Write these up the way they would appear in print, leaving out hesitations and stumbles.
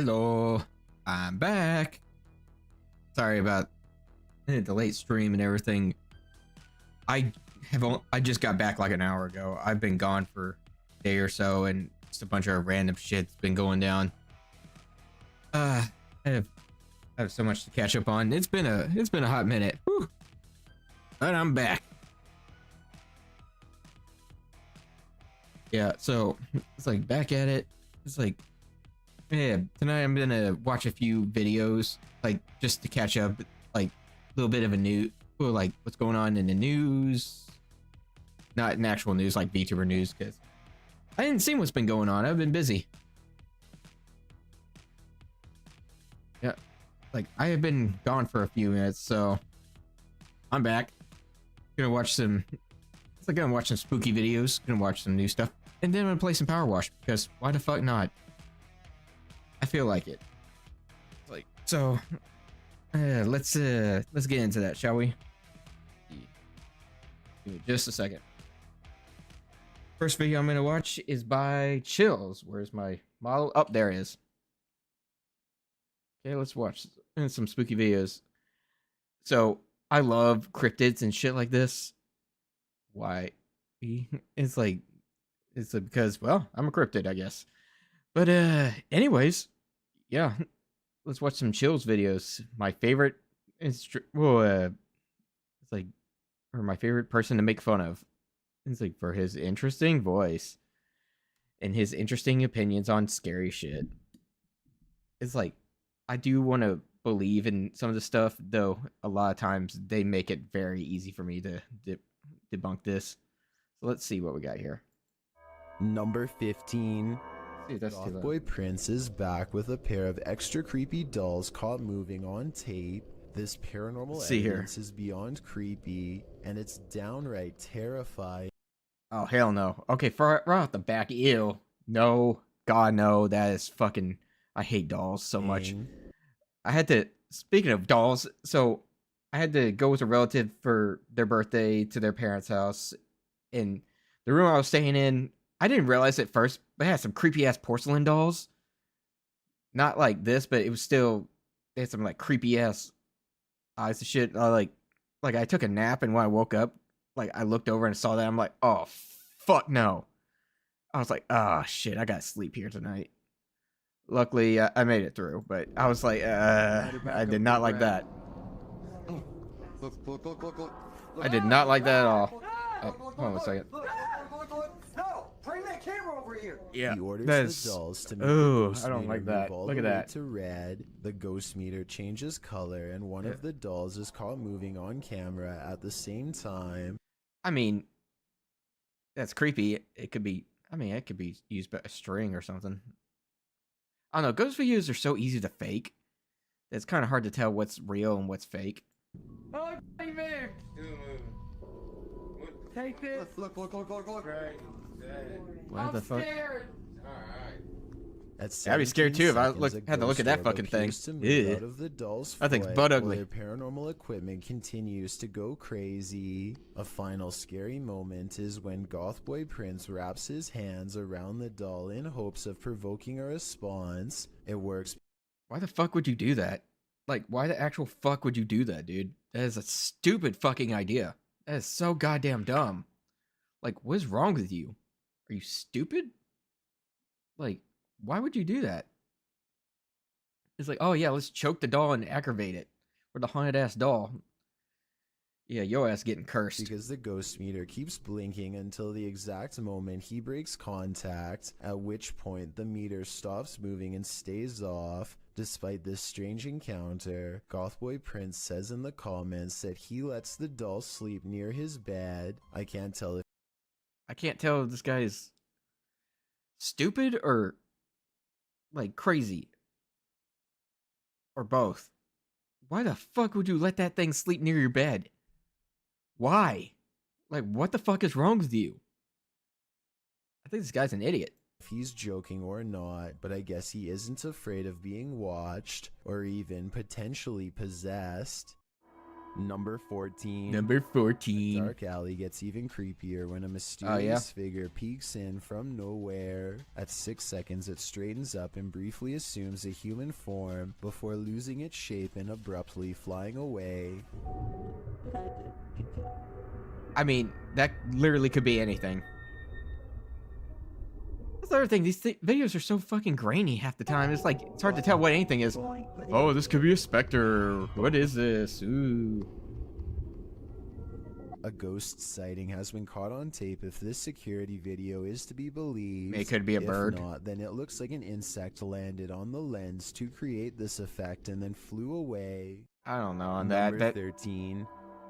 Hello, I'm back. Sorry about the late stream and everything. I just got back like an hour ago. I've been gone for a day or so, and just a bunch of random shit's been going down. I have so much to catch up on. It's been a hot minute. Whew. But I'm back. Yeah, so it's like back at it. It's like, yeah, tonight I'm gonna watch a few videos, like just to catch up, like a little bit of a new, like what's going on in the news, not in actual news like VTuber news, because I didn't see what's been going on. I've been busy. Yeah, like I have been gone for a few minutes, so I'm back. Gonna watch some. It's like gonna watch some spooky videos. Gonna watch some new stuff, and then I'm gonna play some Power Wash because why the fuck not? I feel like it. Like so. Let's get into that, shall we? Give me just a second. First video I'm gonna watch is by Chills. Where's my model? Oh, there it is. Okay, let's watch some spooky videos. So I love cryptids and shit like this. Why? It's like because well, I'm a cryptid, I guess. But anyways, yeah, let's watch some Chills videos. My favorite it's like or my favorite person to make fun of. It's like for his interesting voice and his interesting opinions on scary shit. It's like I do want to believe in some of the stuff, though a lot of times they make it very easy for me to debunk this. So let's see what we got here. Number 15. Dude, that's too loud. Boy Prince is back with a pair of extra creepy dolls caught moving on tape. This paranormal evidence is beyond creepy, and it's downright terrifying. Oh, hell no. Okay, right off the back, ew. No. God, no. That is fucking... I hate dolls so much. I had to... Speaking of dolls, so I had to go with a relative for their birthday to their parents' house. And the room I was staying in, I didn't realize at first, but it had some creepy-ass porcelain dolls. Not like this, but it was still... They had some, like, creepy-ass eyes and shit. Like I took a nap, and when I woke up, like, I looked over and saw that. I'm like, oh, fuck no. I was like, oh, shit, I gotta sleep here tonight. Luckily, I made it through, but I was like, I did not like that. I did not like that at all. Oh, hold on a second. No, bring that camera over here. Yeah, He orders that's... the dolls to make Ooh, the ghost I don't meter like that. move all Look the at way that. to red. The ghost meter changes color, and one of the dolls is caught moving on camera at the same time. I mean, that's creepy. It could be... I mean, it could be used by a string or something. I don't know. Ghost videos are so easy to fake. It's kind of hard to tell what's real and what's fake. Oh, he moved. Take this. Look. Right. What the fuck? Scared. At I'd be scared too if I seconds, a had to look at that ghost fucking orb thing. appears to move Ew. out of the doll's That thing's foot butt while ugly. their paranormal equipment continues to go crazy. A final scary moment is when Goth Boy Prince wraps his hands around the doll in hopes of provoking a response. It works. Why the fuck would you do that? Like, why the actual fuck would you do that, dude? That is a stupid fucking idea. That is so goddamn dumb. Like, what is wrong with you? Are you stupid? Like, why would you do that? It's like, oh yeah, let's choke the doll and aggravate it. We're the haunted ass doll. Yeah, yo ass getting cursed. Because the ghost meter keeps blinking until the exact moment he breaks contact, at which point the meter stops moving and stays off. Despite this strange encounter, Gothboy Prince says in the comments that he lets the doll sleep near his bed. I can't tell if this guy is stupid or like crazy. Or both. Why the fuck would you let that thing sleep near your bed? Why? Like, what the fuck is wrong with you? I think this guy's an idiot. if he's joking or not, but I guess he isn't afraid of being watched or even potentially possessed. Number 14. Number A 14. dark alley gets even creepier when a mysterious figure peeks in from nowhere. At 6 seconds, it straightens up and briefly assumes a human form before losing its shape and abruptly flying away. I mean, that literally could be anything. That's the other thing. These videos are so fucking grainy half the time. It's like, it's hard to tell what anything is. Oh, this could be a specter. What is this? Ooh. A ghost sighting has been caught on tape if this security video is to be believed. It could be a bird. If not, then it looks like an insect landed on the lens to create this effect and then flew away. I don't know on Number that. 13.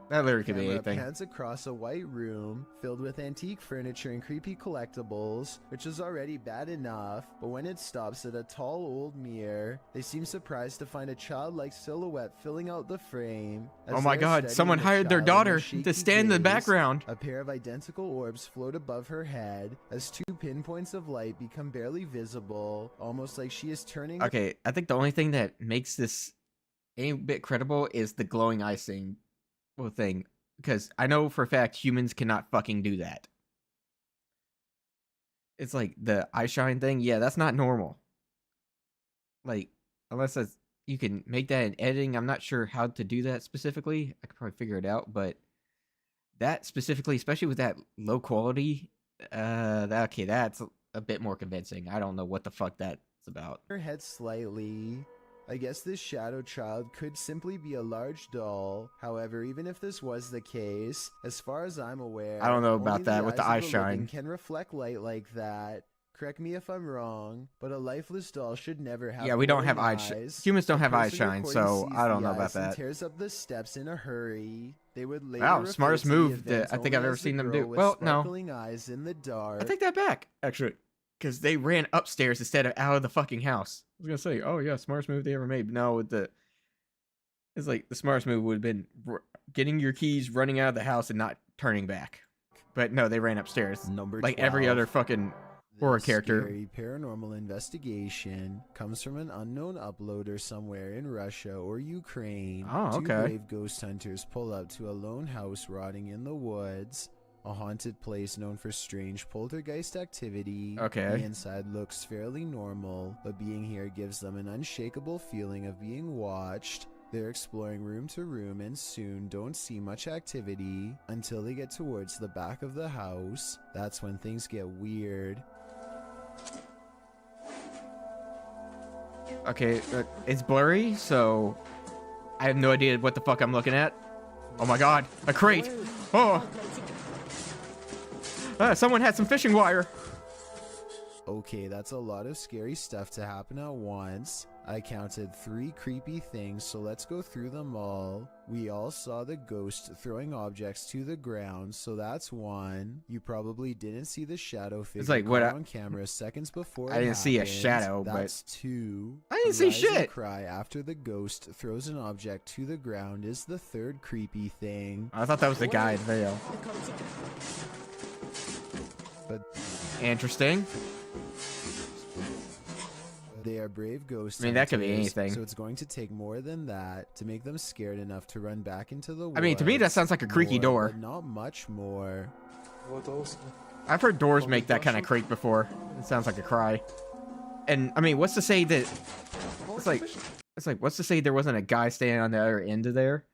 That literally could be Camera anything. pans across a white room filled with antique furniture and creepy collectibles, which is already bad enough, but when it stops at a tall old mirror, they seem surprised to find a childlike silhouette filling out the frame. As Oh my they're god, studying someone the hired their child daughter with a shaky to stand in the gaze, background. A pair of identical orbs float above her head as 2 pinpoints of light become barely visible, almost like she is turning. Okay, I think the only thing that makes this any bit credible is the glowing eye thing. Because I know for a fact humans cannot fucking do that. It's like the eye shine thing. Yeah, that's not normal. Like, unless that's, you can make that in editing. I'm not sure how to do that specifically. I could probably figure it out, but that specifically, especially with that low quality, that's a bit more convincing. I don't know what the fuck that's about. Her head slightly. I guess this shadow child could simply be a large doll. However, even if this was the case, as far as I'm aware, I don't know about only that with the eye eyes of the living shine. can reflect light like that. Correct me if I'm wrong, but a lifeless doll should never have. Yeah, we don't have glowing eyes. Humans don't have eye person shine, recording so sees I don't the know about eyes and that. tears up the steps in a hurry. They would later Wow, refer smartest to the move that events I think only I've ever as the seen them girl do. with Well, no. sparkling eyes in the dark. I take that back, actually. Because they ran upstairs instead of out of the fucking house. I was going to say, oh yeah, smartest move they ever made. But no, it's like the smartest move would have been getting your keys, running out of the house, and not turning back. But no, they ran upstairs. Number like every 12. other fucking horror This character. Scary paranormal investigation comes from an unknown uploader somewhere in Russia or Ukraine. Oh, Two okay. brave ghost hunters pull up to a lone house rotting in the woods, a haunted place known for strange poltergeist activity. Okay. The inside looks fairly normal, but being here gives them an unshakable feeling of being watched. They're exploring room to room and soon don't see much activity until they get towards the back of the house. That's when things get weird. Okay, it's blurry, so I have no idea what the fuck I'm looking at. Oh my god, a crate! Oh! Someone had some fishing wire! Okay, that's a lot of scary stuff to happen at once. I counted 3 creepy things, so let's go through them all. We all saw the ghost throwing objects to the ground, so that's 1. You probably didn't see the shadow figure like what caught on camera seconds before I it didn't see a happened. shadow, but- That's 2. I didn't The see rise and shit. cry after the ghost throws an object to the ground is the 3rd creepy thing. I thought that was the guy in the video. But Interesting. they are brave ghosts. I mean, that could be hunters, anything. So it's going to take more than that to make them scared enough to run back into the woods. I mean, to me, that sounds like a creaky More, door. but not much more. I've heard doors make that kind of creak before. It sounds like a cry. And, I mean, what's to say that... It's like, what's to say there wasn't a guy standing on the other end of there?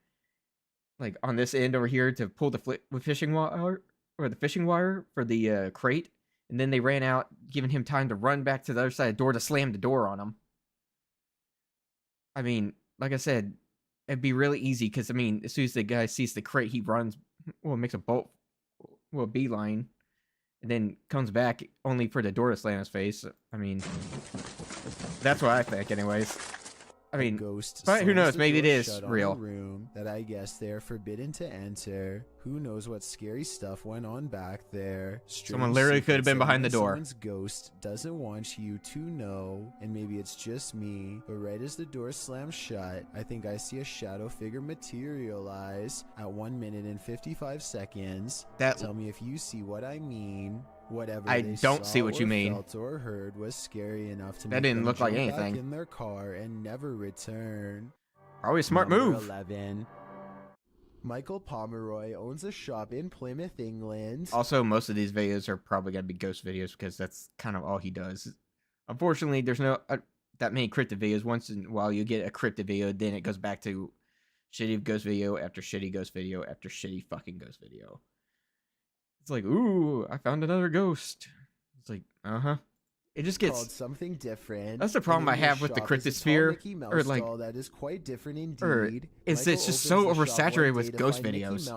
Like, on this end over here to pull the fishing wire... Or the fishing wire for the crate. And then they ran out, giving him time to run back to the other side of the door to slam the door on him. I mean, like I said, it'd be really easy because, I mean, as soon as the guy sees the crate, he runs, well, makes a beeline, and then comes back only for the door to slam in his face. I mean, that's what I think, anyways. I mean, Ghost but who slams knows? the Maybe it door is shut on real. a room that I guess they are forbidden to enter. Who knows what scary stuff went on back there? Someone literally could have been behind the door. Someone's ghost doesn't want you to know, and maybe it's just me, but right as the door slams shut, I think I see a shadow figure materialize at 1 minute and 55 seconds. Tell me if you see what I mean. Whatever I they don't saw see what you or mean. felt or heard was scary enough to That make didn't them look like jump back anything. in their car and never return. Probably a smart Number move. 11. Michael Pomeroy owns a shop in Plymouth, England. Also, most of these videos are probably going to be ghost videos because that's kind of all he does. Unfortunately, there's no that many cryptid videos. Once in a while, you get a cryptid video, then it goes back to shitty ghost video after shitty ghost video after shitty fucking ghost video. It's like, ooh, I found another ghost. It's like, It just gets called something different. That's the problem I have with the cryptosphere, or like, that is quite different indeed. or it's just so oversaturated with ghost videos.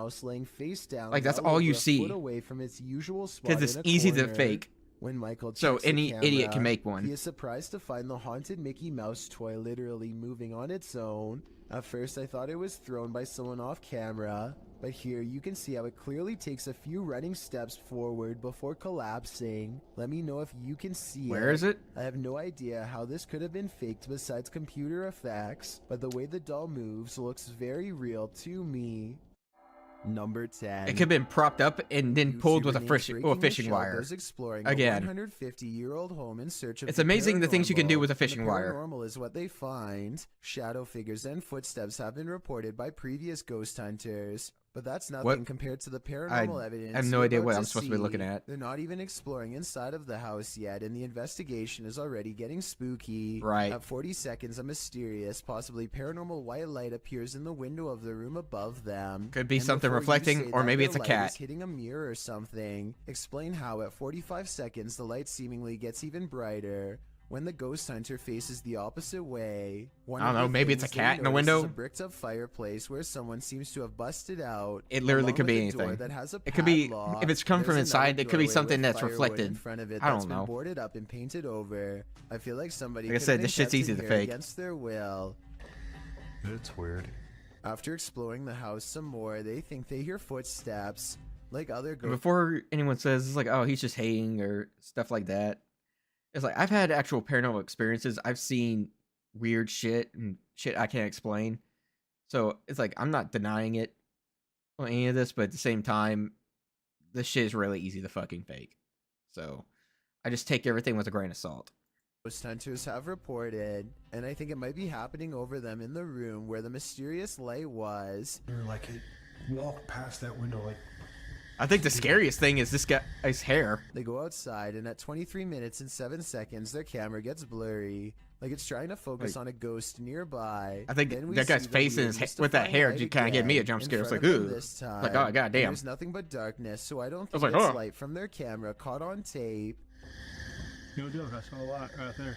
Like that's all you see, because it's easy to fake. When Michael so any camera, idiot can make one. He is surprised to find the haunted Mickey Mouse toy literally moving on its own. At first I thought it was thrown by someone off camera, but here you can see how it clearly takes a few running steps forward before collapsing. Let me know if you can see it. Where is it? I have no idea how this could have been faked besides computer effects, but the way the doll moves looks very real to me. Number 10. It could have been propped up and then pulled with a fishing wire. Again, 150-year-old home in search of it's amazing the things you can do with a fishing wire. Paranormal is what they find. Shadow figures and footsteps have been reported by previous ghost hunters, but that's nothing compared to the paranormal evidence. I have no idea what I'm supposed to be looking at. They're not even exploring inside of the house yet, and the investigation is already getting spooky. Right. At 40 seconds, a mysterious, possibly paranormal white light appears in the window of the room above them. Could be something reflecting, or maybe it's a cat. Hitting a mirror or something. Explain how at 45 seconds the light seemingly gets even brighter when the ghost hunter faces the opposite way. I don't know, maybe it's a cat in the window. A bricked up fireplace where someone seems to have busted out. It literally could be anything. It could be, if it's come from inside, it could be something that's reflected. I don't know. Boarded up and painted over. I feel like somebody, like I said, this shit's easy to fake against their will. It's weird. After exploring the house some more, they think they hear footsteps, like other ghosts. Before anyone says it's like, oh, he's just hating or stuff like that, it's like I've had actual paranormal experiences. I've seen weird shit and shit I can't explain. So it's like I'm not denying it on any of this, but at the same time, this shit is really easy to fucking fake. So I just take everything with a grain of salt. Ghost hunters have reported, and I think it might be happening over them in the room where the mysterious light was. You're like, it walked past that window like. I think the scariest thing is this guy's hair. They go outside, and at 23 minutes and 7 seconds, their camera gets blurry, like it's trying to focus on a ghost nearby. I think that guy's face with that hair kind of gave me a jump scare. It's like, ooh, like, oh, goddamn. There's nothing but darkness, so I don't think it's light from their camera caught on tape. No joke, I saw a lot right there.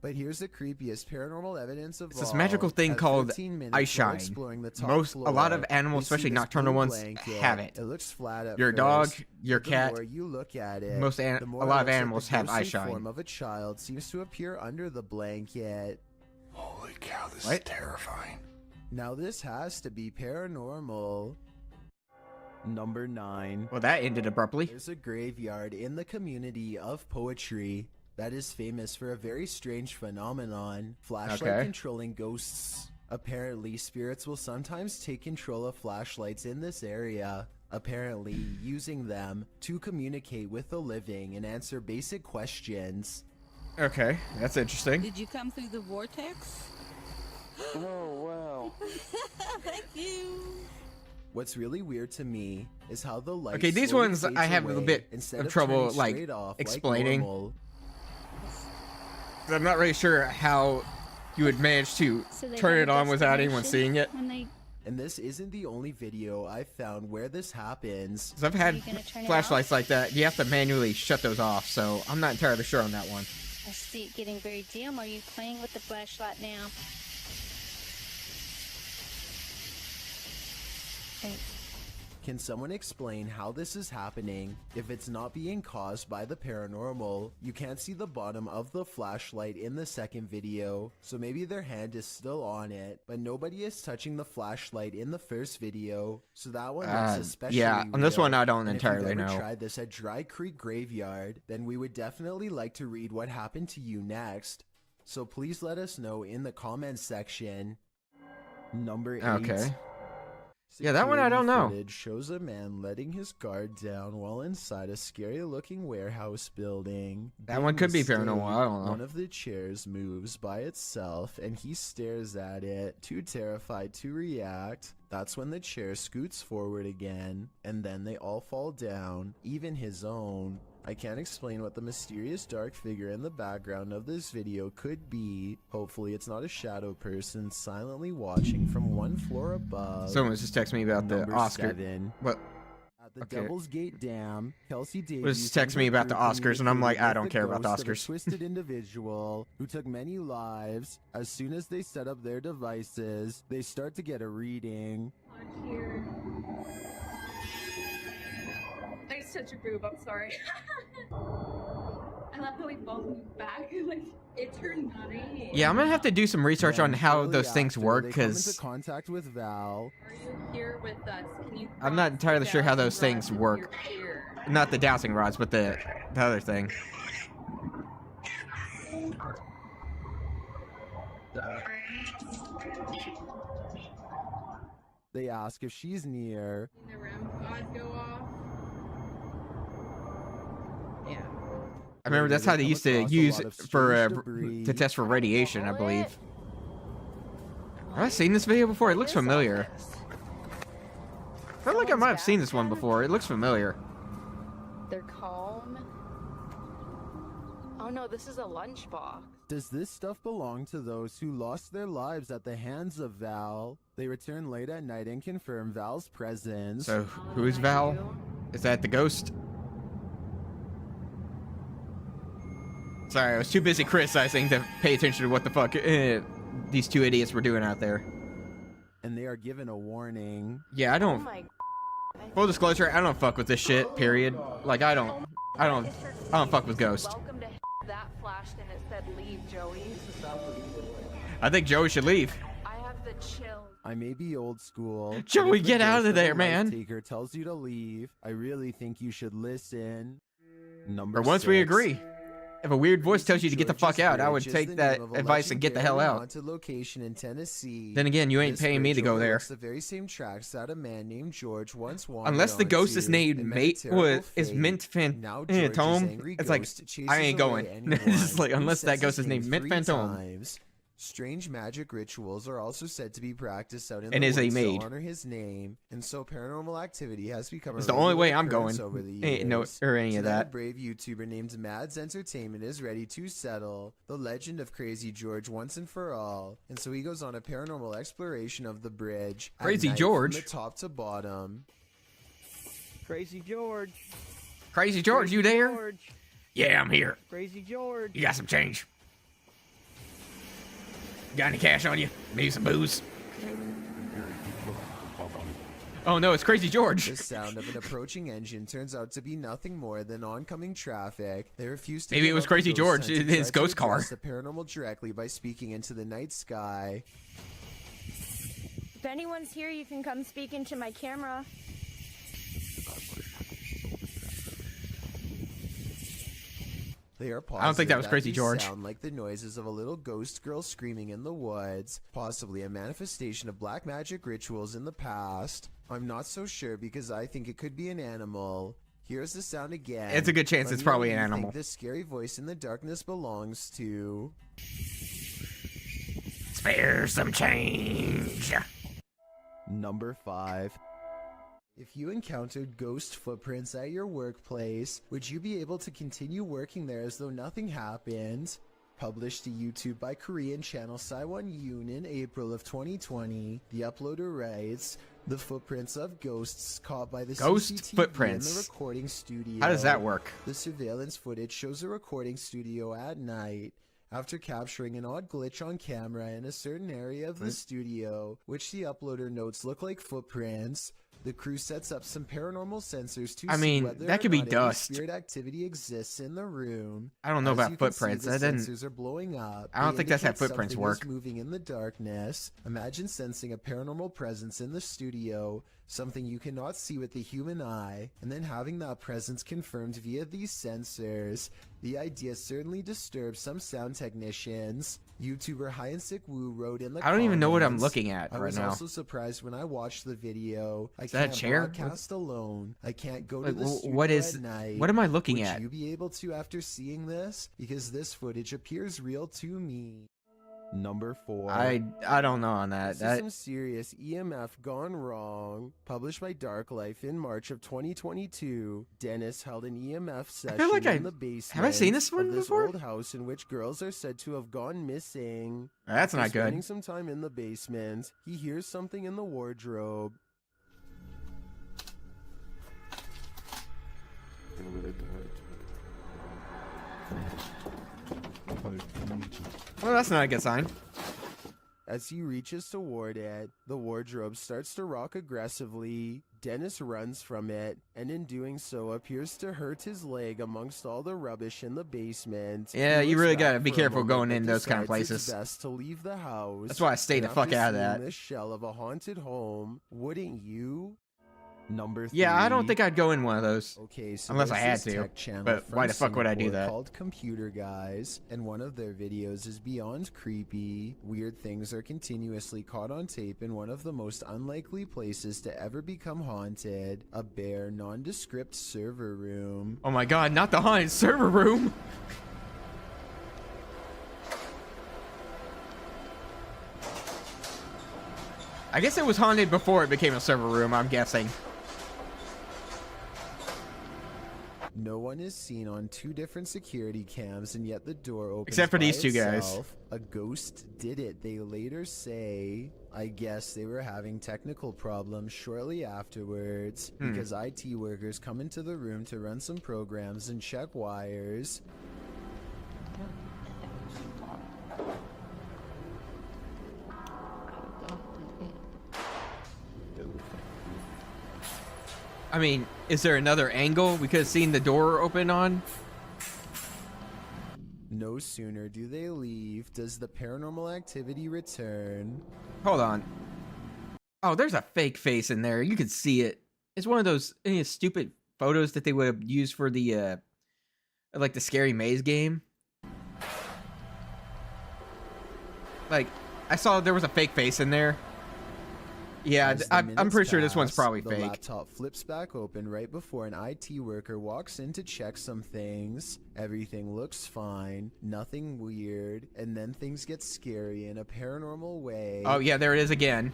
But here's the creepiest paranormal evidence of all. It's this magical thing called eye shine. A lot of animals, especially nocturnal ones, have it. It looks flat at your dog, your cat, you look at it, a lot of animals have eye shine. The form of a child seems to appear under the blanket. Holy cow, this is terrifying. Now this has to be paranormal. Number 9. Well, that ended abruptly. There's a graveyard in the community of poetry that is famous for a very strange phenomenon, flashlight controlling ghosts. Apparently, spirits will sometimes take control of flashlights in this area, apparently using them to communicate with the living and answer basic questions. Okay, that's interesting. Did you come through the vortex? Oh, wow. Thank you. What's really weird to me is how the light. Okay, these ones I have a little bit of trouble like explaining. I'm not really sure how you would manage to turn it on without anyone seeing it. And this isn't the only video I've found where this happens. 'Cause I've had flashlights like that. You have to manually shut those off, so I'm not entirely sure on that one. I see it getting very dim. Are you playing with the flashlight now? Can someone explain how this is happening if it's not being caused by the paranormal? You can't see the bottom of the flashlight in the second video, so maybe their hand is still on it, but nobody is touching the flashlight in the first video, so that one looks especially yeah, on this one I don't entirely know. If you've ever tried this at Dry Creek Graveyard, then we would definitely like to read what happened to you next, so please let us know in the comments section. Number 8. Okay. Yeah, that one I don't know. Footage shows a man letting his guard down while inside a scary-looking warehouse building. That one could be Being paranormal, I don't know. One of the chairs moves by itself, and he stares at it, too terrified to react. That's when the chair scoots forward again, and then they all fall down, even his own. I can't explain what the mysterious dark figure in the background of this video could be. Hopefully it's not a shadow person silently watching from one floor above. Someone was just texting me about the Number Oscar. 7. What? At the Okay. Devil's Gate Dam, Kelsey Davies Was just texting me about the Oscars, and I'm like, I don't care about the Oscars. A twisted individual who took many lives. As soon as they set up their devices, they start to get a reading. Here. I just touched your boob, I'm sorry. I love how we both moved back. Like, it turned green. Yeah, I'm gonna have to do some research on how those things work, They come into because contact with Val. Are you here with us? Can you I'm not entirely sure how those things work. Not the dowsing rods, but the other thing. They ask if she's near. The REM pods go off. Yeah. I remember that's how they used to use for to test for radiation, I believe. Have I seen this video before? It looks familiar. I feel like I might have seen this one before. It looks familiar. They're calm. Oh no, this is a lunchbox. Does this stuff belong to those who lost their lives at the hands of Val? They return late at night and confirm Val's presence. So, who's Val? Is that the ghost? Sorry, I was too busy criticizing to pay attention to what the fuck these two idiots were doing out there. And they are given a warning. Yeah, I Oh don't. my. Full disclosure, I don't fuck with this shit. Period. Like, I don't fuck with ghosts. Welcome to that flashed and it said leave, Joey. I think Joey should leave. I have the chills. I may be old school. but Joey, if the get out ghost of there, a man. life taker tells you to leave, I really think you should listen. Number Or once we 6. agree. If a weird voice tells you to get the fuck George's out, I would Bridge is take the that name of a advice and get the hell legendary out. haunted location in Tennessee. Then again, you ain't This paying me bridge to go there. overlooks the very same tracks that a man named George once wandered Unless the ghost is onto named and met a Mate terrible is fate. Mint Now George's Phantom. angry It's like ghost chases I ain't away going. anyone It's just like who unless that says ghost his is named name Mint 3 Phantom. times. Strange magic rituals are also said to be practiced out in And the is a woods maid. to honor his name, and so paranormal activity has become It's a the only way regular I'm occurrence going. over the Ain't no years. or any of Tonight, that. a brave YouTuber named Mads Entertainment is ready to settle the legend of Crazy George once and for all, and so he goes on a paranormal exploration of the bridge. at Crazy night George? from the top to bottom. Crazy George. Crazy George, you there? George. Yeah, I'm here. Crazy George. You got some change? Got any cash on you? Maybe some booze? Oh no, it's Crazy George. The sound of an approaching engine turns out to be nothing more than oncoming traffic. They refuse to Maybe give it was up the Crazy ghost George, hunt and his try to ghost car. address the paranormal directly by speaking into the night sky. If anyone's here, you can come speak into my camera. They are I don't think that was Crazy these George. sound like the noises of a little ghost girl screaming in the woods, possibly a manifestation of black magic rituals in the past. I'm not so sure because I think it could be an animal. Here's the sound again. It's a good chance Let it's me know probably who an you think animal. this scary voice in the darkness belongs to. Spare some change. Number 5. If you encountered ghost footprints at your workplace, would you be able to continue working there as though nothing happened? Published to YouTube by Korean channel Saiwon Yoon in April of 2020, the uploader writes, the footprints of ghosts caught by the Ghost CCTV footprints. in the recording studio. How does that work? The surveillance footage shows a recording studio at night. After capturing an odd glitch on camera in a certain area of the studio, which the uploader notes look like footprints, the crew sets up some paranormal sensors to I see mean, whether that or could be not any dust. spirit activity exists in the room. I don't know As about you can see, footprints. the I didn't. sensors are blowing up. I don't They think that's how indicate footprints something is work. moving in the darkness. Imagine sensing a paranormal presence in the studio. something you cannot see with the human eye, and then having that presence confirmed via these sensors. The idea certainly disturbs some sound technicians. YouTuber Hyansik Wu wrote in the I don't even know what I'm comments, looking at I right was now. also surprised when I watched the video. I Is that a can't chair? broadcast alone. I can't go to Like, the studio what is? at night. What am I looking Would at? you be able to after seeing this? Because this footage appears real to me. Number 4. I don't know on that. This is some serious EMF gone wrong. Published by Dark Life in March of 2022, Dennis held an EMF session like in the basement have I seen this one of this before? old house in which girls are said to have gone missing. That's not After spending good. some time in the basement, he hears something in the wardrobe. Well, that's not a good sign. As he reaches toward it, the wardrobe starts to rock aggressively. Dennis runs from it, and in doing so appears to hurt his leg amongst all the rubbish in the basement. Yeah, He you looks really back gotta be for a careful moment, going but in those kind of decides it's places. best to leave the house. That's why I stay the And fuck after out of seeing that. this shell of a haunted home, wouldn't you? Number 3. Yeah, I don't think I'd go in one of those. Okay, so Unless I there's had this to, tech channel but from why the fuck would I do Singapore that? Called Computer Guys, and one of their videos is beyond creepy. Weird things are continuously caught on tape in one of the most unlikely places to ever become haunted: a bare, nondescript server room. Oh my god, not the haunted server room! I guess it was haunted before it became a server room, I'm guessing. No one is seen on 2 different security cams, and yet the door opens Except for by these 2 guys. itself. A ghost did it, they later say. I guess they were having technical problems shortly afterwards, because IT workers come into the room to run some programs and check wires. I mean, is there another angle we could have seen the door open on? No sooner do they leave, does the paranormal activity return. Hold on. Oh, there's a fake face in there. You can see it. It's one of those stupid photos that they would have used for the, like the Scary Maze game. Like, I saw there was a fake face in there. Yeah, As the I'm minutes pretty sure this one's pass, probably the fake. laptop flips back open right before an IT worker walks in to check some things. Everything looks fine, nothing weird, and then things get scary in a paranormal way. Oh, yeah, there it is again.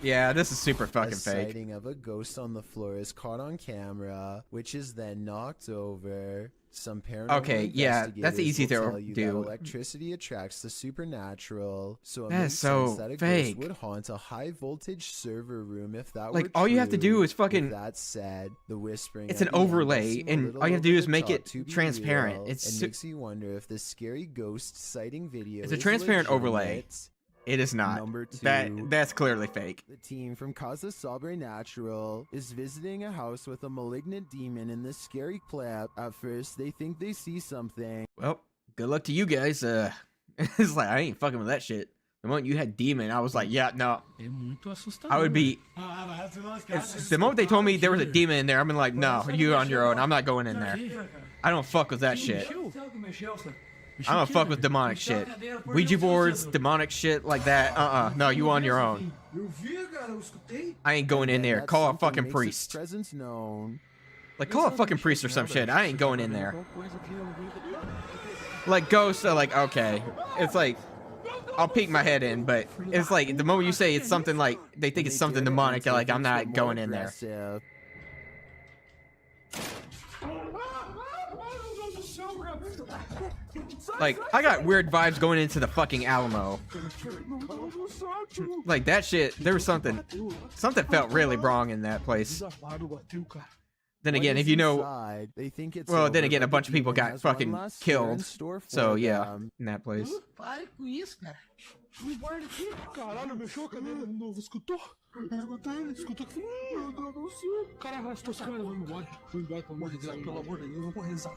Yeah, this is super fucking A fake. sighting of a ghost on the floor is caught on camera, which is then knocked over. Some paranormal Okay, yeah, that's investigators easy will to tell you do. that electricity attracts the supernatural, so it That makes is so sense that a fake. ghost would haunt a high voltage server room if that Like, were all you have to true. do is fucking- With that said, the whispering It's at an the end does overlay, seem a and little all you have to do over is the make top it to be transparent. real, It's and su- makes you wonder if this scary ghost sighting video It's a is transparent overlay. legitimate. It is not. Number 2. That's clearly fake. The team from Casa Sobre Natural is visiting a house with a malignant demon in this scary clip. At first, they think they see something. Well, good luck to you guys. It's like, I ain't fucking with that shit. The moment you had demon, I was like, yeah, no. I would be. The moment they told me there was a demon in there, I'm like, no, you on your own. I'm not going in there. I don't fuck with that shit. I don't fuck with demonic shit. Ouija boards, demonic shit like that. No, you on your own. I ain't going in there. That Call a something fucking makes its priest. presence known. Like, call a fucking priest or some shit. I ain't going in there. Like, ghosts are like, okay. It's like, I'll peek my head in, but it's like, the moment you say it's something like, they think it's something demonic, they're like, I'm not going in there. Aggressive. Like, I got weird vibes going into the fucking Alamo. Like, that shit, there was something felt really wrong in that place. Then again, When if you know, inside, they think it's well, then over, again, a but bunch the of people demon got has one fucking last year in killed. store for So, yeah, them. in that place. Pare com isso, cara. Não guarda aqui. Caralho, mexeu a cadeira de novo. Escutou? Escutou ele? Escutou que meu Deus do céu. Cara, arrastou as câmeras. Vou embora. Vou embora, pelo amor de Deus. Pelo amor de Deus, eu vou rezar.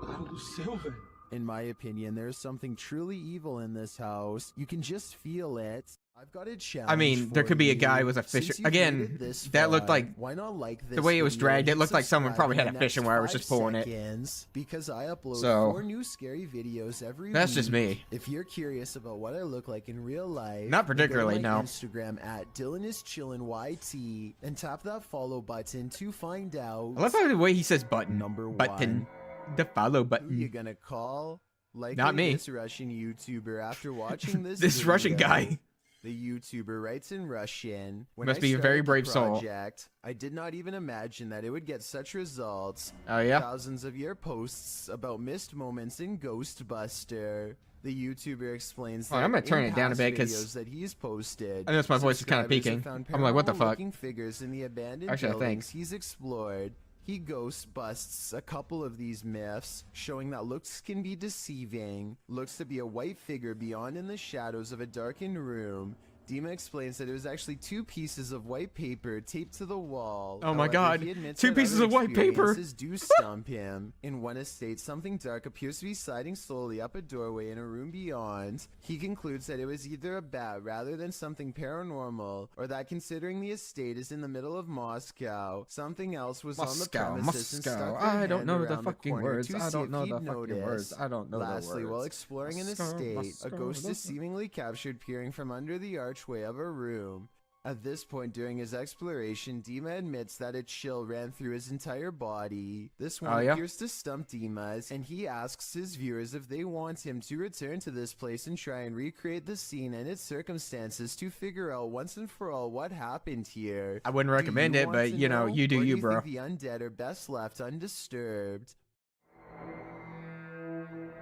Cara do céu, velho. In my opinion, there's something truly evil in this house. You can just feel it. I've got a challenge. I mean, there could be a guy with a Since fish. you've Again, made it this that looked far, like why not like this the way it was video dragged. It and looked like someone subscribe probably in had the a fishing next wire, was 5 just pulling it. seconds, because I upload So, 4 new scary videos every that's week. just me. If you're curious about what I look like in real life, Not particularly, then go to my no. Instagram at DylanIsChillinYT and tap that follow button to find out. I love how the way he says button. Number Button. 1. The follow Who you button. gonna call? Like Not me. This Russian YouTuber after watching this This Russian video, guy. The YouTuber writes in Russian. When Must I be a very started the brave soul. project, I did not even imagine that it would get such results. Oh, yeah? Thousands of your posts about missed moments in Ghostbuster. The YouTuber explains that I'm gonna turn in it down a past bit, 'cause videos that he's posted, I noticed my voice is kinda subscribers peaking. have found I'm like, what the fuck? paranormal-looking figures in the abandoned Actually, I think. buildings he's explored. He ghost busts a couple of these myths, showing that looks can be deceiving. Looks to be a white figure beyond in the shadows of a darkened room. Dima explains that it was actually 2 pieces of white paper taped to the wall. Oh my However, God, he admits 2 that pieces other of white paper. experiences do stump him. In one estate, something dark appears to be sliding slowly up a doorway in a room beyond. He concludes that it was either a bat rather than something paranormal, or that considering the estate is in the middle of Moscow, something else was on the premises and stuck their I don't hand know the around fucking corner words. to I see don't if know he'd the fucking words. noticed. I don't know the words. Lastly, while exploring an estate, a ghost is seemingly captured peering from under the archway of a room. At this point during his exploration, Dima admits that a chill ran through his entire body. This one Oh, yeah? appears to stump Dima's, and he asks his viewers if they want him to return to this place and try and recreate the scene and its circumstances to figure out once and for all what happened here. I wouldn't Do recommend you it, want but to you know, know? you do Or you, do bro. think the undead are best left undisturbed?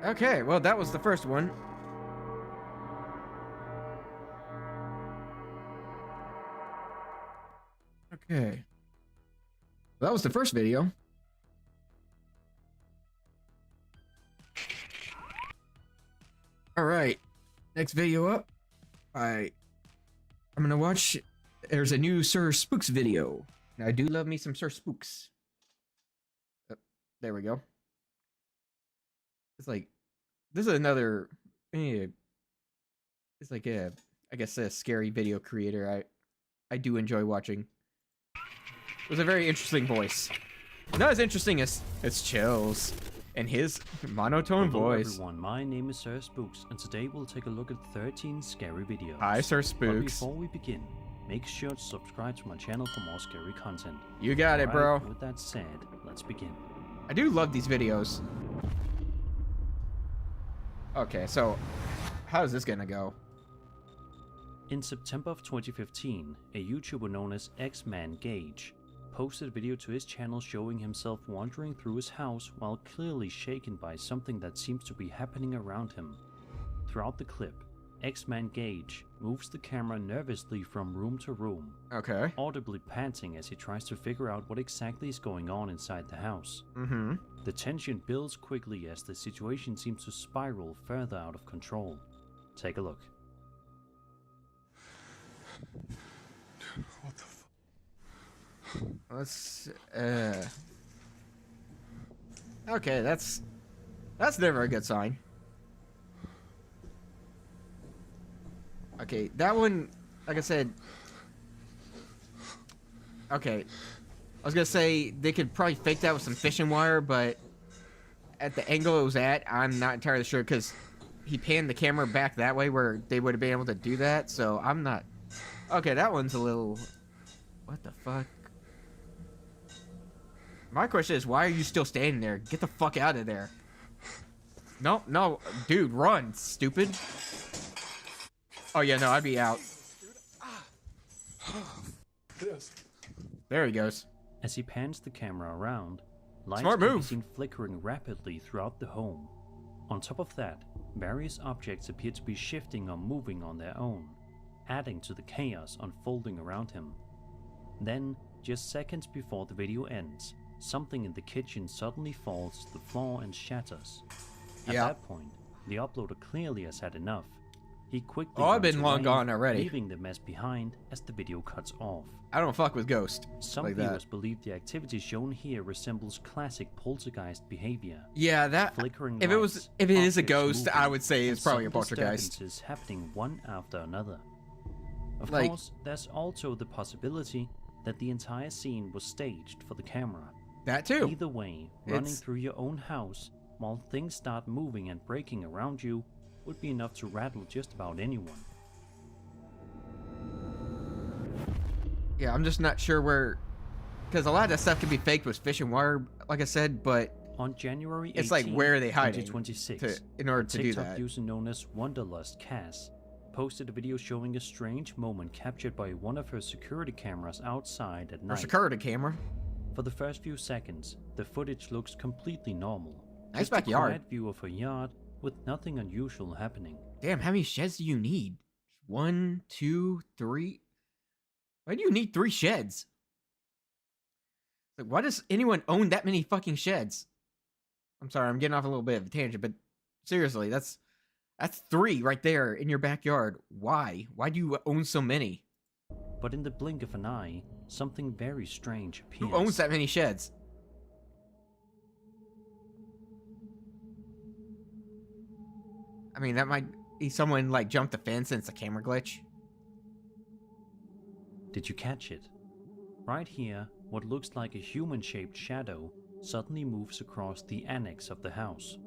Okay, well, that was the first one. Okay. That was the first video. Alright. Next video up. I'm gonna watch. There's a new Sir Spooks video. Now, I do love me some Sir Spooks. Oh, there we go. It's like, this is another, it's like a, I guess a scary video creator I do enjoy watching. It was a very interesting voice. Not as interesting as Chill's and his monotone Hello voice. everyone, my name is Sir Spooks, and today we'll take a look at 13 scary videos. Hi, Sir But Spooks. before we begin, make sure to subscribe to my channel for more scary content. You got it, bro. With that said, let's begin. I do love these videos. Okay, so how's this gonna go? In September of 2015, a YouTuber known as X-Man Gage posted a video to his channel showing himself wandering through his house while clearly shaken by something that seems to be happening around him. Throughout the clip, X-Man Gage moves the camera nervously from room to room, Okay. audibly panting as he tries to figure out what exactly is going on inside the house. Mm-hmm. The tension builds quickly as the situation seems to spiral further out of control. Take a look. What the fuck? Let's okay, that's never a good sign. Okay, that one, like I said, okay, I was gonna say they could probably fake that with some fishing wire, but at the angle it was at, I'm not entirely sure, because he panned the camera back that way where they would have been able to do that, so I'm not. Okay, that one's a little, what the fuck? My question is, why are you still standing there? Get the fuck out of there. No, no, dude, run, stupid. Oh yeah, no, I'd be out. There he goes. As he pans the camera around, lights Smart can be move. seen flickering rapidly throughout the home. On top of that, various objects appear to be shifting or moving on their own, adding to the chaos unfolding around him. Then, just seconds before the video ends, something in the kitchen suddenly falls to the floor and shatters. At Yeah. that point, the uploader clearly has had enough. He quickly Oh, I've runs been long away, gone already. leaving the mess behind as the video cuts off. I don't fuck with Ghost Some like viewers that. believe the activity shown here resembles classic poltergeist behavior. Yeah, that. Flickering If lights, it is a objects ghost, moving, I would say it's and probably a sudden poltergeist. disturbances happening one after another. Of Like- course, there's also the possibility that the entire scene was staged for the camera. That too. Either way, running It's- through your own house while things start moving and breaking around you would be enough to rattle just about anyone. Yeah, I'm just not sure where, because a lot of that stuff can be faked with fish and wire, like I said, but On January 18, it's like, where are they hiding 2026, in order to do TikTok that? user known as Wanderlust Cass posted a video showing a strange moment captured by one of her security cameras outside at Or night. security camera. For the first few seconds, the footage looks completely normal. Nice Just backyard. a quiet view of her yard with nothing unusual happening. Damn, how many sheds do you need? 1, 2, 3. Why do you need 3 sheds? Like, why does anyone own that many fucking sheds? I'm sorry, I'm getting off a little bit of a tangent, but seriously, that's 3 right there in your backyard. Why? Why do you own so many? But in the blink of an eye, something very strange appears. Who owns that many sheds? I mean, that might be someone like jumped the fence and it's a camera glitch. Did you catch it? Right here, what looks like a human-shaped shadow suddenly moves across the annex of the house.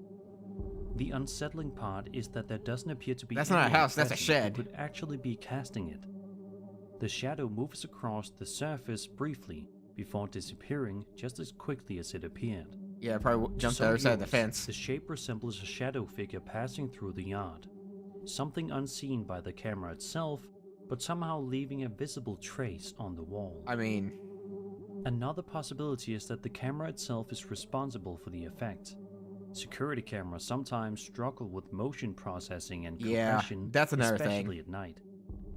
The unsettling part is that there doesn't appear to be That's not a anyone house, that's a present who shed. could actually be casting it. The shadow moves across the surface briefly before disappearing just as quickly as it appeared. Yeah, probably To jumped the some other side of the viewers, fence. The shape resembles a shadow figure passing through the yard. Something unseen by the camera itself, but somehow leaving a visible trace on the wall. I mean, Another possibility is that the camera itself is responsible for the effect. Security cameras sometimes struggle with motion processing and Yeah, compression, that's another thing. especially at night.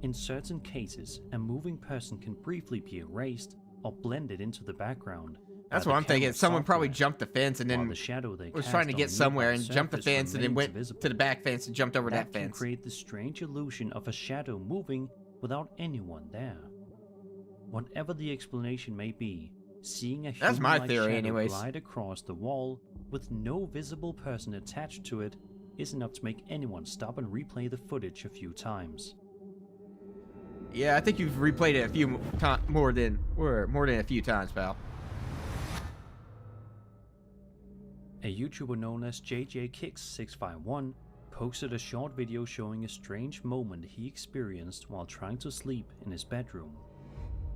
In certain cases, a moving person can briefly be erased or blended into the background. that's by what the I'm thinking. camera's Someone probably software, jumped the fence and while then the shadow they was cast trying to on get the somewhere nearby and jumped the surface fence and then remains went visible. to the back fence and jumped over that Can fence. create the strange illusion of a shadow moving without anyone there. Whatever the explanation may be, seeing a That's my human-like theory shadow anyways. glide across the wall with no visible person attached to it is enough to make anyone stop and replay the footage a few times. Yeah, I think you've replayed it a few more than a few times, pal. A YouTuber known as JJKicks651 posted a short video showing a strange moment he experienced while trying to sleep in his bedroom.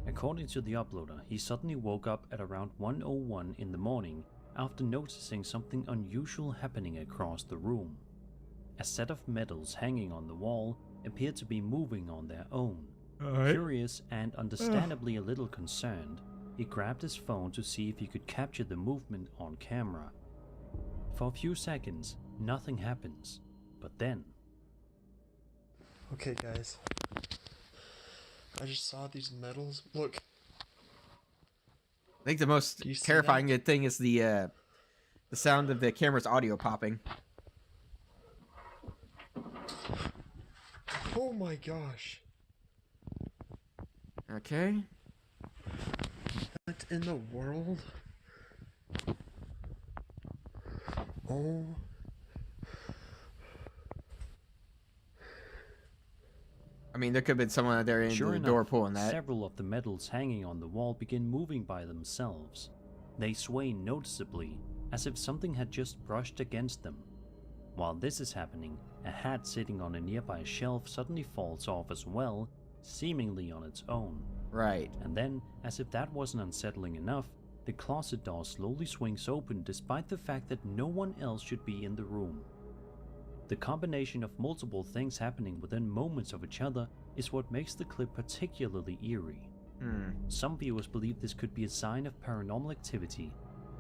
According to the uploader, he suddenly woke up at around 1:01 in the morning after noticing something unusual happening across the room. A set of medals hanging on the wall appeared to be moving on their own. Curious and understandably a little concerned, he grabbed his phone to see if he could capture the movement on camera. For a few seconds, nothing happens, but then... Okay guys, I just saw these medals. Look. I think the most Do you see terrifying thing is the sound of the camera's audio popping. Oh my gosh. Okay. What in the world? Oh. I mean, there could have been someone out there in Sure the enough, door pulling that. several of the medals hanging on the wall begin moving by themselves. They sway noticeably, as if something had just brushed against them. While this is happening, a hat sitting on a nearby shelf suddenly falls off as well, seemingly on its own. Right. And then, as if that wasn't unsettling enough, the closet door slowly swings open despite the fact that no one else should be in the room. The combination of multiple things happening within moments of each other is what makes the clip particularly eerie. Some viewers believe this could be a sign of paranormal activity,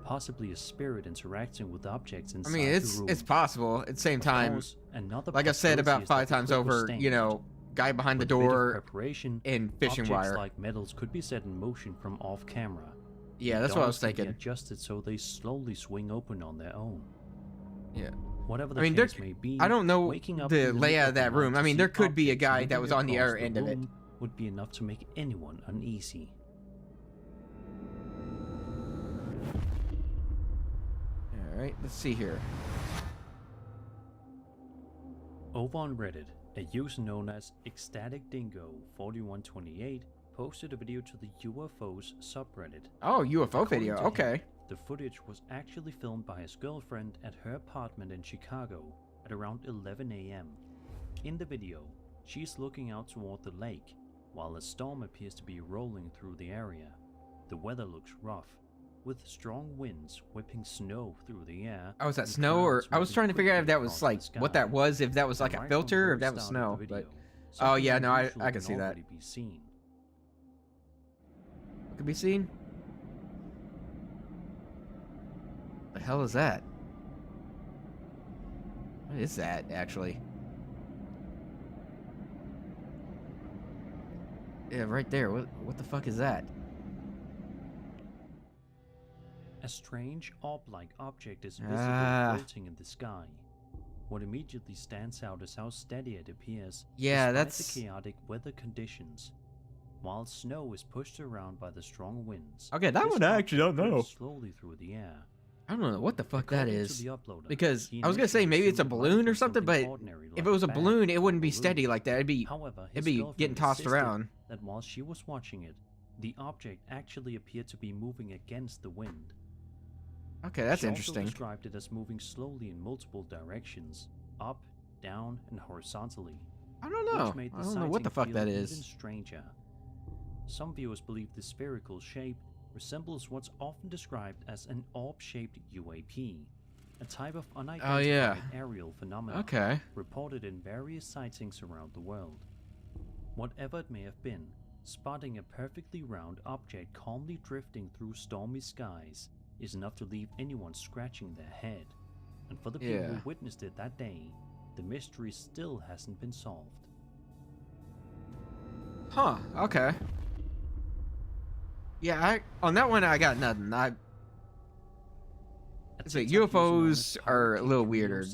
possibly a spirit interacting with objects I inside mean, the room. it's possible. At the same Of time, course, another like I've said possibility about is that 5 the times clip was over, staged. you know, guy behind the With a bit of door preparation, and fishing objects wire. like metals could be set in motion from off camera. Yeah, that's The what I was doors can be thinking. adjusted so they slowly swing open on their own. Yeah. Whatever the I mean, there case may be, I don't know waking up the in layout middle of that the room. night I to mean, see there could be a objects guy that moving was on the across other end of it. room would be enough to make anyone uneasy. All right, let's see here. Over on Reddit, A user known as Ecstatic Dingo 4128 posted a video to the UFOs subreddit. Oh, UFO According video. to him, Okay. the footage was actually filmed by his girlfriend at her apartment in Chicago at around 11 a.m. In the video, she's looking out toward the lake, while a storm appears to be rolling through the area. The weather looks rough, with strong winds whipping snow through the air. Oh, was that and snow? Or clouds I was moving trying to figure out if quickly that was across like the what sky. that was. If that was like And a right from the filter, or very if that was start of snow. the But video, oh something yeah, no, unusual I can see that. already be seen. What could be seen? The hell is that? What is that actually? Yeah, right there. What the fuck is that? A strange orb-like object is visibly floating in the sky. What immediately stands out is how steady it appears Yeah, despite that's the chaotic weather conditions. While snow is pushed around by the strong winds, okay. That this one I actually don't object know. drifts slowly through the air. I don't know what the fuck that According to is. the uploader, Because he I was gonna say initially maybe it's a assumed it might balloon be or something, something but ordinary, if like it was a bag balloon, it or wouldn't be balloon. steady like that. However, It'd his be girlfriend getting tossed insisted around. that while she was watching it, the object actually appeared to be moving against the wind. Okay, that's She interesting. also described it as moving slowly in multiple directions, up, down, and horizontally. I don't know. Which made the I don't know what the sighting fuck that feel is. even stranger. Some viewers believe the spherical shape resembles what's often described as an orb-shaped UAP, a type of unidentified aerial phenomenon Okay. reported in various sightings around the world. Whatever it may have been, spotting a perfectly round object calmly drifting through stormy skies is enough to leave anyone scratching their head. And for the people who witnessed it that day, the mystery still hasn't been solved. Huh. Okay. Yeah, on that one I got nothing. So UFOs are a little weirder.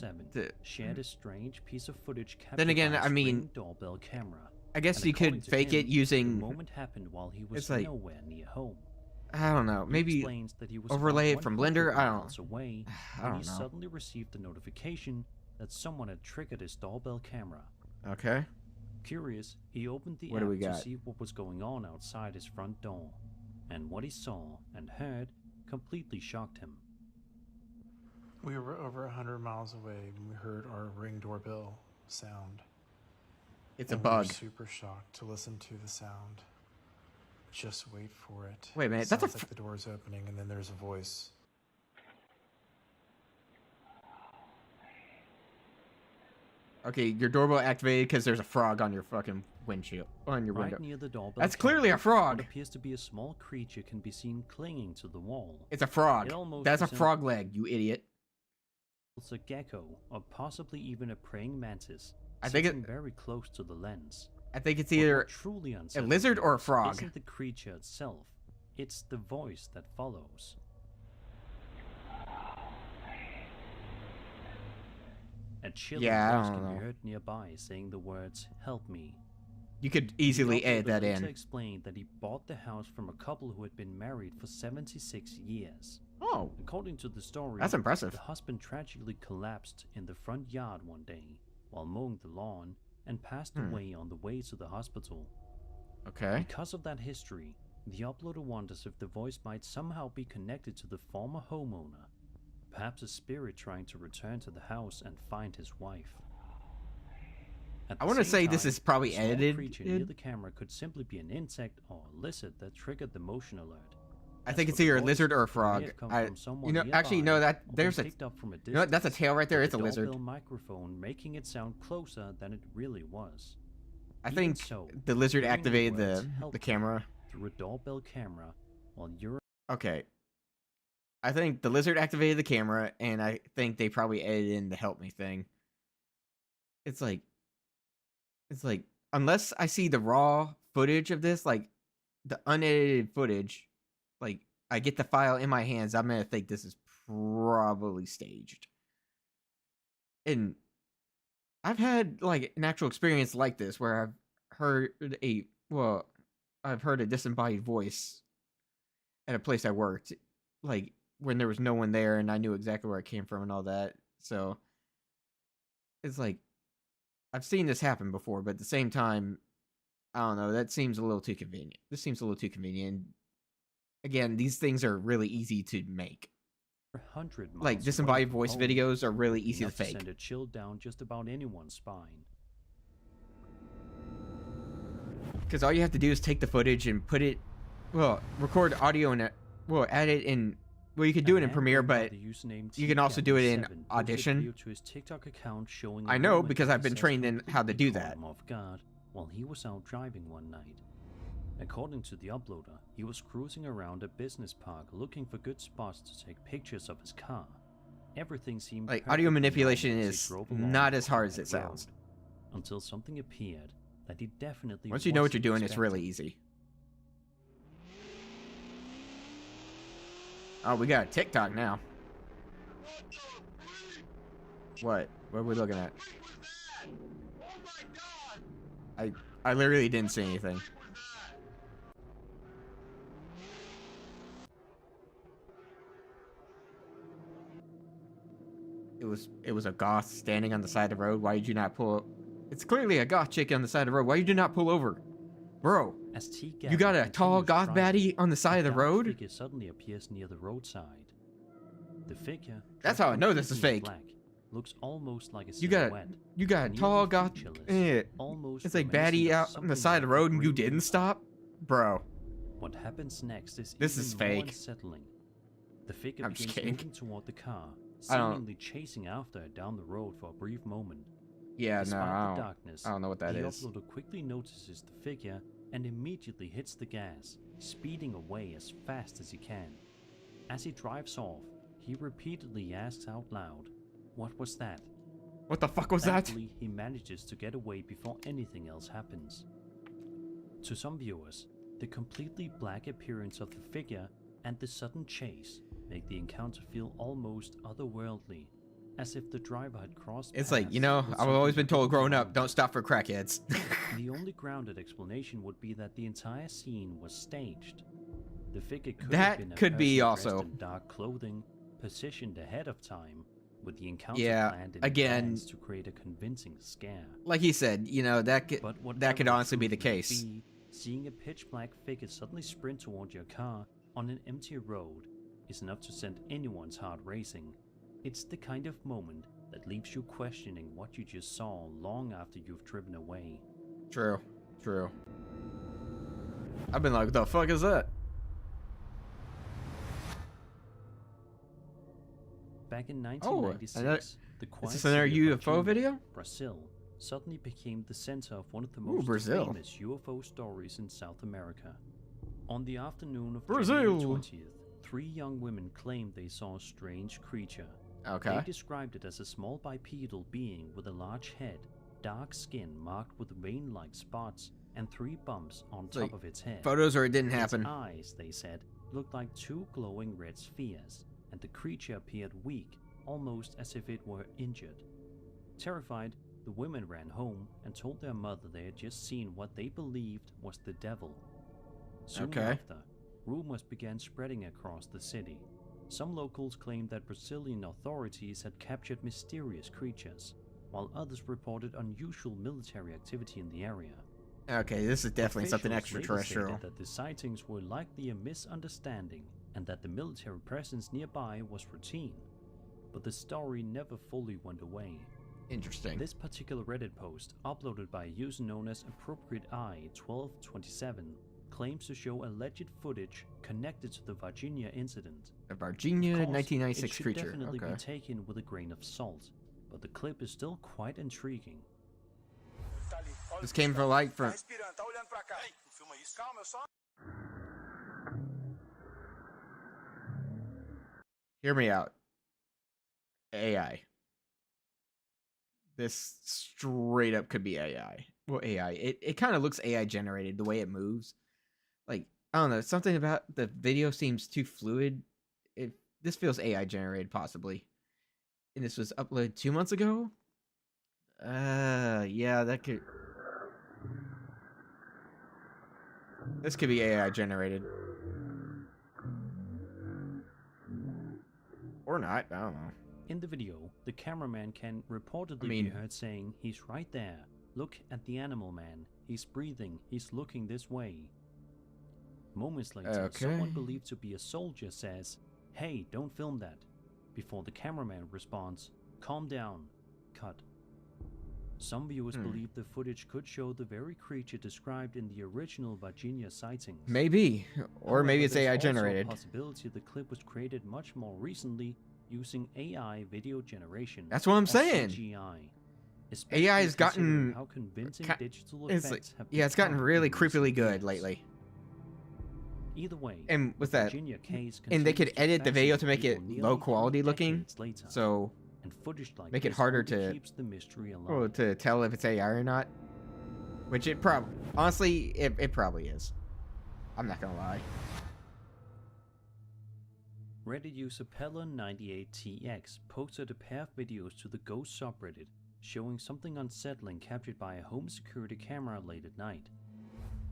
Shared a strange piece of footage captured Then again, by a I mean, Ring doorbell camera. I guess And you according could to fake him, it using. The moment happened while he was It's like, nowhere near home. I don't know. He Maybe explains that he was overlay about it from 100 Blender. I miles don't. away I when don't he know. suddenly received a notification that someone had triggered his doorbell camera. Okay. Curious, he opened the What do app we to got? see what was going on outside his front door, and what he saw and heard completely shocked him. We were over 100 miles away when we heard our Ring doorbell sound. It's a And bug. We were super shocked to listen to the sound. Just wait for it. Wait a minute, It that's a sounds like the door's opening, and then there's a voice. Okay, your doorbell activated because there's a frog on your fucking windshield, on your window. Right near the doorbell That's clearly a camera, frog. What appears to be a small creature can be seen clinging to the wall. It's a frog. It almost That's a resembles frog leg, you idiot. a gecko, or possibly even a praying mantis, I think sitting very close to the lens. I think it's But either what truly a unsettling lizard or a frog. isn't the creature itself, it's the voice that follows. A chilling Yeah, I voice don't can be know. heard nearby saying the words, "Help me." You could easily The edit that later in. explained that he bought the house from a couple who had been married for 76 years. Oh. According to the story, That's impressive. the husband tragically collapsed in the front yard one day while mowing the lawn and passed away on the way to the hospital. Okay. Because of that history, the uploader wonders if the voice might somehow be connected to the former homeowner, perhaps a spirit trying to return to the house and find his wife. At I the want to same say this time, is probably the small edited. creature near the camera could simply be an insect or a lizard that triggered the motion alert. I As think for it's the either a voice, lizard or a it may frog. have come I, from someone you know, actually, no, nearby that or there's been a, picked up from a you know, that's a distance tail right there. with It's a the lizard. doorbell microphone making it sound closer than it really was. I Even think so, the lizard hearing activated words, the "Help me," camera. through a doorbell camera while you're Okay. I think the lizard activated the camera, and I think they probably edited in the help me thing. It's like, unless I see the raw footage of this, like the unedited footage, like I get the file in my hands, I'm gonna think this is probably staged. And I've had like an actual experience like this where I've heard a disembodied voice at a place I worked, like when there was no one there and I knew exactly where it came from and all that. So it's like, I've seen this happen before, but at the same time, I don't know. That seems a little too convenient. This seems a little too convenient. Again, these things are really easy to make. 100 miles Like disembodied away voice from videos are really easy to enough fake. Send a chill down just about anyone's spine. Because all you have to do is take the footage and put it, well, record audio and add it in. Well, you could do it in Premiere, but you can also do it in Audition. To his TikTok account showing I know because I've been trained in how to do that. Off guard while he was out driving one night. According to the uploader, he was cruising around a business park looking for good spots to take pictures of his car. Everything seemed like audio manipulation normal is not as hard as it sounds. Until something appeared that he definitely once you know what you're doing, expecting. it's really easy. Oh, we got a TikTok now. What? What are we looking at? I literally didn't see anything. It was a goth standing on the side of the road. Why did you not pull? It's clearly a goth chick on the side of the road. Why did you not pull over, bro? You got a tall goth baddie on the side of the road? Figure suddenly appears near the roadside. The figure. That's how I know this is fake. Black, looks almost like a silhouette. You got a tall goth. It's like baddie out on the side of the road and you didn't stop, bro. What happens next is this is fake. More unsettling. The figure I'm just begins kidding. moving toward the car, seemingly chasing after it down the road for a brief moment. Yeah, Despite no, the darkness, I don't know what that is. The uploader quickly notices the figure and immediately hits the gas, speeding away as fast as he can. As he drives off, he repeatedly asks out loud, "What was that?" What the fuck was that? Thankfully, he manages to get away before anything else happens. To some viewers, the completely black appearance of the figure and the sudden chase make the encounter feel almost otherworldly, as if the driver had crossed It's paths like, you know, with I've always been told growing up, something don't stop for crackheads. The only grounded explanation would be that the entire scene was staged. The figure could That have been a could be person dressed also. in dark clothing, positioned ahead of time, with the encounter Yeah, planned in again, advance to create a convincing scare. Like he said, you know, that could Whatever honestly be the truth may case. be, seeing a pitch black figure suddenly sprint toward your car on an empty road is enough to send anyone's heart racing. It's the kind of moment that leaves you questioning what you just saw long after you've driven away. True, true. I've been like, what the fuck is that? Back in 1996, the is quiet this another city of UFO Varginha, video? Brazil, suddenly became the center of one of the Ooh, most Brazil. famous UFO stories in South America. On the afternoon of Brazil. January 20th, 3 young women claimed they saw a strange creature. Okay. They described it as a small bipedal being with a large head, dark skin marked with vein-like spots, and 3 bumps on top Like, of its head. photos or it didn't happen. Its eyes, they said, looked like 2 glowing red spheres, and the creature appeared weak, almost as if it were injured. Terrified, the women ran home and told their mother they had just seen what they believed was the devil. Soon after, rumors began spreading across the city. Some locals claimed that Brazilian authorities had captured mysterious creatures, while others reported unusual military activity in the area. Okay, this is definitely something Officials later extraterrestrial. stated that the sightings were likely a misunderstanding and that the military presence nearby was routine, but the story never fully went away. Interesting. This particular Reddit post, uploaded by a user known as AppropriateEye1227, claims to show alleged footage connected to the Varginha incident. A Varginha Of course, 1996 it should creature. definitely Okay. be taken with a grain of salt, but the clip is still quite intriguing. This came from like from. Hear me out. AI. This straight up could be AI. Well, AI. It kind of looks AI generated the way it moves. Like, I don't know, something about the video seems too fluid. This feels AI generated possibly. And this was uploaded 2 months ago? Yeah, that could. This could be AI generated. Or not, I don't know. In the video, the cameraman can reportedly be heard saying, "He's right there. Look at the animal, man. He's breathing. He's looking this way." Moments later, someone believed to be a soldier says, "Hey, don't film that," before the cameraman responds, "Calm down. Cut." Some viewers believe the footage could show the very creature described in the original Virginia sightings. Maybe. Or However, maybe it's there's AI also generated. a possibility the clip was created much more recently using AI video generation. That's what I'm or saying. CGI. AI has gotten... How convincing digital it's effects have yeah, it's gotten become really in creepily recent good years. lately. Either way, And with that, Virginia case and they could continues to edit the video to fascinate make it people nearly low quality 3 looking, decades later. so And footage like make it this harder only to keeps the mystery alive. to tell if it's AI or not. Which it probably, honestly, it probably is. I'm not gonna lie. Reddit user Pella98TX posted a pair of videos to the Ghost subreddit showing something unsettling captured by a home security camera late at night.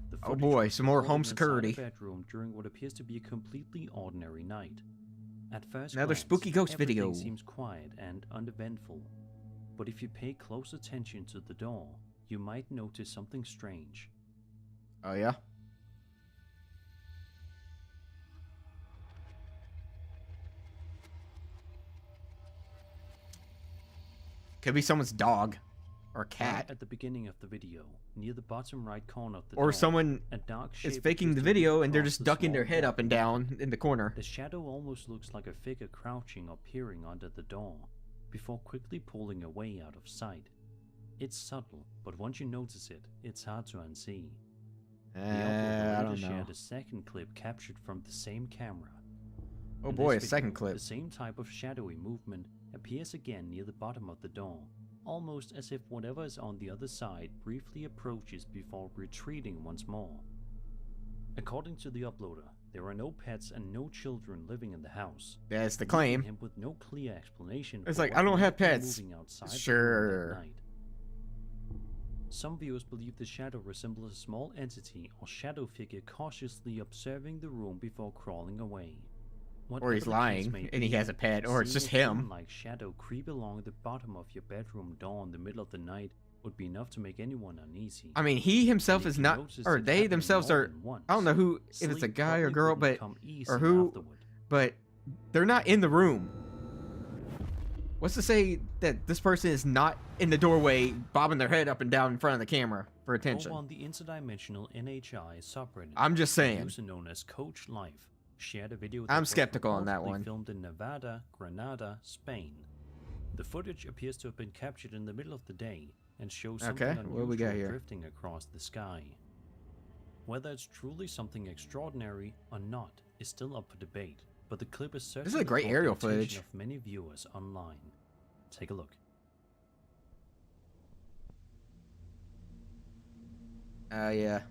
The Oh footage boy, was some more recorded home inside a security. bedroom during what appears to be a completely ordinary night. At first Another glance, spooky ghost everything video. seems quiet and uneventful, but if you pay close attention to the door, you might notice something strange. Oh yeah? Could be someone's dog. Or cat. Right at the beginning of the video, near the bottom right corner of the Or door, someone a dark is shape faking the appears to video move and they're across just the ducking their small head up and door. down in the corner. The shadow almost looks like a figure crouching or peering under the door, before quickly pulling away out of sight. It's subtle, but once you notice it, it's hard to unsee. The uploader I later don't know. shared a second clip captured from the same camera. Oh In boy, this a second video, clip. The same type of shadowy movement appears again near the bottom of the door, almost as if whatever is on the other side briefly approaches before retreating once more. According to the uploader, there are no pets and no children living in the house. That's the leaving claim. him with no clear explanation It's for like, what I don't might have be pets. moving outside the room Sure. that night. Some viewers believe the shadow resembles a small entity or shadow figure cautiously observing the room before crawling away. Or he's lying, and he has a pet, or it's just him. Like shadow creep along the bottom of your bedroom door in the middle of the night would be enough to make anyone uneasy. I mean, he himself And if is you not, notice or it they happening themselves more are, than once, I don't know who, if it's a sleep guy or probably girl, wouldn't but, come easy or who, afterward. but they're not in the room. What's to say that this person is not in the doorway bobbing their head up and down in front of the camera for attention? Over on the interdimensional NHI subreddit, I'm just saying. a user known as Coach Life shared a video I'm was skeptical on that reportedly one. filmed in Nevada, Granada, Spain. The footage appears to have been captured in the middle of the day and shows something Okay, what do we got unusual here? drifting across the sky. Whether it's truly something extraordinary or not is still up for debate, but the clip is certainly This is a great caught the aerial attention footage. of many viewers online. Take a look. Yeah.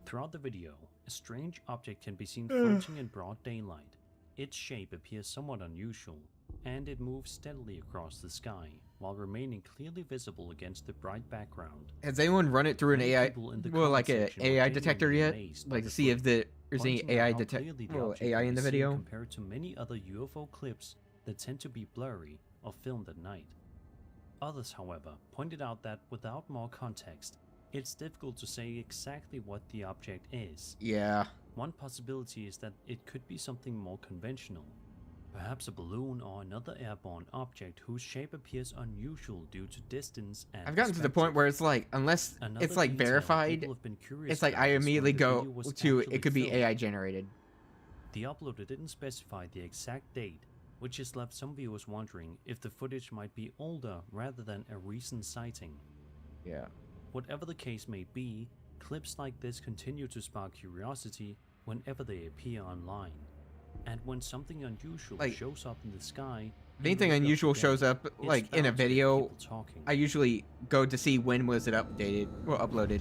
Throughout the video, a strange object can be seen floating in broad daylight. Its shape appears somewhat unusual, and it moves steadily across the sky, while remaining clearly visible against the bright background. Has anyone run it through an Many AI, people in the well, like comment a section were AI genuinely detector yet? amazed by Like the to see if there's any pointing out AI how clearly the object AI can in be the seen video? compared to many other UFO clips that tend to be blurry or filmed at night. Others, however, pointed out that without more context, it's difficult to say exactly what the object is. Yeah. One possibility is that it could be something more conventional. Perhaps a balloon or another airborne object whose shape appears unusual due to distance and I've gotten to the point where it's like, unless Another it's like detail verified, people have been curious it's like about I is when immediately the go video was to, actually it could be filmed. AI generated. The uploader didn't specify the exact date, which has left some viewers wondering if the footage might be older rather than a recent sighting. Yeah. Whatever the case may be, clips like this continue to spark curiosity whenever they appear online. And when something unusual Like, shows up in the sky, If anything unusual shows up, like in a video, I usually go to see when was it uploaded.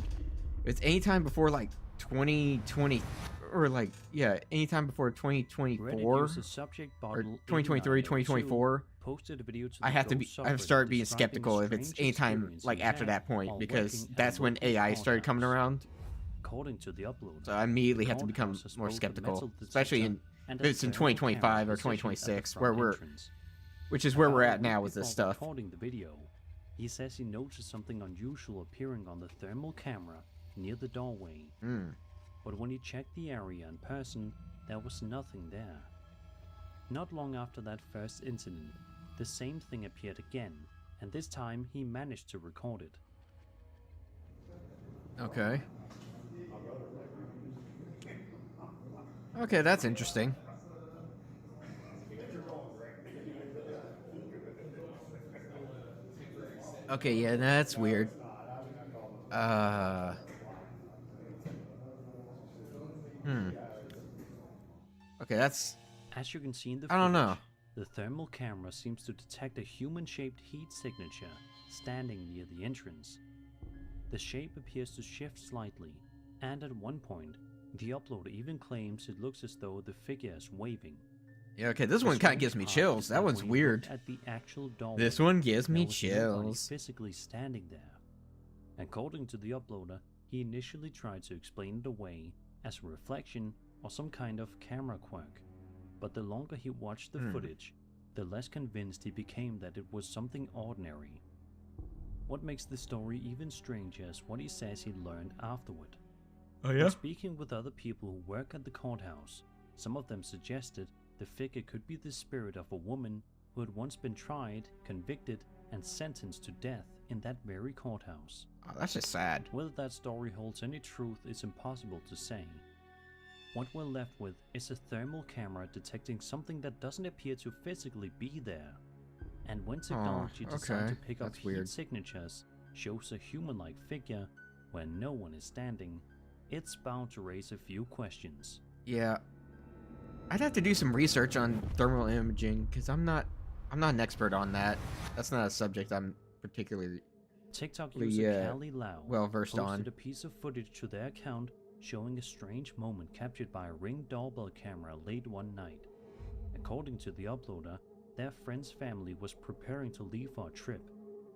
If it's anytime before like 2020, or like, yeah, anytime before 2024, or 2023, 2024, posted a video to I have to start being skeptical if it's anytime like after that point, because that's when AI started coming around. According to the upload, So I immediately the have to become courthouse has more both a skeptical, metal especially detector if and a it's in thermal 2025 camera or positioned at the 2026, front where we're, entrance. which is where About we're a at now week with this before stuff. recording the video, he says he noticed something unusual appearing on the thermal camera near the doorway. But when he checked the area in person, there was nothing there. Not long after that first incident, the same thing appeared again, and this time he managed to record it. Okay. Okay, that's interesting. Okay, yeah, that's weird. Okay, that's... As you can see in the I don't footage, know. the thermal camera seems to detect a human-shaped heat signature standing near the entrance. The shape appears to shift slightly, and at one point, the uploader even claims it looks as though the figure is waving. Yeah, okay, this one kind of gives me chills. That one's weird. At the actual doorway, This one gives me there was nobody chills. physically standing there. According to the uploader, he initially tried to explain it away as a reflection or some kind of camera quirk, but the longer he watched the footage, the less convinced he became that it was something ordinary. What makes the story even stranger is what he says he learned afterward. Oh yeah? When speaking with other people who work at the courthouse, some of them suggested the figure could be the spirit of a woman who had once been tried, convicted, and sentenced to death in that very courthouse. Oh, that's just sad. Whether that story holds any truth is impossible to say. What we're left with is a thermal camera detecting something that doesn't appear to physically be there. And when technology decides to pick up heat signatures, shows a human-like figure where no one is standing, it's bound to raise a few questions. Yeah. I'd have to do some research on thermal imaging, because I'm not an expert on that. That's not a subject I'm particularly TikTok user Callie Lau well versed posted on. a piece of footage to their account showing a strange moment captured by a Ring doorbell camera late one night. According to the uploader, their friend's family was preparing to leave for a trip.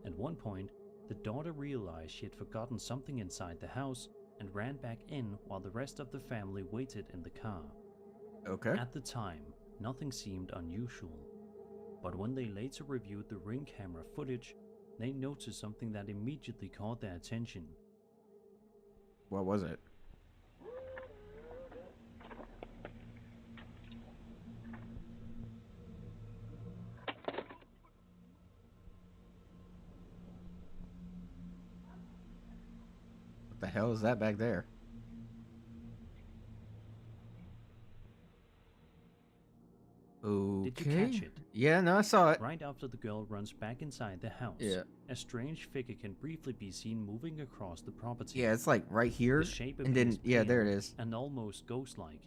At one point, the daughter realized she had forgotten something inside the house and ran back in while the rest of the family waited in the car. Okay. At the time, nothing seemed unusual. But when they later reviewed the Ring camera footage, they noticed something that immediately caught their attention. What was it? What the hell is that back there? Okay. Did you catch it? Yeah, no, I saw it. Right after the girl runs back inside the house, a strange figure can briefly be seen moving across the property. Yeah, it's like right here, The shape and then appears there it pale is. and almost ghost-like.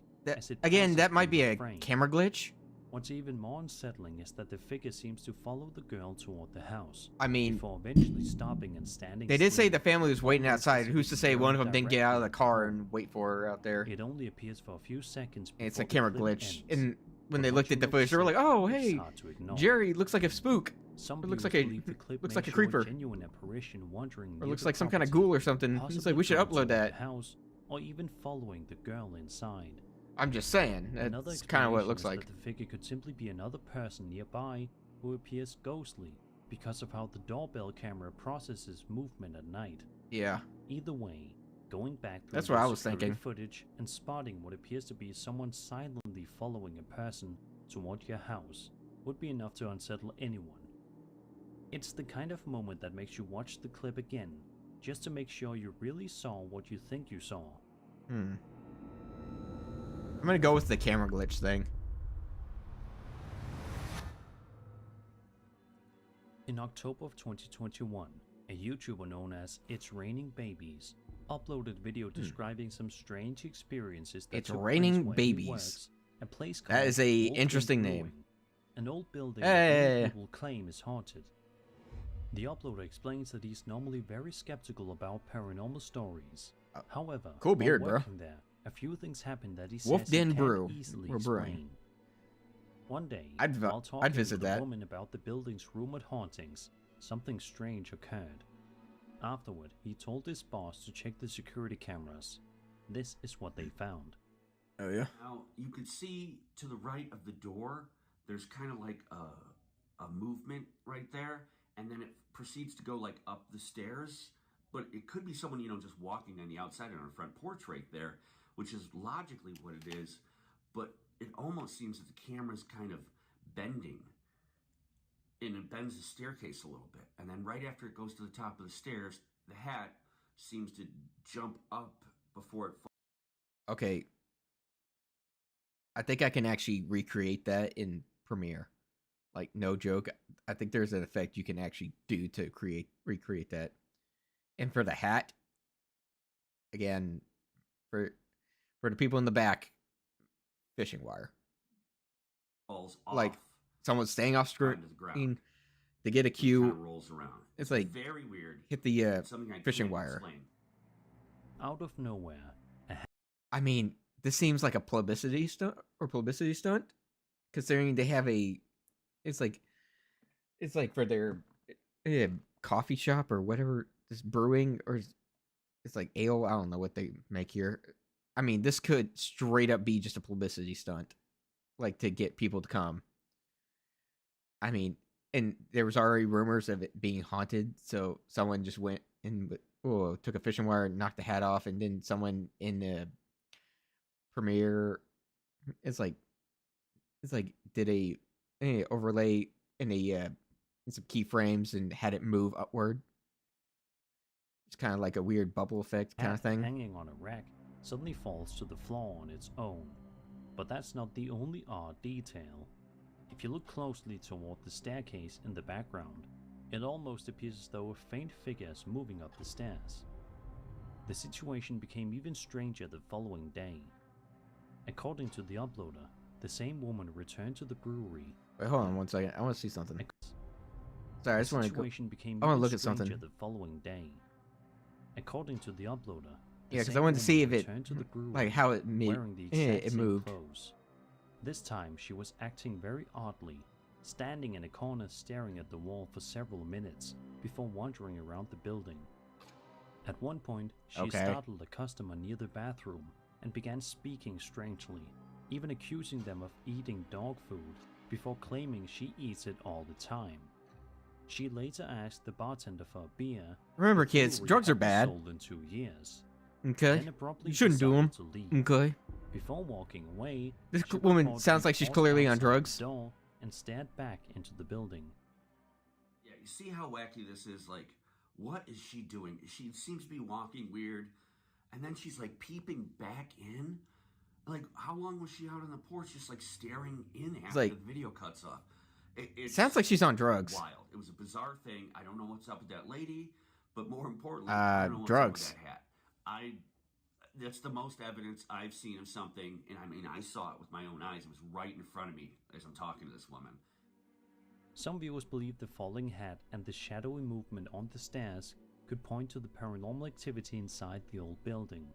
Again, that might be a camera glitch. What's even more unsettling is that the figure seems to follow the girl toward the house. I mean, before eventually stopping and standing. They did say still. the family was waiting outside. Who's to say one of them didn't get out of the Directly. car and wait for her out there? It only appears for a few seconds. And it's a before the camera clip glitch. ends. And when But they once looked you at the notice footage, they were it, like, "Oh, it's hey, hard to ignore. Jerry looks like a spook. Some It looks viewers like a believe the clip looks may like a show creeper. genuine apparition wandering Or near looks the like some kind of property, ghoul or something." He's possibly like, "We should going upload toward the that." house, or even following the girl inside. I'm just saying. Another That's kind of what it explanation looks is like. that the figure could simply be another person nearby who appears ghostly because of how the doorbell camera processes movement at night. Yeah. Either way, going back through That's the what I was security thinking. footage and spotting what appears to be someone silently following a person toward your house would be enough to unsettle anyone. It's the kind of moment that makes you watch the clip again, just to make sure you really saw what you think you saw. I'm gonna go with the camera glitch thing. In October of 2021, a YouTuber known as It's Raining Babies uploaded video describing some strange experiences that It's took Raining place where he Babies. works, a place That called is a Wolf interesting Den name. Brewing, an old building Hey. that many people claim is haunted. The uploader explains that he's normally very skeptical about paranormal stories. However, cool beard, while bro. working there, a few things happened that he Wolf says he Den can't Brew. easily We're brewing. explain. One day, I'd while talking visit with a that. woman about the building's rumored hauntings, something strange occurred. Afterward, he told his boss to check the security cameras. This is what they found. Oh yeah. Now you can see to the right of the door, there's kind of like a movement right there, and then it proceeds to go like up the stairs. But it could be someone, you know, just walking on the outside on our front porch right there, which is logically what it is. But it almost seems that the camera's kind of bending, and it bends the staircase a little bit. And then right after it goes to the top of the stairs, the hat seems to jump up before it falls. Okay. I think I can actually recreate that in Premiere. Like, no joke. I think there's an effect you can actually do to recreate that. And for the hat, again, for the people in the back, fishing wire. Falls off. Like someone's staying off screen to get a cue. Kind of rolls around. It's like very weird. Hit the Something I fishing can't wire. explain. Out of nowhere, I mean, this seems like a publicity stunt, considering they have a. It's like for their coffee shop or whatever, this brewing, or it's like ale. I don't know what they make here. I mean, this could straight up be just a publicity stunt, like to get people to come. I mean, and there was already rumors of it being haunted, so someone just went and took a fishing wire, knocked the hat off, and then someone in the Premiere, it's like did a overlay in some keyframes and had it move upward. It's kind of like a weird bubble effect kind of thing. Hanging on a rack suddenly falls to the floor on its own. But that's not the only odd detail. If you look closely toward the staircase in the background, it almost appears as though a faint figure is moving up the stairs. The situation became even stranger the following day. According to the uploader, the same woman returned to the brewery. Wait, hold on one second. I want to see something. Sorry, I just want to go. I want to look at something. The following day. According to the uploader, yeah, because I wanted to see if it, like, how it moved. Clothes. This time, she was acting very oddly, standing in a corner staring at the wall for several minutes before wandering around the building. At one point, she startled a customer near the bathroom and began speaking strangely, even accusing them of eating dog food before claiming she eats it all the time. She later asked the bartender for a beer. Remember, kids, drugs are bad. Sold in 2 years. Okay. You shouldn't do them. Okay. Before walking away, this woman sounds like she's clearly on drugs. Door and stared back into the building. Yeah, you see how wacky this is? Like, what is she doing? She seems to be walking weird, and then she's like peeping back in. Like, how long was she out on the porch just like staring in after the video cuts off? It sounds like she's on drugs. Wild. It was a bizarre thing. I don't know what's up with that lady, but more importantly, I don't know what's drugs. up with that hat. That's the most evidence I've seen of something, and I mean, I saw it with my own eyes. It was right in front of me as I'm talking to this woman. Some viewers believe the falling hat and the shadowy movement on the stairs could point to the paranormal activity inside the old building.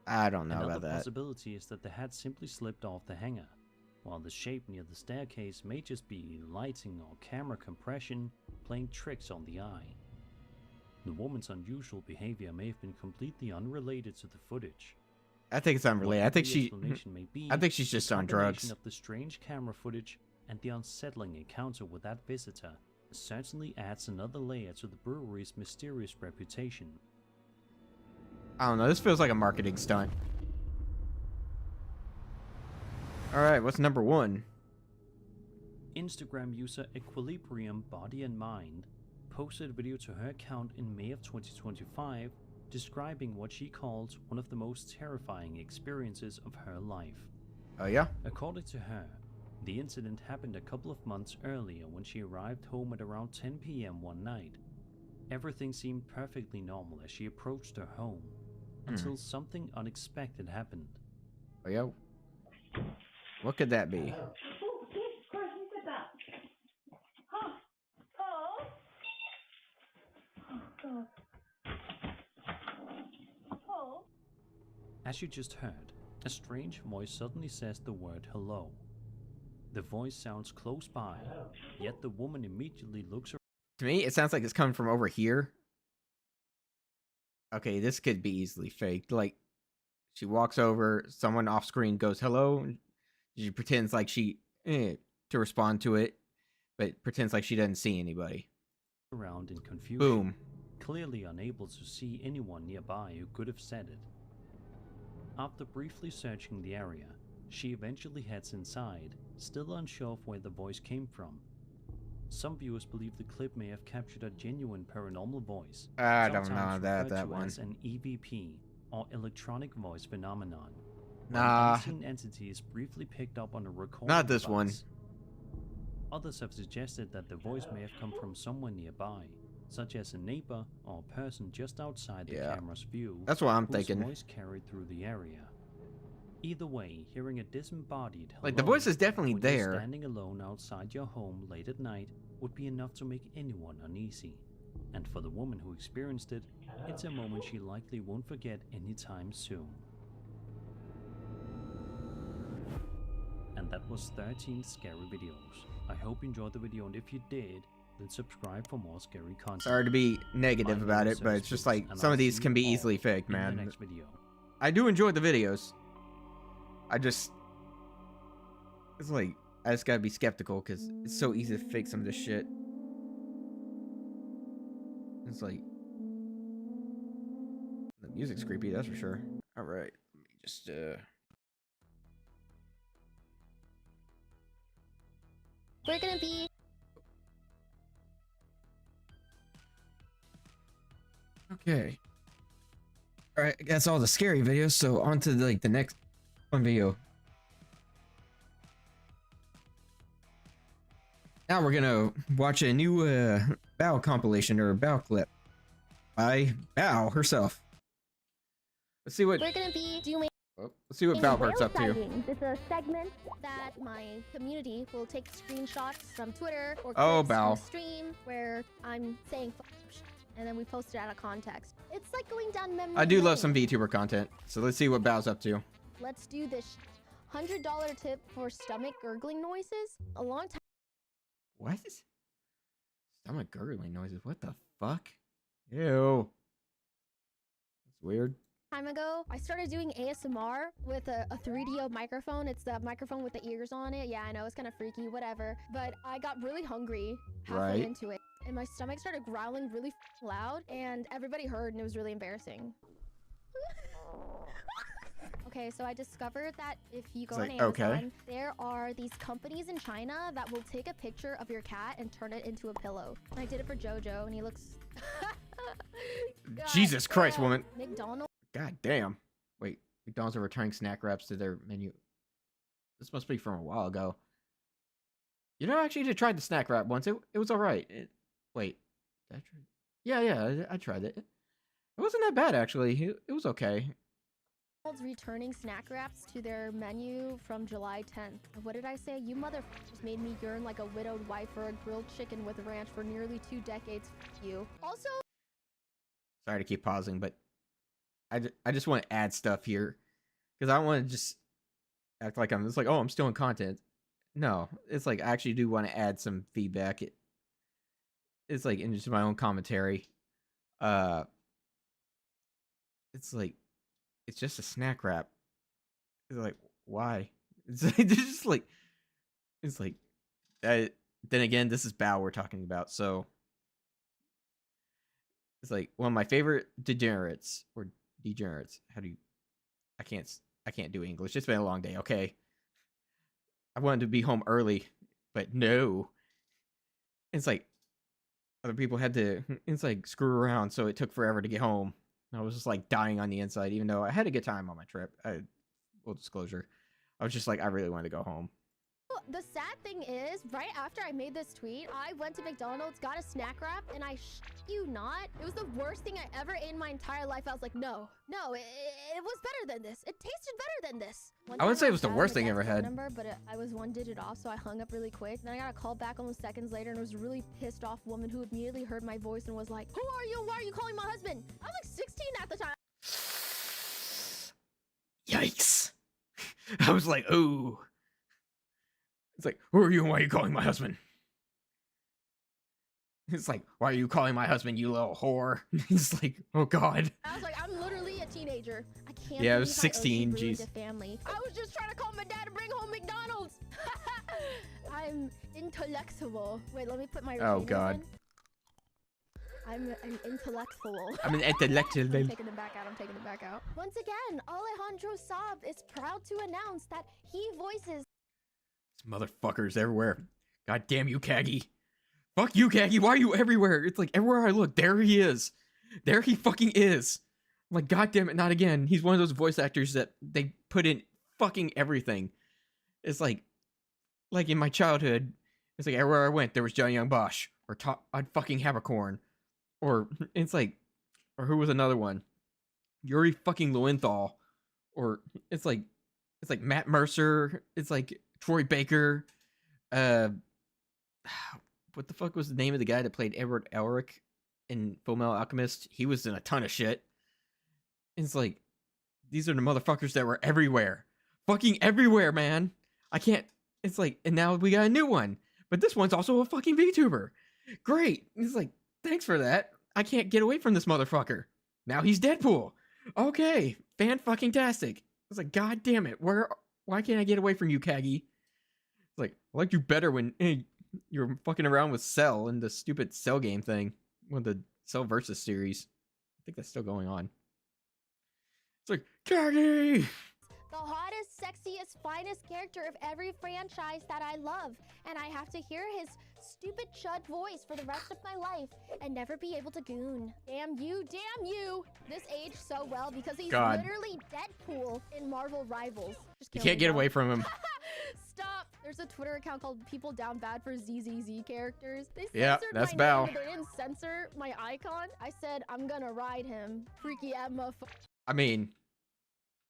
I don't know about that. Another possibility is that the hat simply slipped off the hanger, while the shape near the staircase may just be lighting or camera compression playing tricks on the eye. The woman's unusual behavior may have been completely unrelated to the footage. I think it's unrelated. I think she's just on drugs. Of the strange camera footage and the unsettling encounter with that visitor certainly adds another layer to the brewery's mysterious reputation. I don't know. This feels like a marketing stunt. All right, what's number 1? Instagram user Equilibrium Body and Mind posted a video to her account in May of 2025 describing what she calls one of the most terrifying experiences of her life. Oh yeah? According to her, the incident happened a couple of months earlier when she arrived home at around 10 p.m. one night. Everything seemed perfectly normal as she approached her home, until something unexpected happened. Oh yeah? What could that be? As you just heard, a strange voice suddenly says the word hello. The voice sounds close by, yet the woman immediately looks around. To me, it sounds like it's coming from over here. Okay, this could be easily faked. Like, She walks over. Someone off screen goes hello. And she pretends like she to respond to it, but pretends like she doesn't see anybody. Around in confusion. Boom. Clearly unable to see anyone nearby who could have said it. After briefly searching the area, she eventually heads inside, still unsure of where the voice came from. Some viewers believe the clip may have captured a genuine paranormal voice. I don't know sometimes that referred to one. as an EVP, or electronic voice phenomenon. Nah. An unseen entity is briefly picked up on a recording Not this one. device. Others have suggested that the voice may have come from someone nearby, such as a neighbor or a person just outside the camera's view. That's what I'm whose thinking. voice carried through the area. Either way, hearing a disembodied hello, Like, the voice is definitely when you're there. standing alone outside your home late at night would be enough to make anyone uneasy. And for the woman who experienced it, it's a moment she likely won't forget anytime soon. And that was 13 scary videos. I hope you enjoyed the video, and if you did, then subscribe for more scary content. Sorry to be negative about it, but it's just like some of these can be easily faked, man. Next video. I do enjoy the videos. It's like, I just gotta be skeptical because it's so easy to fake some of this shit. It's like, the music's creepy, that's for sure. Alright, let me just, We're gonna be... Okay. Alright, that's all the scary videos, so on to like the next one video. Now we're gonna watch a new Bao compilation or Bao clip by Bao herself. Let's see what We're gonna be doing... let's see what Bao Bert's up to. It's a segment that my community will take screenshots from Twitter or Oh, clips from Bao. a stream where I'm saying shit, and then we post it out of context. It's like going down memory I do love lane. some VTuber content, so let's see what Bao's up to. Let's do this $100 tip for stomach gurgling noises. A long time What? Stomach gurgling noises, what the fuck? Ew. That's weird. ago, I started doing ASMR with a 3DO microphone. It's the microphone with the ears on it. Yeah, I know, it's kind of freaky, whatever. But I got really hungry halfway into it, and my stomach started growling really loud, and everybody heard, and it was really embarrassing. Okay, so I discovered that if you go on Amazon, there are these companies in China that will take a picture of your cat and turn it into a pillow. And I did it for Jojo, and he looks... Jesus Christ, woman. McDonald's. God damn. Wait, McDonald's are returning snack wraps to their menu. This must be from a while ago. You know, I actually did try the snack wrap once. It was alright. Wait. Did I try? Yeah, I tried it. It wasn't that bad, actually. It was okay. Returning snack wraps to their menu from July 10th. What did I say? You motherfuckers made me yearn like a widowed wife for a grilled chicken with ranch for nearly 2 decades. F you. Also... Sorry to keep pausing, but I just want to add stuff here. Because I don't want to just act like I'm just like, oh, I'm stealing content. No, it's like I actually do want to add some feedback. It's like into my own commentary. It's like, it's just a snack wrap. It's like, why? It's just like, it's like, then again, this is Bao we're talking about, so it's like one of my favorite degenerates or degenerates. How do you? I can't do English. It's been a long day. Okay, I wanted to be home early, but no. It's like other people had to. It's like screw around, so it took forever to get home. I was just like dying on the inside, even though I had a good time on my trip. Full disclosure, I was just like, I really wanted to go home. The sad thing is, right after I made this tweet, I went to McDonald's, got a snack wrap, and I shit you not, it was the worst thing I ever ate in my entire life. I was like, no, it was better than this. It tasted better than this. I wouldn't say it was the worst thing I ever had. Number, but I was 1 digit off, so I hung up really quick. Then I got a call back almost seconds later, and it was a really pissed off woman who immediately heard my voice and was like, who are you? Why are you calling my husband? I was like 16 at the time. Yikes. I was like, oh. It's like, who are you and why are you calling my husband? It's like, why are you calling my husband, you little whore? It's like, oh god. I was like, I'm literally a teenager. I can't. Yeah, I was believe 16. OG ruined Jeez. a family. I was just trying to call my dad to bring home McDonald's. I'm intellectual. Wait, let me put my. Oh God. In. I'm an intellectual. I'm an intellectual. I'm taking it back out. I'm taking it back out. Once again, Alejandro Saab is proud to announce that he voices. Motherfuckers everywhere. God damn you, Kagi. Fuck you, Kagi. Why are you everywhere? It's like everywhere I look, there he is. There he fucking is. I'm like, God damn it, not again. He's one of those voice actors that they put in fucking everything. It's like in my childhood, it's like everywhere I went, there was Johnny Young Bosch or I'd fucking Habercorn. Or it's like, or who was another one? Yuri fucking Lowenthal. Or it's like Matt Mercer. It's like Troy Baker. What the fuck was the name of the guy that played Edward Elric in Fullmetal Alchemist? He was in a ton of shit. It's like, these are the motherfuckers that were everywhere. Fucking everywhere, man. I can't, it's like, and now we got a new one. But this one's also a fucking VTuber. Great. It's like, thanks for that. I can't get away from this motherfucker. Now he's Deadpool. Okay. Fan-fucking-tastic. It's like, God damn it. Why can't I get away from you, Kagi? It's like, I liked you better when you were fucking around with Cell in the stupid Cell game thing. With the Cell Versus series. I think that's still going on. It's like, Kagi! The hottest, sexiest, finest character of every franchise that I love. And I have to hear his stupid chud voice for the rest of my life and never be able to goon. Damn you, damn you! This aged so well because he's literally Deadpool in Marvel Rivals. You can't get away from him. Stop! There's a Twitter account called People Down Bad for ZZZ characters. They censored that's my Bao. name, but they didn't censor my icon. I said, I'm gonna ride him. Freaky ass motherfucker. I mean,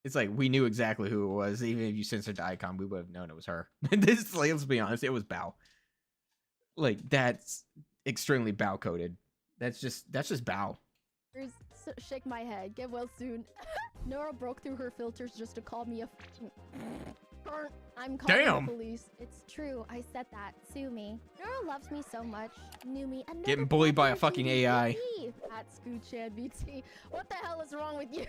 it's like we knew exactly who it was. Even if you censored the icon, we would have known it was her. This, like, let's be honest, it was Bao. Like, that's extremely Bao coded. That's just Bao. Shake my head. Get well soon. Nora broke through her filters just to call me a I'm calling the police. It's true. I said that. Sue me. Nora loves me so much. Knew me. Getting bullied by a fucking AI. At Scoochad BT. What the hell is wrong with you?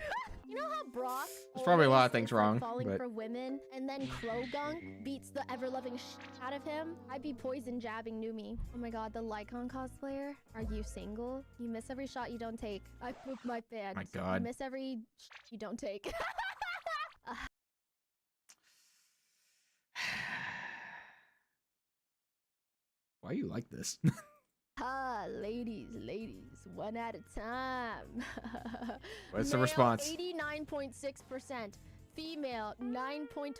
You know how Brock? There's probably a lot of things wrong. Falling but... for women, and then Krogung beats the ever-loving out of him. I'd be poison jabbing Numi. Oh my god, the Lycon cosplayer. Are you single? You miss every shot you don't take. I pooped my pants. My god. You miss every you don't take. Why are you like this? Ladies, one at a time. What's the response? 89.6%. Female, 9.4%.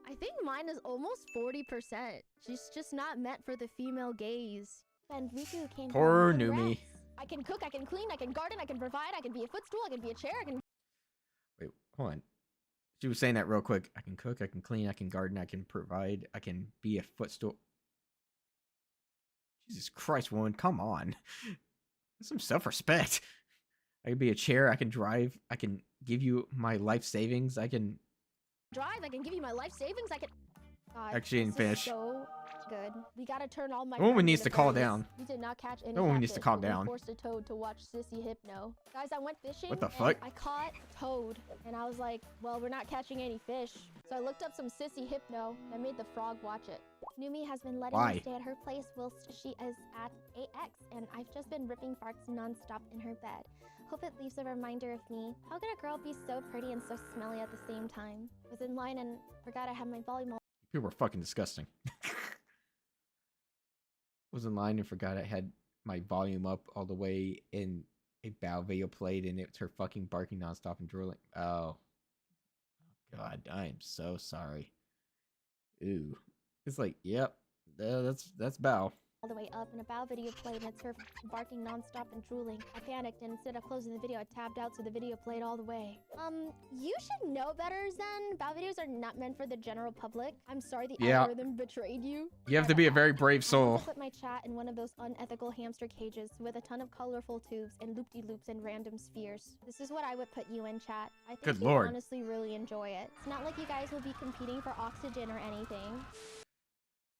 I think mine is almost 40%. She's just not meant for the female gaze. And Riku came Poor Numi. I can cook, I can clean, I can garden, I can provide, I can be a footstool, I can be a chair, I can... Wait, hold on. She was saying that real quick. I can cook, I can clean, I can garden, I can provide, I can be a footstool. Jesus Christ, woman, come on. Some self-respect. I can be a chair, I can drive, I can give you my life savings, I can... drive, I can give you my life savings, I can... God, actually didn't finish. So good. We gotta turn all my... No one needs to calm down. We did not catch any No one needs to calm catfish, but we down. forced a toad to watch Sissy Hypno. Guys, I went fishing. What the and fuck? I caught toad, and I was like, well, we're not catching any fish. So I looked up some Sissy Hypno and made the frog watch it. Numi has been letting me stay at her place whilst she is at AX, and I've just been ripping farts non-stop in her bed. Hope it leaves a reminder of me. How could a girl be so pretty and so smelly at the same time? Was in line and forgot I had my volume all. People were fucking disgusting. Was in line and forgot I had my volume up all the way in a Bao video played, and it's her fucking barking nonstop and drooling. Oh. God, I am so sorry. Ooh. It's like, yep, that's Bao. All the way up, and a Bao video played, and it's her barking non-stop and drooling. I panicked, and instead of closing the video, I tabbed out so the video played all the way. You should know better, Zen. Bao videos are not meant for the general public. I'm sorry the algorithm betrayed you. You have to be a very brave soul. I put my chat in one of those unethical hamster cages with a ton of colorful tubes and loop-de-loops and random spheres. This is what I would put you in, chat. I think Good you lord. honestly really enjoy it. It's not like you guys will be competing for oxygen or anything.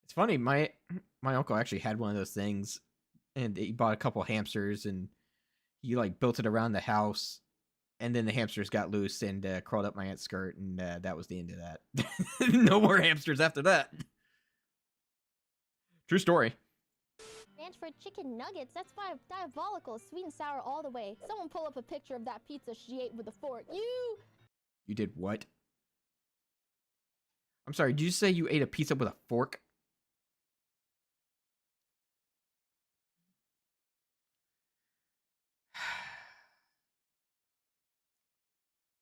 It's funny, my uncle actually had one of those things, and he bought a couple hamsters, and he like built it around the house, And then the hamsters got loose and crawled up my aunt's skirt, and that was the end of that. No more hamsters after that. True story. Ranch for chicken nuggets. That's why diabolical. Sweet and sour all the way. Someone pull up a picture of that pizza she ate with a fork. You did what? I'm sorry, did you say you ate a pizza with a fork?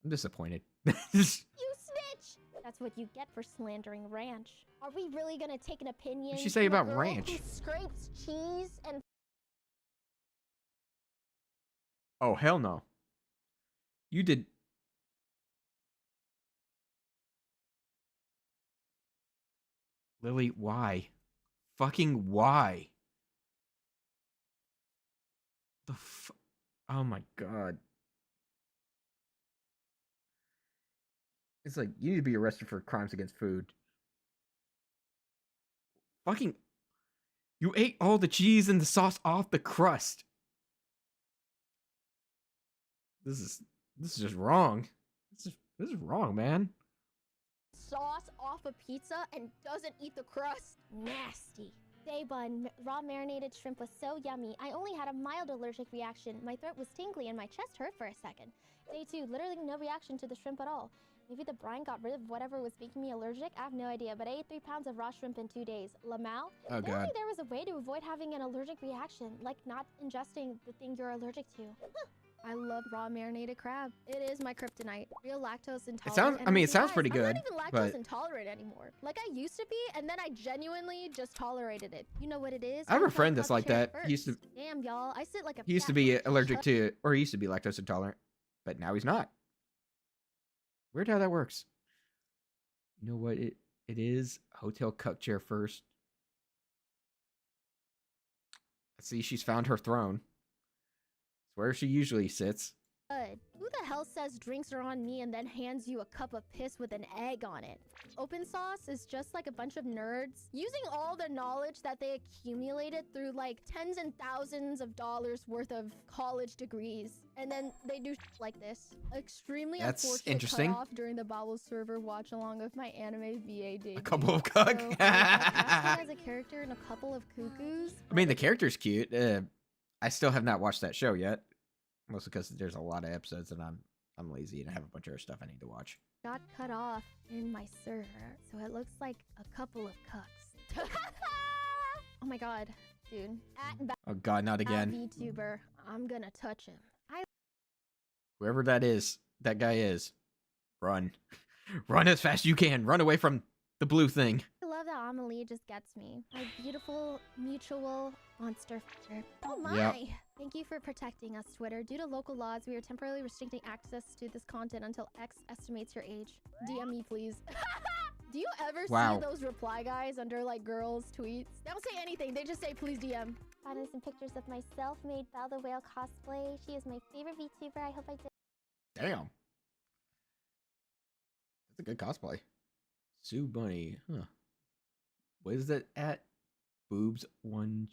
I'm disappointed. You snitch! That's what you get for slandering ranch. Are we really gonna take an opinion? What'd she say from a about girl ranch? Who scrapes cheese and... Oh, hell no. You did... Lily, why? Fucking why? Oh my god. It's like, you need to be arrested for crimes against food. Fucking... You ate all the cheese and the sauce off the crust. This is just wrong. This is wrong, man. sauce off a pizza and doesn't eat the crust. Nasty. Day one, raw marinated shrimp was so yummy. I only had a mild allergic reaction. My throat was tingly and my chest hurt for a second. Day two, literally no reaction to the shrimp at all. Maybe the brine got rid of whatever was making me allergic. I have no idea, but I ate 3 pounds of raw shrimp in 2 days. Lamau? Oh, God. Maybe there was a way to avoid having an allergic reaction, like not ingesting the thing you're allergic to. Huh. I love raw marinated crab. It is my kryptonite. Real lactose intolerant. It sounds pretty good. I'm not even lactose intolerant anymore. Like I used to be, and then I genuinely just tolerated it. You know what it is? I have a friend that's like that. He used to. Damn, y'all. I sit like a. He used to be allergic to, or he used to be lactose intolerant, but now he's not. Weird how that works. You know what it is? Hotel cup chair first. See, she's found her throne. It's where she usually sits. Good. Who the hell says drinks are on me and then hands you a cup of piss with an egg on it? Open sauce is just like a bunch of nerds using all the knowledge that they accumulated through like tens and thousands of dollars worth of college degrees. And then they do like this. Extremely unfortunate interesting. Cutoff during the Bobble server watch along with my anime VA debut. A couple of cuck. So, as a character in a couple of cuckoos. I mean, the character's cute. I still have not watched that show yet. Mostly because there's a lot of episodes and I'm lazy and I have a bunch of other stuff I need to watch. Got cut off in my server, so it looks like a couple of cucks. Oh my god, dude. Oh god, not again. VTuber. I'm gonna touch him. Whoever that is, that guy is. Run. Run as fast as you can. Run away from the blue thing. I love that Amelie just gets me. My beautiful mutual monster future. Oh my! Yep. Thank you for protecting us, Twitter. Due to local laws, we are temporarily restricting access to this content until X estimates your age. DM me, please. Do you ever see those reply guys under like girls' tweets? They don't say anything. They just say, please DM. Finding some pictures of my self-made Belle the Whale cosplay. She is my favorite VTuber. I hope I did. Damn. That's a good cosplay. Sue Bunny. Huh. What is that at? Boobs one.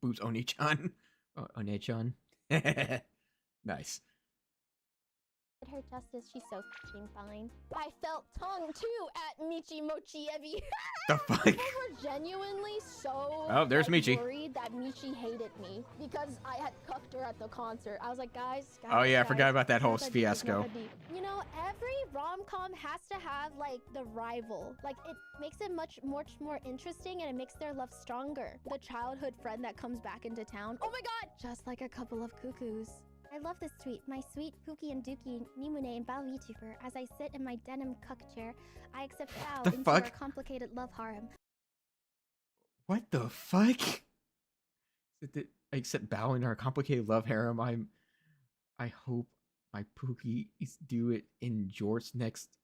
Boobs Oni-chan. Oh, One-chan. Nice. Her justice, she's so f***ing fine. I felt tongue too at Michi Mochievi. The fuck? People were genuinely so there's Michi. worried that Michi hated me because I had cucked her at the concert. I was like, guys. Oh yeah, I forgot guys, about that whole guys, fiasco. You know, every rom-com has to have like the rival. Like it makes it much more interesting and it makes their love stronger. The childhood friend that comes back into town. Oh my god! Just like a couple of cuckoos. I love this tweet. My sweet Pookie and Dookie, Nimune and Bao VTuber. As I sit in my denim cuck chair, I accept Bao into our complicated love harem. What the fuck? I accept Bao in our complicated love harem. I hope my Pookie is do it in Jort's next.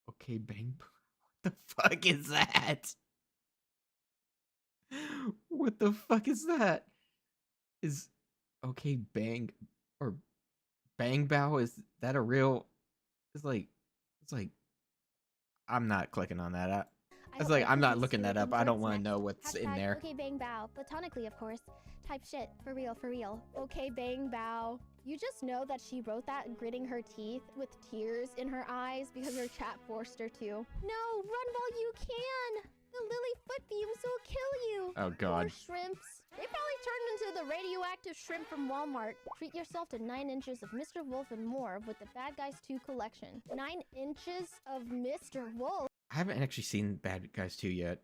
Okay, bang. What the fuck is that? What the fuck is that? Is okay bang or bang bow, is that a real? It's like I'm not clicking on that. I was like, I'm not looking that up. I don't want to know what's in there. Okay, bang bow. Platonically, of course. Type shit. For real, for real. Okay, bang bow. You just know that she wrote that gritting her teeth with tears in her eyes because her chat forced her to. No, run while you can. The lily foot beams will kill you. Oh, God. Poor shrimps. They probably turned into the radioactive shrimp from Walmart. Treat yourself to 9 inches of Mr. Wolf and more with the Bad Guys 2 collection. 9 inches of Mr. Wolf. I haven't actually seen Bad Guys 2 yet.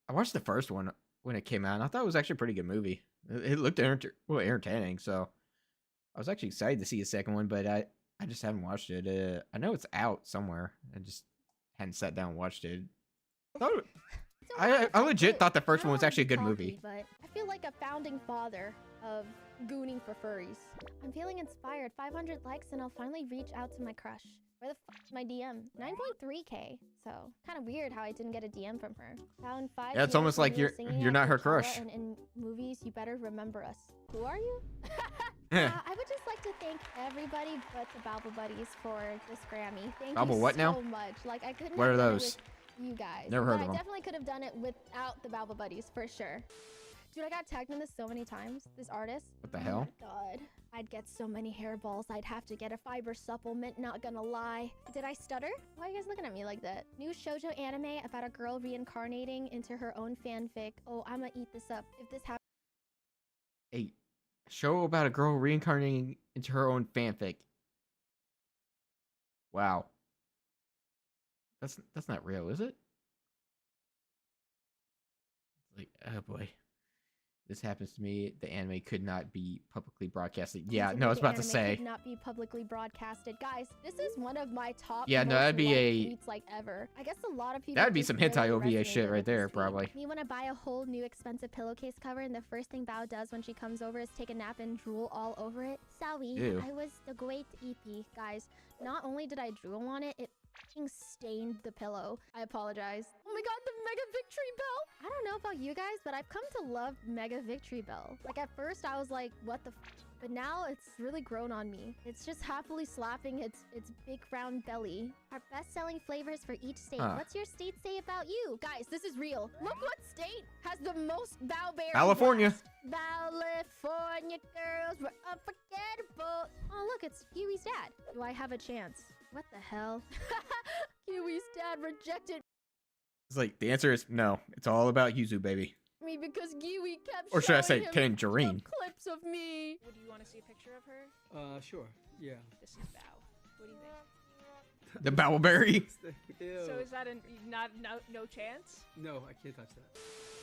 I watched the first one when it came out, and I thought it was actually a pretty good movie. It looked entertaining, so I was actually excited to see the second one, but I just haven't watched it. I know it's out somewhere. I just hadn't sat down and watched it. I legit thought the first one was actually a good movie. But I feel like a founding father of gooning for furries. I'm feeling inspired. 500 likes and I'll finally reach out to my crush. Where the f is my DM? 9.3k. So kind of weird how I didn't get a DM from her. Found 5. Yeah, it's almost like you're not her crush. And in movies, you better remember us. Who are you? I would just like to thank everybody but the Babble Buddies for this Grammy. Thank Babble you what so now? much. Like I couldn't. What are have done it those? with you guys. Never heard But of them. I definitely could have done it without the Babble Buddies for sure. Dude, I got tagged in this so many times. This artist. What the hell? Oh my God. I'd get so many hairballs. I'd have to get a fiber supplement, not gonna lie. Did I stutter? Why are you guys looking at me like that? New shoujo anime about a girl reincarnating into her own fanfic. Oh, I'ma eat this up. If this happens. A show about a girl reincarnating into her own fanfic. Wow. That's not real, is it? It's like, oh boy. This happens to me. The anime could not be publicly broadcasted. Yeah, no, I was about to say. Could not be publicly broadcasted. Guys, this is one of my top. Yeah, no, that'd be tweets like ever. I guess a lot of people. That'd be just some hentai really OVA shit resonated right with there, this tweet. probably. Me want to buy a whole new expensive pillowcase cover, and the first thing Bao does when she comes over is take a nap and drool all over it. Sorry, Ew. I was the great EP, guys. Not only did I drool on it, it stained the pillow. I apologize. Oh my God, the Mega Victory Bell! I don't know about you guys, but I've come to love Mega Victory Bell. Like at first I was like, what the f? But now it's really grown on me. It's just happily slapping its big round belly. Our best-selling flavors for each state. What's your state say about you? Guys, this is real. Look what state has the most Bowberry. California. California girls were unforgettable. Oh, look, it's Kiwi's dad. Do I have a chance? What the hell? Kiwi's dad rejected It's like, the answer is no. It's all about Yuzu, baby. me because Kiwi kept Or should I say showing him Tangerine? clips of me. Would you want to see a picture of her? Sure. Yeah. This is Bao. What do you think? The Bowberry. So is that no chance? No, I can't touch that.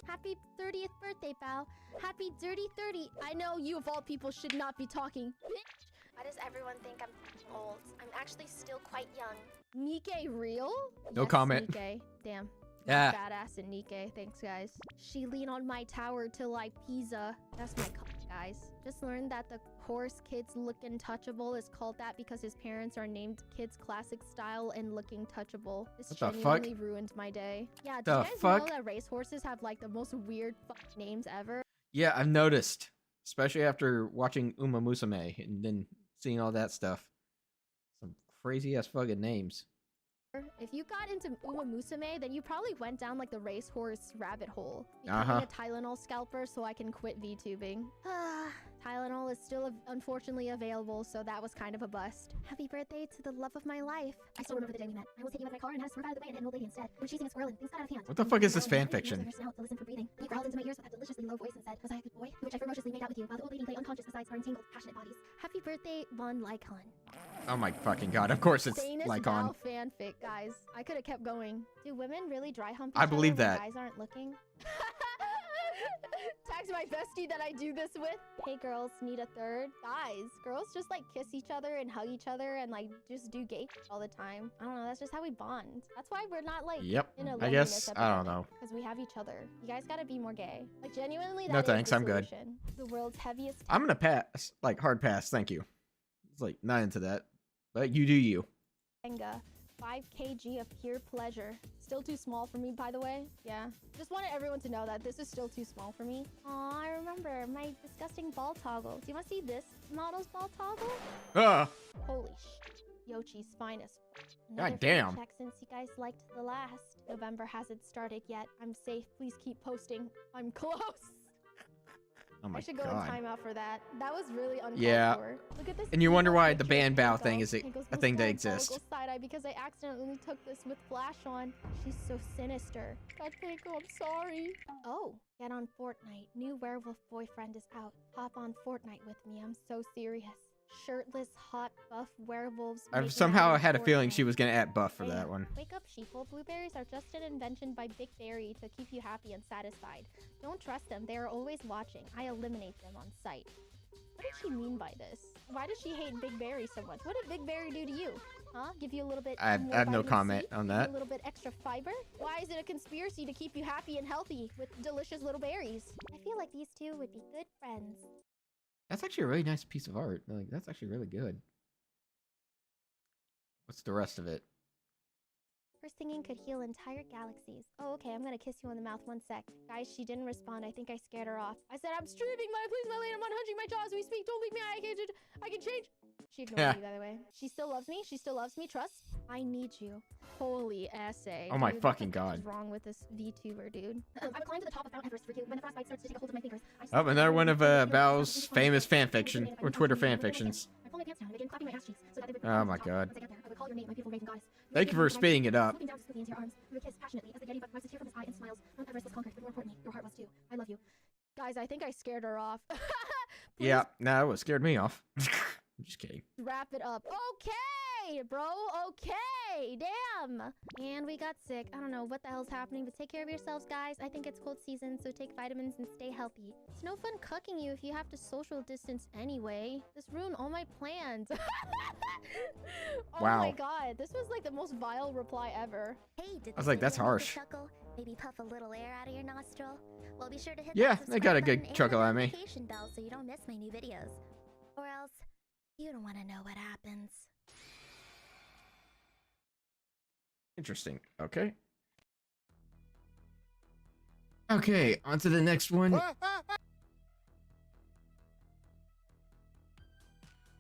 Happy 30th birthday, Bao. Happy dirty 30. I know you of all people should not be talking. Bitch. Why does everyone think I'm old? I'm actually still quite young. Nikkei real? No Yes, comment. Nikkei. Damn. Yeah. Badass in Nikkei. Thanks, guys. She lean on my tower till I Pisa. That's my guys. Just learned that the horse Kids Lookin' Touchable is called that because his parents are named Kids Classic Style and Looking Touchable. This What the genuinely fuck? ruined my day. Yeah, do The you guys fuck? know that racehorses have like the most weird names ever? Yeah, I've noticed. Especially after watching Uma Musume and then seeing all that stuff. Some crazy ass fucking names. If you got into Uma Musume, then you probably went down like the racehorse rabbit hole. Uh-huh. Becoming a Tylenol scalper so I can quit VTubing. Tylenol is still unfortunately available, so that was kind of a bust. Happy birthday to the love of my life. I still remember the day we met. I will take you out of my car and have to swerve out of the way and hit an old lady instead. When chasing a squirrel and things got out of hand. What the fuck is this fan fiction? To listen for breathing. He growled into my ears with a deliciously low voice and said, "Was I a good boy?" To which I ferociously made out with you while the old lady lay unconscious beside our entangled, passionate bodies. Happy birthday, Von Lycon. Oh my fucking god, of course it's Famous Lycon. Val fanfic, guys. I could have kept going. Do women really dry hump I each believe other when that. guys aren't looking? Tags my bestie that I do this with. Hey girls, need a third? Guys, girls just like kiss each other and hug each other and like just do gay all the time. I don't know, that's just how we bond. That's why we're not like Yep, in a I guess, I don't know. because we have each other. You guys gotta be more gay. Like genuinely, No that is thanks, the I'm good. solution. The world's heaviest. I'm gonna pass, like hard pass, thank you. It's like not into that. But you do you. Tenga. 5 kg of pure pleasure. Still too small for me, by the way. Yeah. Just wanted everyone to know that this is still too small for me. Aw, I remember my disgusting ball toggle. Do you want to see this model's ball toggle? Ah. Holy sh! Yochi's finest. God damn. Check since you guys liked the last. November hasn't started yet. I'm safe. Please keep posting. I'm close. Oh my I should go God. in timeout for that. That was really uncalled Yeah. for. Look at this. And you wonder why evil the picture ban bow of thing Gogo. is a It goes thing that goose exists. bump, goes side-eye because I accidentally took this with flash on. She's so sinister. God, Keiko, I'm sorry. Oh, get on Fortnite. New werewolf boyfriend is out. Hop on Fortnite with me. I'm so serious. Shirtless, hot, buff werewolves. I've making somehow out in had a feeling Fortnite. she was gonna add buff for that Damn. one. Wake up, sheeple. Blueberries are just an invention by Big Berry to keep you happy and satisfied. Don't trust them. They are always watching. I eliminate them on sight. What did she mean by this? Why does she hate Big Berry so much? What did Big Berry do to you? Huh? Give you a little bit I more have no vitamin comment C? on Give you that. a little bit extra fiber? Why is it a conspiracy to keep you happy and healthy with delicious little berries? I feel like these two would be good friends. That's actually a really nice piece of art. Like, that's actually really good. What's the rest of it? Her singing could heal entire galaxies. Oh, okay, I'm gonna kiss you on the mouth 1 sec. Guys, she didn't respond. I think I scared her off. I said, I'm streaming, please, my lady. I'm unhinging my jaw as we speak. Don't leave me. I can change. She ignored me, by the way. She still loves me. She still loves me. Trust. I need you. Holy essay. Oh my dude, fucking what the fuck God. is wrong with this VTuber, dude? I would climb to the top of Mount Everest for you. When the frostbite starts to take a hold of my fingers, Oh, another one of Bao's famous fanfiction or Twitter fanfictions. I pull my pants down and begin clapping my ass cheeks so that they would Oh my God. Once I get there, I would call your name, my beautiful raven goddess. Thank you for speeding it up. Swooping down swiftly into your arms, we would kiss passionately as the Yeti wipes a tear from his eye and smiles. Mount Everest was conquered, but more importantly, your heart was too. I love you. Guys, I think I scared her off. Yeah, no, it scared me off. I'm just kidding. Wrap it up. Okay, bro. Okay. Damn. And we got sick. I don't know what the hell's happening, but take care of yourselves, guys. I think it's cold season, so take vitamins and stay healthy. It's no fun cooking you if you have to social distance anyway. This ruined all my plans. Oh Wow. my God. This was like the most vile reply ever. Hey, did I was like, that's harsh. chuckle? Maybe puff a little air out of your nostril? Well, be sure to hit Yeah, that they got a subscribe good button chuckle and at me. notification bell so you don't miss my new videos. Or else, you don't want to know what happens. Interesting. Okay. Okay, on to the next one.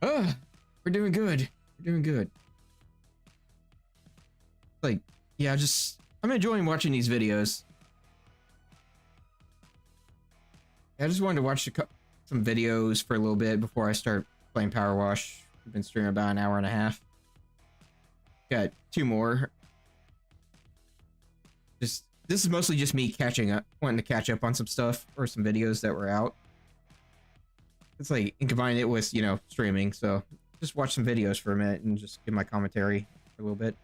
We're doing good. We're doing good. Like, yeah, I'm enjoying watching these videos. I just wanted to watch some videos for a little bit before I start playing Power Wash. I've been streaming about an hour and a half. Got 2 more. This is mostly just me wanting to catch up on some stuff or some videos that were out. It's like, and combine it with, streaming, so just watch some videos for a minute and just give my commentary for a little bit.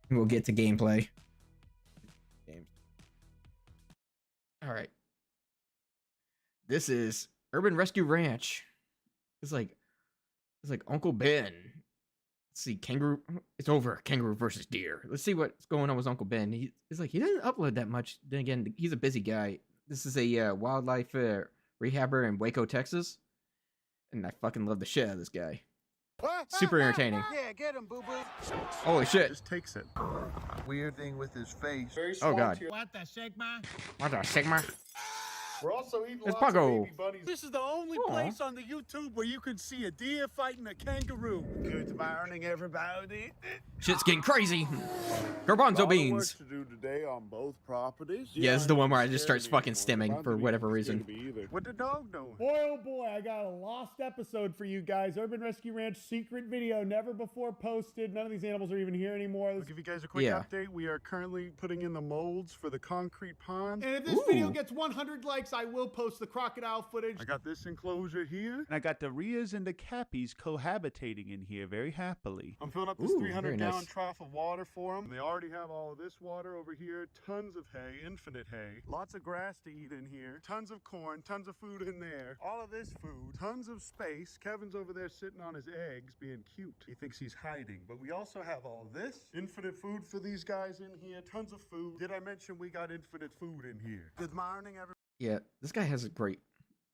And we'll get to gameplay. Alright. This is Urban Rescue Ranch. It's like Uncle Ben. Let's see, kangaroo. It's over. Kangaroo versus deer. Let's see what's going on with Uncle Ben. He doesn't upload that much. Then again, he's a busy guy. This is a wildlife rehabber in Waco, Texas, and I fucking love the shit out of this guy. Super entertaining. Yeah, get him, boo-boo. Holy shit. Just takes it. Weird thing with his face. Oh god. What the Sigma? What the Sigma? We're also eating It's lots of Pago. baby bunnies. This is the only place on the YouTube where you can see a deer fighting a kangaroo. Good morning, everybody. Shit's getting crazy. Garbanzo beans. Work to do today on both properties. Yeah, this is the one where I just start fucking stimming for whatever reason. What the dog doing? Boy, oh boy, I got a lost episode for you guys. Urban Rescue Ranch secret video, never before posted. None of these animals are even here anymore. I'll give you guys a quick update. We are currently putting in the molds for the concrete pond. And if this video gets 100 likes, I will post the crocodile footage. I got this enclosure here. And I got the Rias and the Cappies cohabitating in here very happily. I'm filling up this Ooh, 300 very gallon nice. trough of water for them. They already have all of this water over here, tons of hay, infinite hay, lots of grass to eat in here, tons of corn, tons of food in there, all of this food, tons of space. Kevin's over there sitting on his eggs being cute. He thinks he's hiding, but we also have all this, infinite food for these guys in here, tons of food. Did I mention we got infinite food in here? Good morning, everybody. Yeah, this guy has great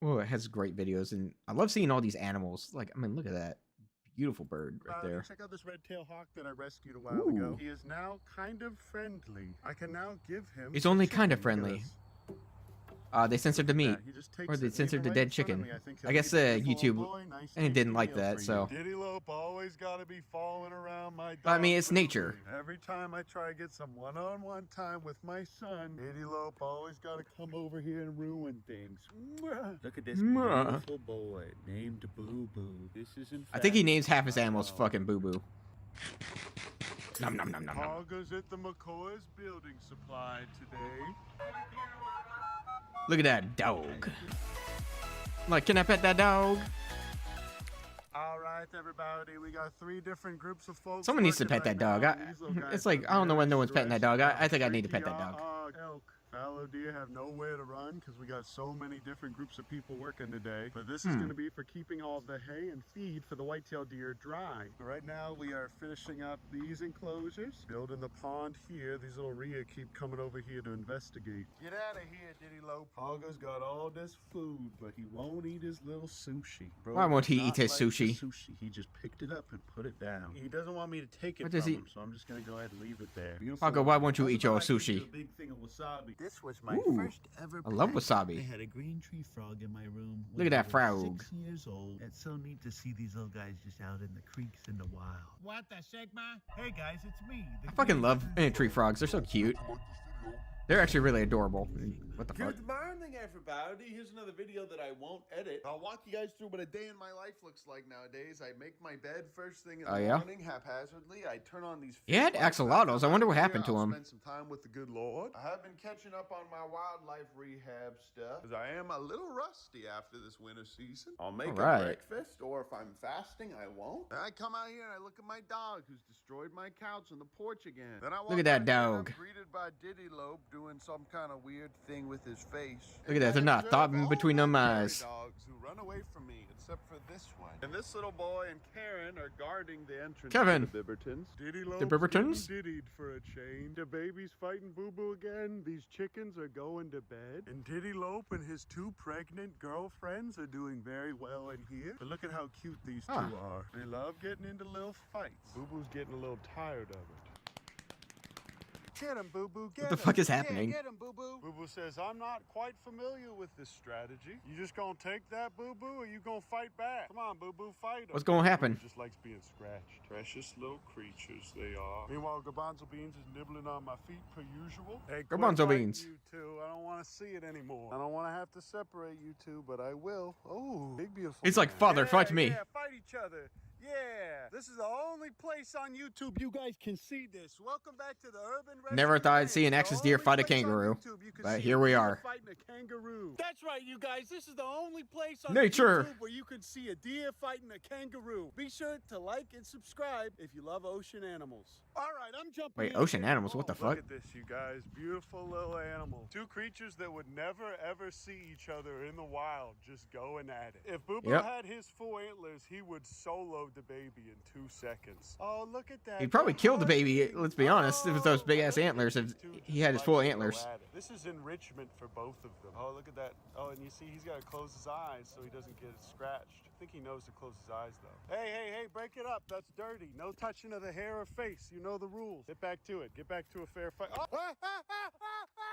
videos, and I love seeing all these animals. Like, I mean, look at that beautiful bird right there. Check out this red-tailed hawk that I rescued a while ago. He is now kind of friendly. I can now give him. He's only some kind of chicken. friendly. They censored the meat, or they censored the dead chicken. I guess YouTube didn't like that, so. Diddy Lope always gotta be falling around my dog. I mean, it's nature. Every time I try to get some one-on-one time with my son, Diddy Lope always gotta come over here and ruin things. Look at this beautiful boy named Boo Boo. This is in fact I think he names half his animals fucking Boo Boo. Nom nom nom nom nom. Hoggers at the McCoy's building supply today. Look at that dog. Like, can I pet that dog? All right, everybody, we got 3 different groups of folks. Someone needs to pet that dog. It's like, I don't know when no one's petting that dog. I think I need to pet that dog. Elk. Fallow deer have nowhere to run because we got so many different groups of people working today. But this is going to be for keeping all the hay and feed for the white-tailed deer dry. Right now, we are finishing up these enclosures, building the pond here. These little rhea keep coming over here to investigate. Get out of here, Diddy Lope. Hoggo's got all this food, but he won't eat his little sushi. Bro, why won't he eat his like sushi? Sushi? He just picked it up and put it down. He doesn't want me to take it What from does he- him, so I'm just going to go ahead and leave it there. Hoggo, why won't you eat your sushi? A big thing of wasabi. This was my Ooh, first ever I love pet. wasabi. I had a green tree frog in my room. Look at that frog. 6 years old. It's so neat to see these little guys just out in the creeks in the wild. What the Sigma? Hey guys, it's me. I fucking love tree frogs. They're so cute. They're actually really adorable. What the fuck? Good morning, everybody. Here's another video that I won't edit. I'll walk you guys through what a day in my life looks like nowadays. I make my bed first thing in the morning, haphazardly. I turn on these. He had axolotls. I wonder what happened to him. Spend some time with the good Lord. I have been catching up on my wildlife rehab stuff because I am a little rusty after this winter season. I'll make a breakfast, or if I'm fasting, I won't. Then I come out here and I look at my dog who's destroyed my couch on the porch again. Then I walk Look at that out here and dog. I'm greeted by Diddy Lope doing some kind of weird thing with his face. Look at that. They're not throbbing between them eyes. Dogs who run away from me, except for this one. And this little boy and Karen are guarding the entrance Kevin. to the Bibbertons. Diddy The Lope's Bibbertons? getting diddied for a change. The baby's fighting Boo Boo again. These chickens are going to bed. And Diddy Lope and his 2 pregnant girlfriends are doing very well in here. But look at how cute these 2 are. They love getting into little fights. Boo Boo's getting a little tired of it. Get him, Boo Boo, get him. What the fuck is happening? Yeah, get him, Boo Boo. Boo Boo says, I'm not quite familiar with this strategy. You just gonna take that, Boo Boo, or you gonna fight back? Come on, Boo Boo, fight him. What's gonna happen? Boo Boo just likes being scratched. Precious little creatures they are. Meanwhile, Garbanzo Beans is nibbling on my feet per usual. Hey, quit Garbanzo fighting, Beans. You 2. I don't want to see it anymore. I don't want to have to separate you 2, but I will. Oh, big beautiful. He's like, man. "Father, fight me." Yeah, fight each other. Yeah, this is the only place on YouTube you guys can see this. Welcome back to the Urban Rescue Never thought I'd Ranch, see an the Axis deer only fight a place on kangaroo, YouTube you can but see here a we deer are. fighting a kangaroo. That's right, you guys. This is the only place on Nature. YouTube where you can see a deer fighting a kangaroo. Be sure to like and subscribe if you love ocean animals. All right, I'm jumping. Wait, in ocean here. animals? What the fuck? Look at this, you guys. Beautiful little animals. 2 creatures that would never ever see each other in the wild, just going at it. If Boo Boo Yep. had his full antlers, he would solo the baby in 2 seconds. Oh, look at that. He'd probably kill the baby, let's be honest, with those big ass antlers if he had his full antlers. This is enrichment for both of them. Oh, look at that. Oh, and you see he's got to close his eyes so he doesn't get scratched. I think he knows to close his eyes, though. Hey, break it up. That's dirty. No touching of the hair or face. You know the rules. Get back to it. Get back to a fair fight. Oh.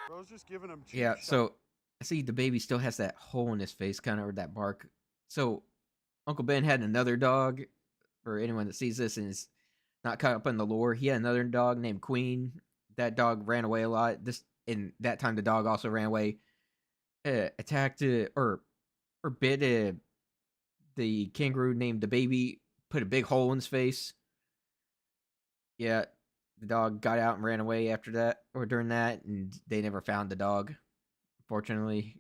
Bro's just giving him cheap Yeah, shots. so I see the baby still has that hole in his face, kind of, or that bark. So Uncle Ben had another dog, for anyone that sees this and is not caught up in the lore. He had another dog named Queen. That dog ran away a lot. In that time, the dog also ran away, attacked or bit the kangaroo named the baby, put a big hole in his face. Yeah, the dog got out and ran away after that, or during that, and they never found the dog, fortunately.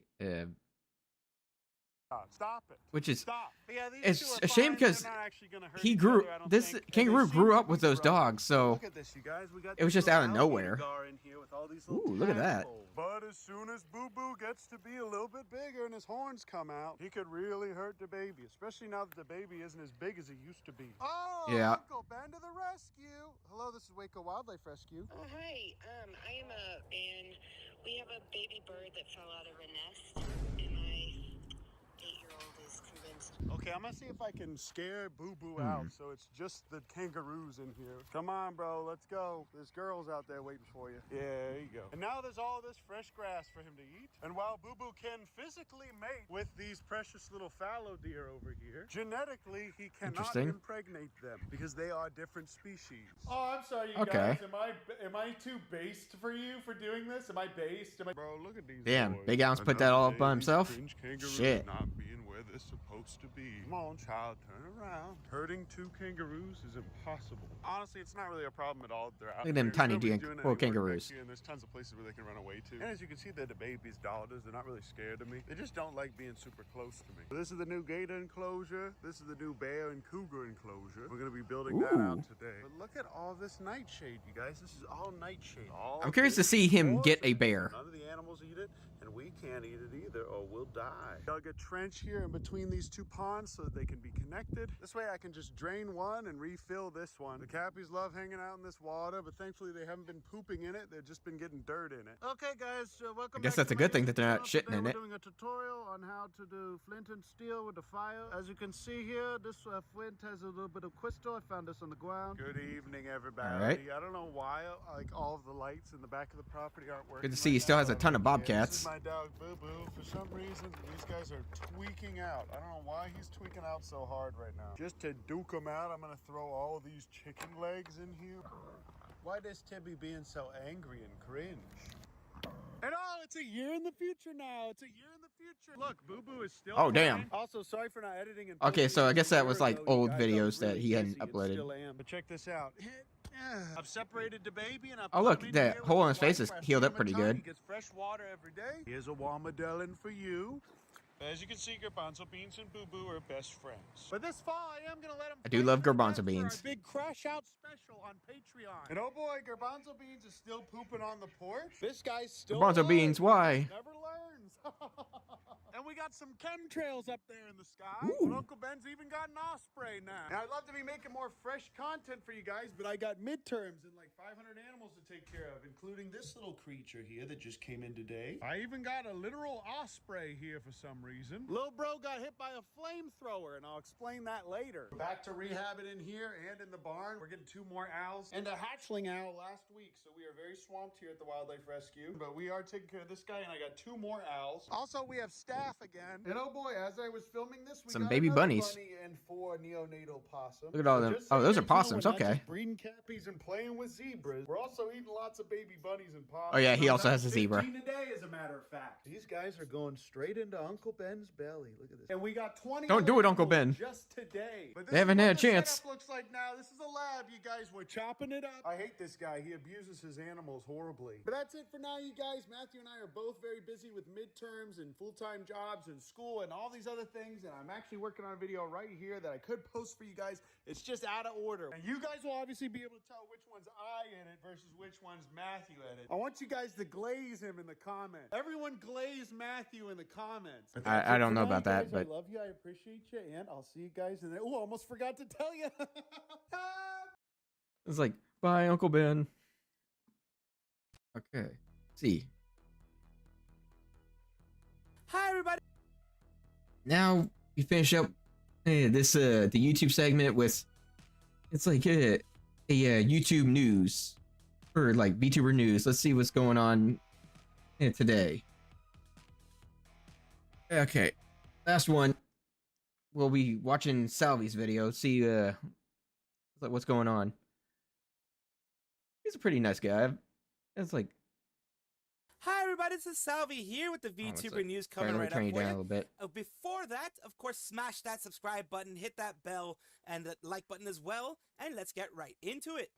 Stop it. Which is, Stop. Yeah, these it's 2 are a shame fine. because They're not actually gonna hurt he each grew, other, I don't this think. And kangaroo they grew seem up to with be those dogs, so Look at this, you guys. We got it was this just out little of nowhere. alligator in here with all these little Ooh, look at that. tadpoles. But as soon as Boo Boo gets to be a little bit bigger and his horns come out, he could really hurt the baby, especially now that the baby isn't as big as he used to be. Oh, Yeah. Uncle Ben to the rescue. Hello, this is Waco Wildlife Rescue. Oh, hi. I am and we have a baby bird that fell out of a nest, and my 8-year-old is convinced fast. Okay, I'm gonna see if I can scare Boo Boo out so it's just the kangaroos in here. Come on, bro, let's go. There's girls out there waiting for you. Yeah, there you go. And now there's all this fresh grass for him to eat. And while Boo Boo can physically mate with these precious little fallow deer over here, genetically he cannot impregnate them because they are different species. Oh, I'm sorry, you guys. Am I too based for you for doing this? Am I based? Bro, look at these Damn, boys. Big Al's put that all up by These himself. cringe kangaroos Shit. not being where they're supposed to be. Come on, child, turn around. Herding 2 kangaroos is impossible. Honestly, it's not really a problem at all. They're out Look at them there. tiny Nobody's doing little any work kangaroos. back here, and there's tons of places where they can run away to. And as you can see, they're the baby's daughters. They're not really scared of me. They just don't like being super close to me. So this is the new gator enclosure. This is the new bear and cougar enclosure. We're gonna be building that out today. But look at all this nightshade, you guys. This is all nightshade. I'm curious to see him get a bear. None of the animals eat it, and we can't eat it either, or we'll die. Dug a trench here in between these 2 ponds so that they can be connected. This way I can just drain one and refill this one. The cappies love hanging out in this water, but thankfully they haven't been pooping in it. They've just been getting dirt in it. Okay, guys, welcome. I guess back that's a to good my thing that YouTube they're not channel. shitting in Today it. We're doing a tutorial on how to do flint and steel with the fire. As you can see here, this flint has a little bit of crystal. I found this on the ground. Good evening, everybody. All right. I don't know why like all of the lights in the back of the property aren't working. Good to see he still has a ton of This bobcats. is my dog Boo Boo. For some reason, these guys are tweaking out. I don't know why he's tweaking out so hard right now. Just to duke him out, I'm gonna throw all these chicken legs in here. Why is Tibby being so angry and cringe? And oh, it's a year in the future now. It's a year in the future. Look, Boo Boo is still. Oh, damn. Also, sorry for not editing. And Okay, so I guess that was like ago, you old guys, I was videos that really he hadn't busy and uploaded. still am. But check this out. I've separated the baby and I've Oh, put look, him in that here hole with on his face is wipe. I healed feed up him a pretty ton. good. He gets fresh water every day. Here's a Warmadellin for you. As you can see, garbanzo beans and Boo Boo are best friends. But this fall, I am going to let him. I do love garbanzo beans. Big crash out special on Patreon. And oh boy, garbanzo beans is still pooping on the porch. This guy's still. Garbanzo alive. beans, why? Never learns. And we got some chemtrails up there in the sky. Ooh. And Uncle Ben's even got an osprey now. And I'd love to be making more fresh content for you guys, but I got midterms and like 500 animals to take care of, including this little creature here that just came in today. I even got a literal osprey here for some reason. Little bro got hit by a flamethrower, and I'll explain that later. Back to rehab it in here and in the barn. We're getting 2 more owls and a hatchling owl last week, so we are very swamped here at the Wildlife Rescue. But we are taking care of this guy, and I got 2 more owls. Also, we have staff again. And oh boy, as I was filming this, we Some got baby another bunnies. bunny and 4 neonatal possums. Look at all So them. just Oh, so those you are guys know, possums. we're not Okay. just breeding cappies and playing with zebras. We're also eating lots of baby bunnies and possums. Oh, yeah, he also About has a zebra. 15 a day, as a matter of fact. These guys are going straight into Uncle Ben's belly. Look at this. And we got 20. Don't do it, Uncle Ben. Just today. But this They haven't is had what a the chance. setup looks like now. This is a lab, you guys. We're chopping it up. I hate this guy. He abuses his animals horribly. But that's it for now, you guys. Matthew and I are both very busy with midterms and full-time jobs and school and all these other things. And I'm actually working on a video right here that I could post for you guys. It's just out of order. And you guys will obviously be able to tell which one's I in it versus which one's Matthew in it. I want you guys to glaze him in the comments. Everyone glaze Matthew in the comments. I don't know about that, Guys, but I love you. I appreciate you. And I'll see you guys in there. Oh, almost forgot to tell you. it's like, bye, Uncle Ben. Okay. See. Hi, everybody. Now we finish up this the YouTube segment with it's like a YouTube news or like VTuber news. Let's see what's going on today. Okay, last one. We'll be watching Salvy's video. See what's going on. He's a pretty nice guy. It's like. Hi everybody, this is Salvi here with the VTuber news coming Let me right turn up you for down a you. little bit. Before that, of course, smash that subscribe button, hit that bell, and the like button as well, and let's get right into it.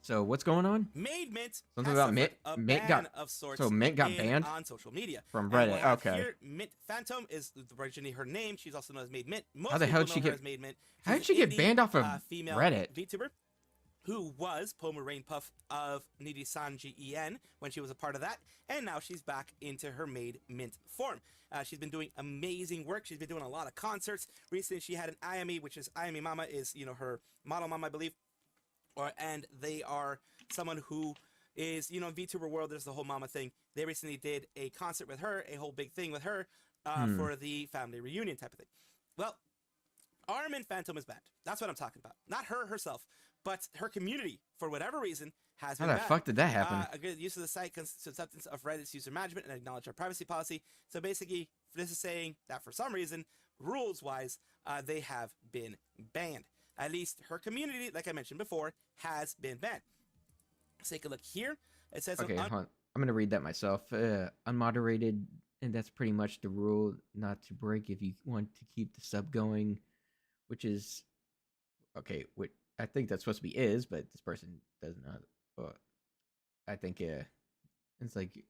So what's going on? Made Mint Something has about suffered Mint. a Mint ban got of sorts. So Mint got banned on social media from And what I Reddit. have Okay. Here, Mint Phantom is originally her name. She's also known as Made Mint. Most How the hell did people she know her get? as Made Mint. How did She's she an get indie, banned off of female Reddit? VTuber who was Pomeranian Puff of Nidisanji En when she was a part of that, and now she's back into her Made Mint form. She's been doing amazing work. She's been doing a lot of concerts. Recently, she had an Ayami, which is Ayami Mama, is her model mom, I believe, and they are someone who is in VTuber world. There's the whole mama thing. They recently did a concert with her, a whole big thing with her for the family reunion type of thing. Well, Armin Phantom is banned. That's what I'm talking about. Not her herself, but her community, for whatever reason, has been How the banned. fuck did that happen? A good use of the site consists of substance of Reddit's user management and acknowledge our privacy policy. So basically, this is saying that for some reason, rules-wise, they have been banned. At least her community, like I mentioned before, has been banned. Let's take a look here. It says... Okay, hold on. I'm going to read that myself. Unmoderated, and that's pretty much the rule not to break if you want to keep the sub going, which is... Okay, I think that's supposed to be is, but this person does not. I think it's like,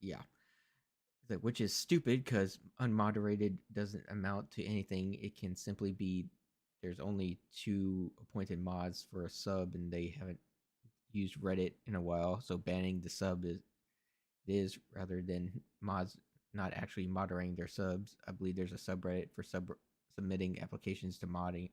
yeah. It's like, which is stupid because unmoderated doesn't amount to anything. It can simply be there's only 2 appointed mods for a sub and they haven't used Reddit in a while, so banning the sub is rather than mods not actually moderating their subs. I believe there's a subreddit for submitting applications to modding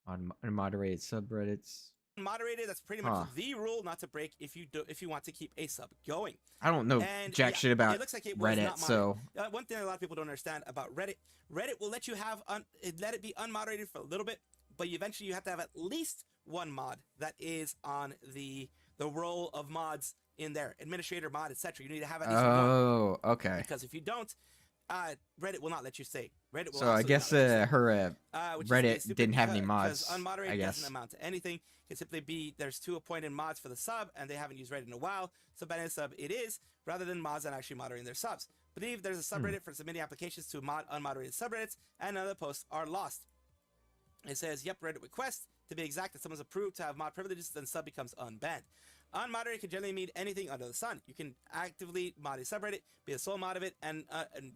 on unmoderated subreddits. Moderated, that's pretty much the rule not to break if you want to keep a sub going. I don't know jack shit about it looks like it was Reddit, not so one thing a lot of people don't understand about Reddit will let you have let it be unmoderated for a little bit, but eventually you have to have at least one mod that is on the role of mods in there, administrator mod, etc. You need to have at least one. Oh, okay. Because if you don't, Reddit will not let you stay. Reddit will. So I guess her Reddit didn't have any mods. Because unmoderated I guess doesn't amount to anything. It simply be there's 2 appointed mods for the sub, and they haven't used Reddit in a while. So banning the sub it is, rather than mods and actually moderating their subs. Believe there's a subreddit for submitting applications to unmoderated subreddits, and none of the posts are lost. It says, yep, Reddit request. To be exact, if someone's approved to have mod privileges, then sub becomes unbanned. Unmoderated can generally mean anything under the sun. You can actively mod a subreddit, be the sole mod of it, and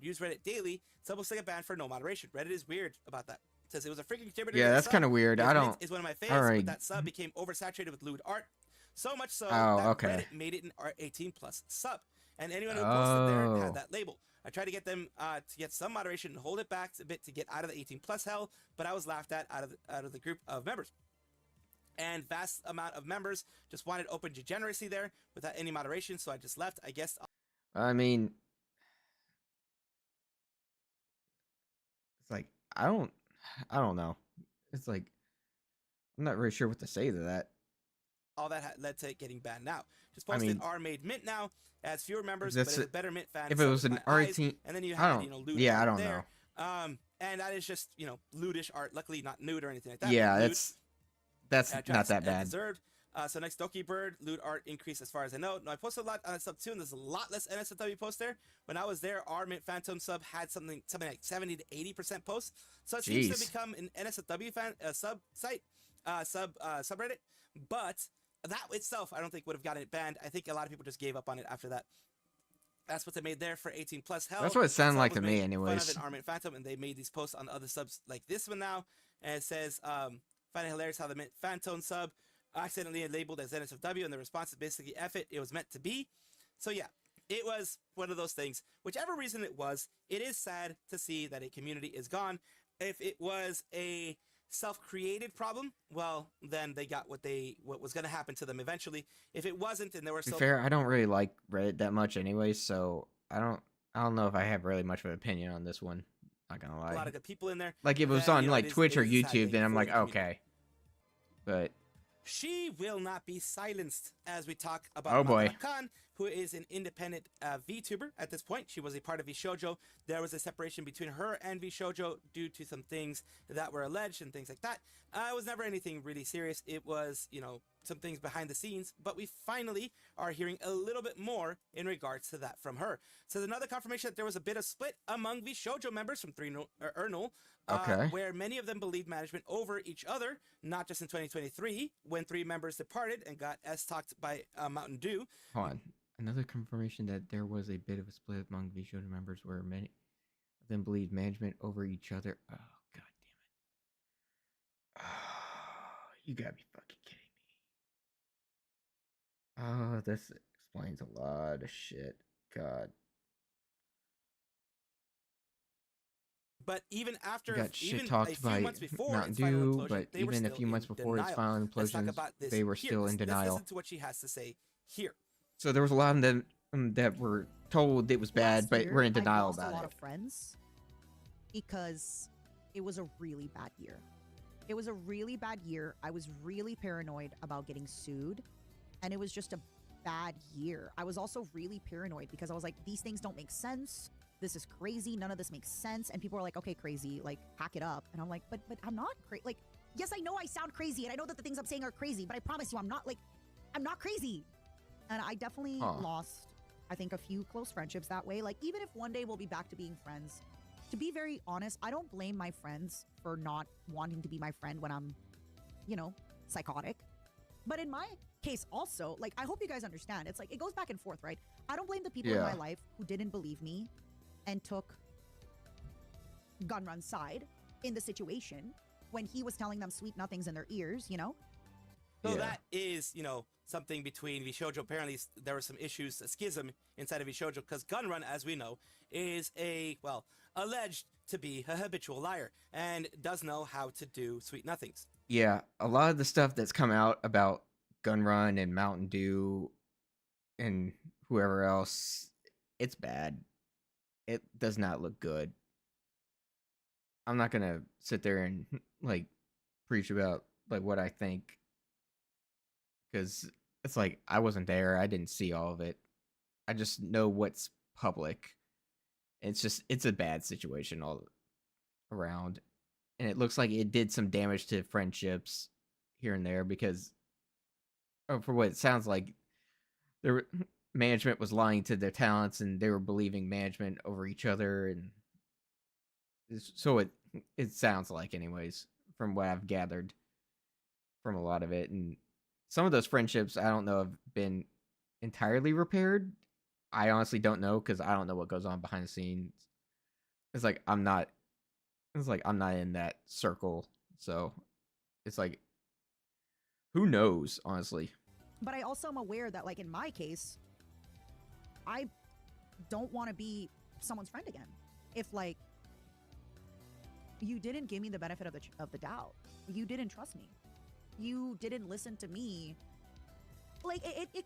use Reddit daily. Sub will still get banned for no moderation. Reddit is weird about that. It says it was a freaking contributor. Yeah, that's kind of weird. I don't. Is one of my favorites, but that sub became oversaturated with lewd art. So much so that Reddit made it an R18+ sub. And anyone who posted there had that label. I tried to get them to get some moderation and hold it back a bit to get out of the 18+ hell, but I was laughed at out of the group of members. And vast amount of members just wanted open degeneracy there without any moderation, so I just left. I guess. I mean, it's like I don't know. It's like I'm not really sure what to say to that. All that led to it getting banned. Now, just posted are made mint now. It has fewer members, but it's a better mint fan. If it was an R18, and then you had lewd yeah, art I don't there. know. And that is just lewdish art. Luckily, not nude or anything like that. Yeah, that's not that bad. Deserved. So next, Doki Bird, lewd art increase as far as I know. No, I posted a lot on sub too, and there's a lot less NSFW posts there. When I was there, our Mint Phantom sub had something like 70 to 80% posts. So it seems to become an NSFW subreddit. But that itself, I don't think would have gotten it banned. I think a lot of people just gave up on it after that. That's what they made there for 18+ hell. That's what it sounded like to me, anyways. Fun of an Armin Phantom, and they made these posts on other subs like this one now, and it says, "Find it hilarious how the Mint Phantom sub accidentally labeled as NSFW, and the response is basically F it. It was meant to be." So yeah, it was one of those things. Whichever reason it is sad to see that a community is gone. If it was a self-created problem, well, then they got what was going to happen to them eventually. If it wasn't, and there were to be fair, I don't really like Reddit that much anyway, so I don't know if I have really much of an opinion on this one. Not gonna lie. A lot of good people in there. Like if it was on like Twitch or YouTube, then I'm like okay, but she will not be silenced as we talk about NOVOCAINE, who is an independent VTuber at this point. She was a part of VShojo. There was a separation between her and VShojo due to some things that were alleged and things like that. It was never anything really serious. It was, some things behind the scenes, but we finally are hearing a little bit more in regards to that from her. So there's another confirmation that there was a bit of split among VShojo members from Ernal, where many of them believed management over each other, not just in 2023, when 3 members departed and got S-talked by Mountain Dew. Hold on. Another confirmation that there was a bit of a split among VShojo members where many of them believed management over each other. Oh, god damn it. Oh, you gotta be fucking kidding me. Oh, this explains a lot of shit. God. But even after got shit talked by Mountain Dew, but even a few months before its final implosion, they were still in denial. Let's listen to what she has to say here. So there was a lot of them that were told it was bad, but were in denial about it. I lost a lot of friends because it was a really bad year. It was a really bad year. I was really paranoid about getting sued, and it was just a bad year. I was also really paranoid because I was like, these things don't make sense. This is crazy. None of this makes sense. And people are like, okay, crazy, like, hack it up. And I'm like, but I'm not crazy. Like, yes, I know I sound crazy, and I know that the things I'm saying are crazy, but I promise you, I'm not crazy. And I definitely lost, I think, a few close friendships that way. Like, even if one day we'll be back to being friends, to be very honest, I don't blame my friends for not wanting to be my friend when I'm, you know, psychotic. But in my case also, like, I hope you guys understand. It's like, it goes back and forth, right? I don't blame the people in my life who didn't believe me and took Gunrun's side in the situation when he was telling them sweet nothings in their ears, you know? So that is, you know, something between Vshoujo. Apparently, there were some issues, a schism inside of Vshoujo, because Gunrun, as we know, is alleged to be a habitual liar and does know how to do sweet nothings. Yeah, a lot of the stuff that's come out about Gunrun and Mountain Dew and whoever else, it's bad. It does not look good. I'm not gonna sit there and like preach about like what I think, because it's like I wasn't there. I didn't see all of it. I just know what's public. It's a bad situation all around, and it looks like it did some damage to friendships here and there because, for what it sounds like, their management was lying to their talents, and they were believing management over each other, and so it sounds like, anyways, from what I've gathered from a lot of it. And some of those friendships, I don't know, have been entirely repaired. I honestly don't know, because I don't know what goes on behind the scenes. It's like I'm not in that circle, so it's like, who knows, honestly. But I also am aware that, like, in my case, I don't want to be someone's friend again. If, like, you didn't give me the benefit of the doubt, you didn't trust me, you didn't listen to me, like,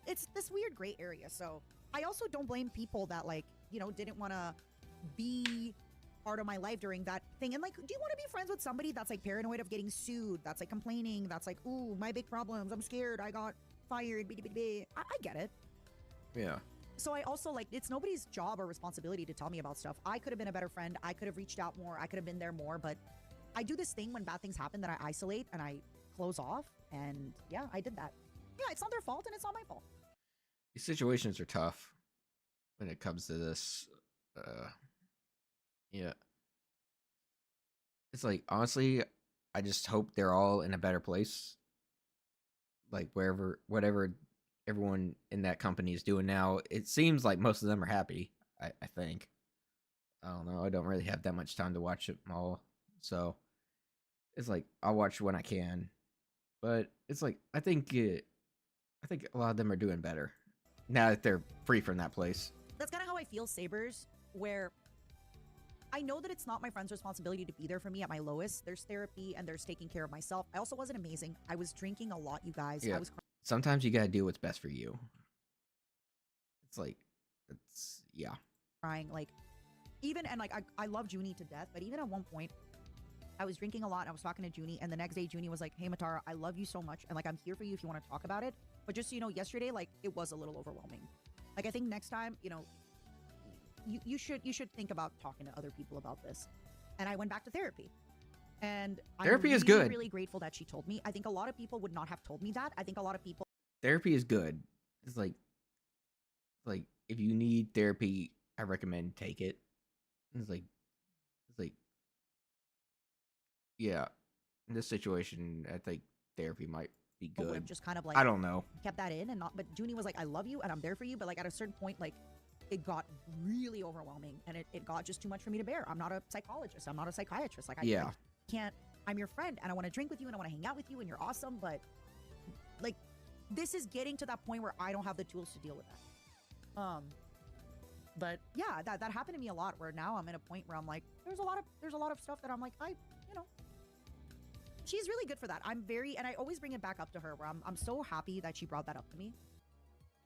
it's this weird gray area. So I also don't blame people that, like, you know, didn't want to be part of my life during that thing. And, like, do you want to be friends with somebody that's, like, paranoid of getting sued, that's, like, complaining, that's like, ooh, my big problems, I'm scared, I got fired, I get it. Yeah. So I also, like, it's nobody's job or responsibility to tell me about stuff. I could have been a better friend, I could have reached out more, I could have been there more, but I do this thing when bad things happen that I isolate and I close off, and yeah, I did that. Yeah, it's not their fault and it's not my fault. These situations are tough when it comes to this. Yeah. It's like, honestly, I just hope they're all in a better place. Like, whatever everyone in that company is doing now, it seems like most of them are happy, I think. I don't know. I don't really have that much time to watch it all. So it's like, I'll watch when I can. But it's like, I think a lot of them are doing better now that they're free from that place. That's kind of how I feel, Sabers, where I know that it's not my friend's responsibility to be there for me at my lowest. There's therapy and there's taking care of myself. I also wasn't amazing. I was drinking a lot, you guys. Yeah. I was Sometimes you gotta do what's best for you. It's like, yeah. crying, like, even, and like, I love Junie to death, but even at one point, I was drinking a lot, and I was talking to Junie, and the next day Junie was like, hey, Matara, I love you so much, and like, I'm here for you if you want to talk about it, but just so you know, yesterday, like, it was a little overwhelming. Like, I think next time, you know, you should think about talking to other people about this. And I went back to therapy. And Therapy is I'm good. really grateful that she told me. I think a lot of people would not have told me that. I think a lot of people... Therapy is good. It's like, if you need therapy, I recommend take it. It's like, yeah, in this situation, I think therapy might be good. I've just kind of like, I don't know. kept that in and not, but Junie was like, I love you and I'm there for you. But like, at a certain point, like, it got really overwhelming and it got just too much for me to bear. I'm not a psychologist. I'm not a psychiatrist. Like, I can't, I'm your friend and I want to drink with you and I want to hang out with you and you're awesome. But like, this is getting to that point where I don't have the tools to deal with that. But yeah, that happened to me a lot, where now I'm in a point where I'm like, there's a lot of stuff that I'm like, you know, she's really good for that. I'm very, and I always bring it back up to her, where I'm so happy that she brought that up to me.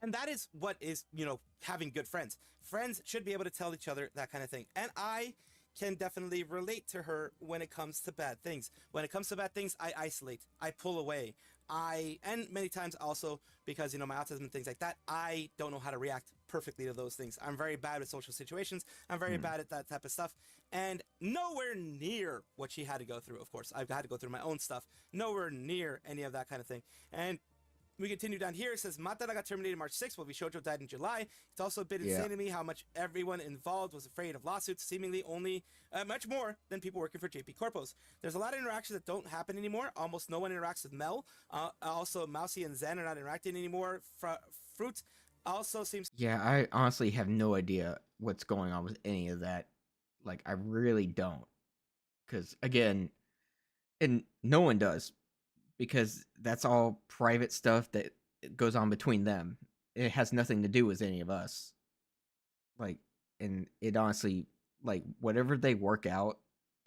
And that is what is, you know, having good friends. Friends should be able to tell each other that kind of thing. And I can definitely relate to her when it comes to bad things. When it comes to bad things, I isolate, I pull away. And many times also because, you know, my autism and things like that, I don't know how to react perfectly to those things. I'm very bad at social situations. I'm very bad at that type of stuff. And nowhere near what she had to go through, of course. I've had to go through my own stuff. Nowhere near any of that kind of thing. And we continue down here. It says, Matara got terminated March 6th, while Vishojo died in July. It's also a bit insane to me how much everyone involved was afraid of lawsuits, seemingly only much more than people working for JP Corpos. There's a lot of interactions that don't happen anymore. Almost no one interacts with Mel. Also, Mousy and Zen are not interacting anymore. Fruit also seems... Yeah, I honestly have no idea what's going on with any of that. Like, I really don't. Because, again, and no one does. Because that's all private stuff that goes on between them. It has nothing to do with any of us. Like, and it honestly, like, whatever they work out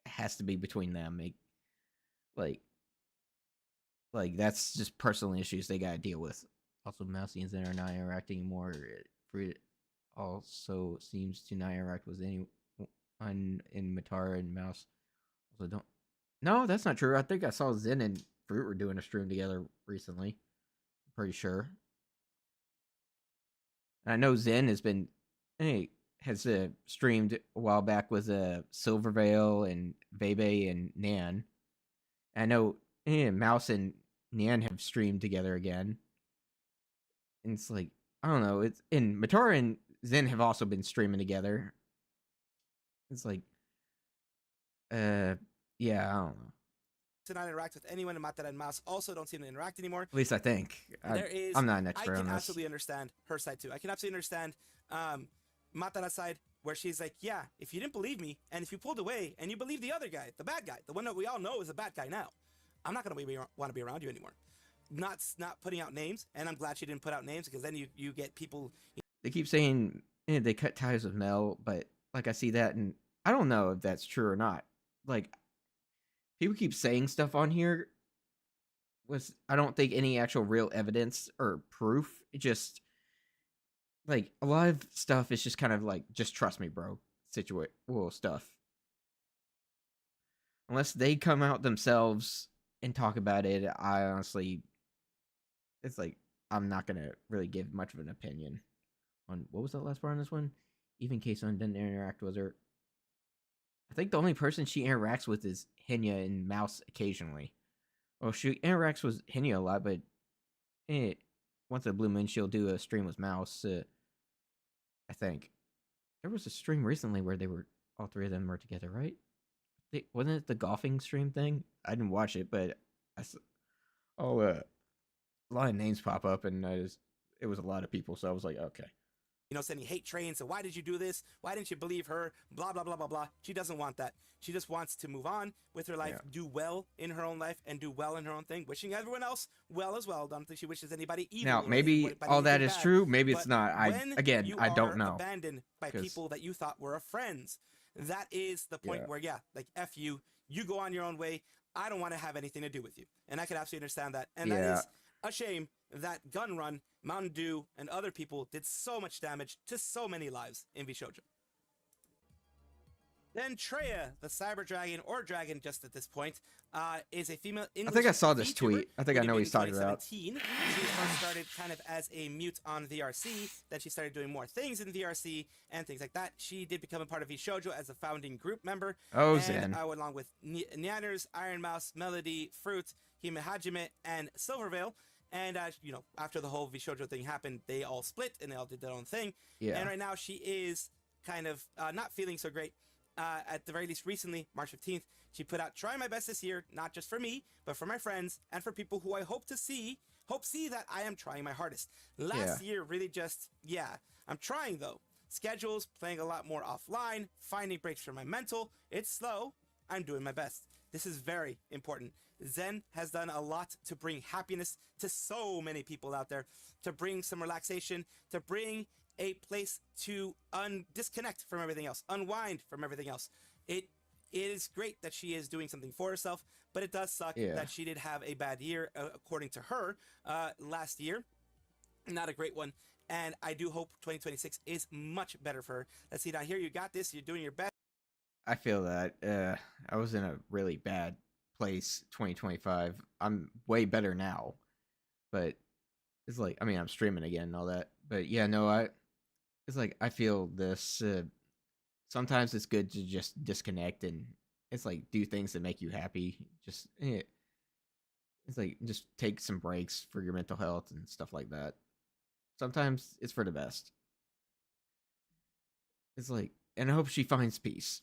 has to be between them. Like that's just personal issues they gotta deal with. Also, Mousy and Zen are not interacting anymore. Fruit also seems to not interact with anyone in Matara and Mouse. Also, don't. No, that's not true. I think I saw Zen and Fruit were doing a stream together recently. I'm pretty sure. And I know Zen has streamed a while back with Silvervale and Bebe and Nan. And I know Mouse and Nan have streamed together again. And it's like, I don't know. It's and Matara and Zen have also been streaming together. It's like, yeah, I don't know. To not interact with anyone, and Matara and Mouse also don't seem to interact anymore. At least I think. I'm not an expert on this. I can absolutely understand her side too. I can absolutely understand Matara's side, where she's like, yeah, if you didn't believe me, and if you pulled away, and you believe the other guy, the bad guy, the one that we all know is a bad guy now, I'm not going to want to be around you anymore. Not putting out names, and I'm glad she didn't put out names, because then you get people... They keep saying they cut ties with Mel, but like I see that, and I don't know if that's true or not. Like, people keep saying stuff on here with, I don't think, any actual real evidence or proof. It just, like, a lot of stuff is just kind of like, just trust me, bro, stuff. Unless they come out themselves and talk about it, I honestly, it's like, I'm not going to really give much of an opinion on, what was that last part on this one? Even K-Sun didn't interact with her. I think the only person she interacts with is Henya and Mouse occasionally. Well, she interacts with Henya a lot, but once in a blue moon, she'll do a stream with Mouse. I think there was a stream recently where all three of them were together, right? Wasn't it the golfing stream thing? I didn't watch it, but I saw a lot of names pop up, and it was a lot of people, so I was like, okay. You know, sending hate trains. So why did you do this? Why didn't you believe her? Blah, blah, blah, blah, blah. She doesn't want that. She just wants to move on with her life, do well in her own life, and do well in her own thing, wishing everyone else well as well. Don't think she wishes anybody evil. Now, maybe all that is true. Maybe it's not. I don't know. Abandoned by people that you thought were friends. That is the point where, like, F you. You go on your own way. I don't want to have anything to do with you. And I can absolutely understand that. And that is a shame that Gun Run, Mountain Dew, and other people did so much damage to so many lives in Vishojo. Then Treya, the cyber dragon, or dragon just at this point, is a female English I think I saw this VTuber tweet. I think I know what he's talking about. She first started kind of as a mute on VRC, then she started doing more things in VRC and things like that. She did become a part of Vishojo as a founding group member. Oh, Zen. Along with Nyanners, Iron Mouse, Melody, Fruit, Hime Hajime, and Silvervale. And, you know, after the whole Vishojo thing happened, they all split and they all did their own thing. Yeah. And right now she is kind of not feeling so great. At the very least recently, March 15th, she put out Try My Best this year, not just for me, but for my friends and for people who I hope see that I am trying my hardest. Last year really just, I'm trying though. Schedules, playing a lot more offline, finding breaks for my mental. It's slow. I'm doing my best. This is very important. Zen has done a lot to bring happiness to so many people out there, to bring some relaxation, to bring a place to disconnect from everything else, unwind from everything else. It is great that she is doing something for herself, but it does suck that she did have a bad year, according to her, last year. Not a great one. And I do hope 2026 is much better for her. Let's see, now here you got this. You're doing your best. I feel that. I was in a really bad place 2025. I'm way better now. But it's like, I mean, I'm streaming again and all that. But yeah, no, it's like, I feel this. Sometimes it's good to just disconnect and it's like do things that make you happy. It's like just take some breaks for your mental health and stuff like that. Sometimes it's for the best. It's like, and I hope she finds peace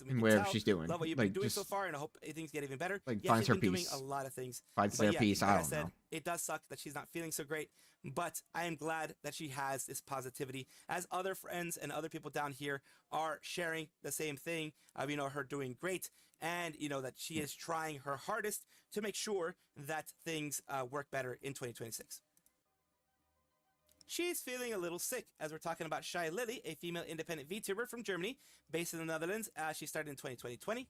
in whatever she's doing. Love what you've been doing so far, and I hope things get even better. Like, yeah, finds she's her been peace. doing a lot of things. Finds But their yeah, peace. like I don't said, know. it does suck that she's not feeling so great, but I am glad that she has this positivity, as other friends and other people down here are sharing the same thing of, her doing great, and, that she is trying her hardest to make sure that things work better in 2026. She's feeling a little sick, as we're talking about Shy Lily, a female independent VTuber from Germany, based in the Netherlands. She started in 2020,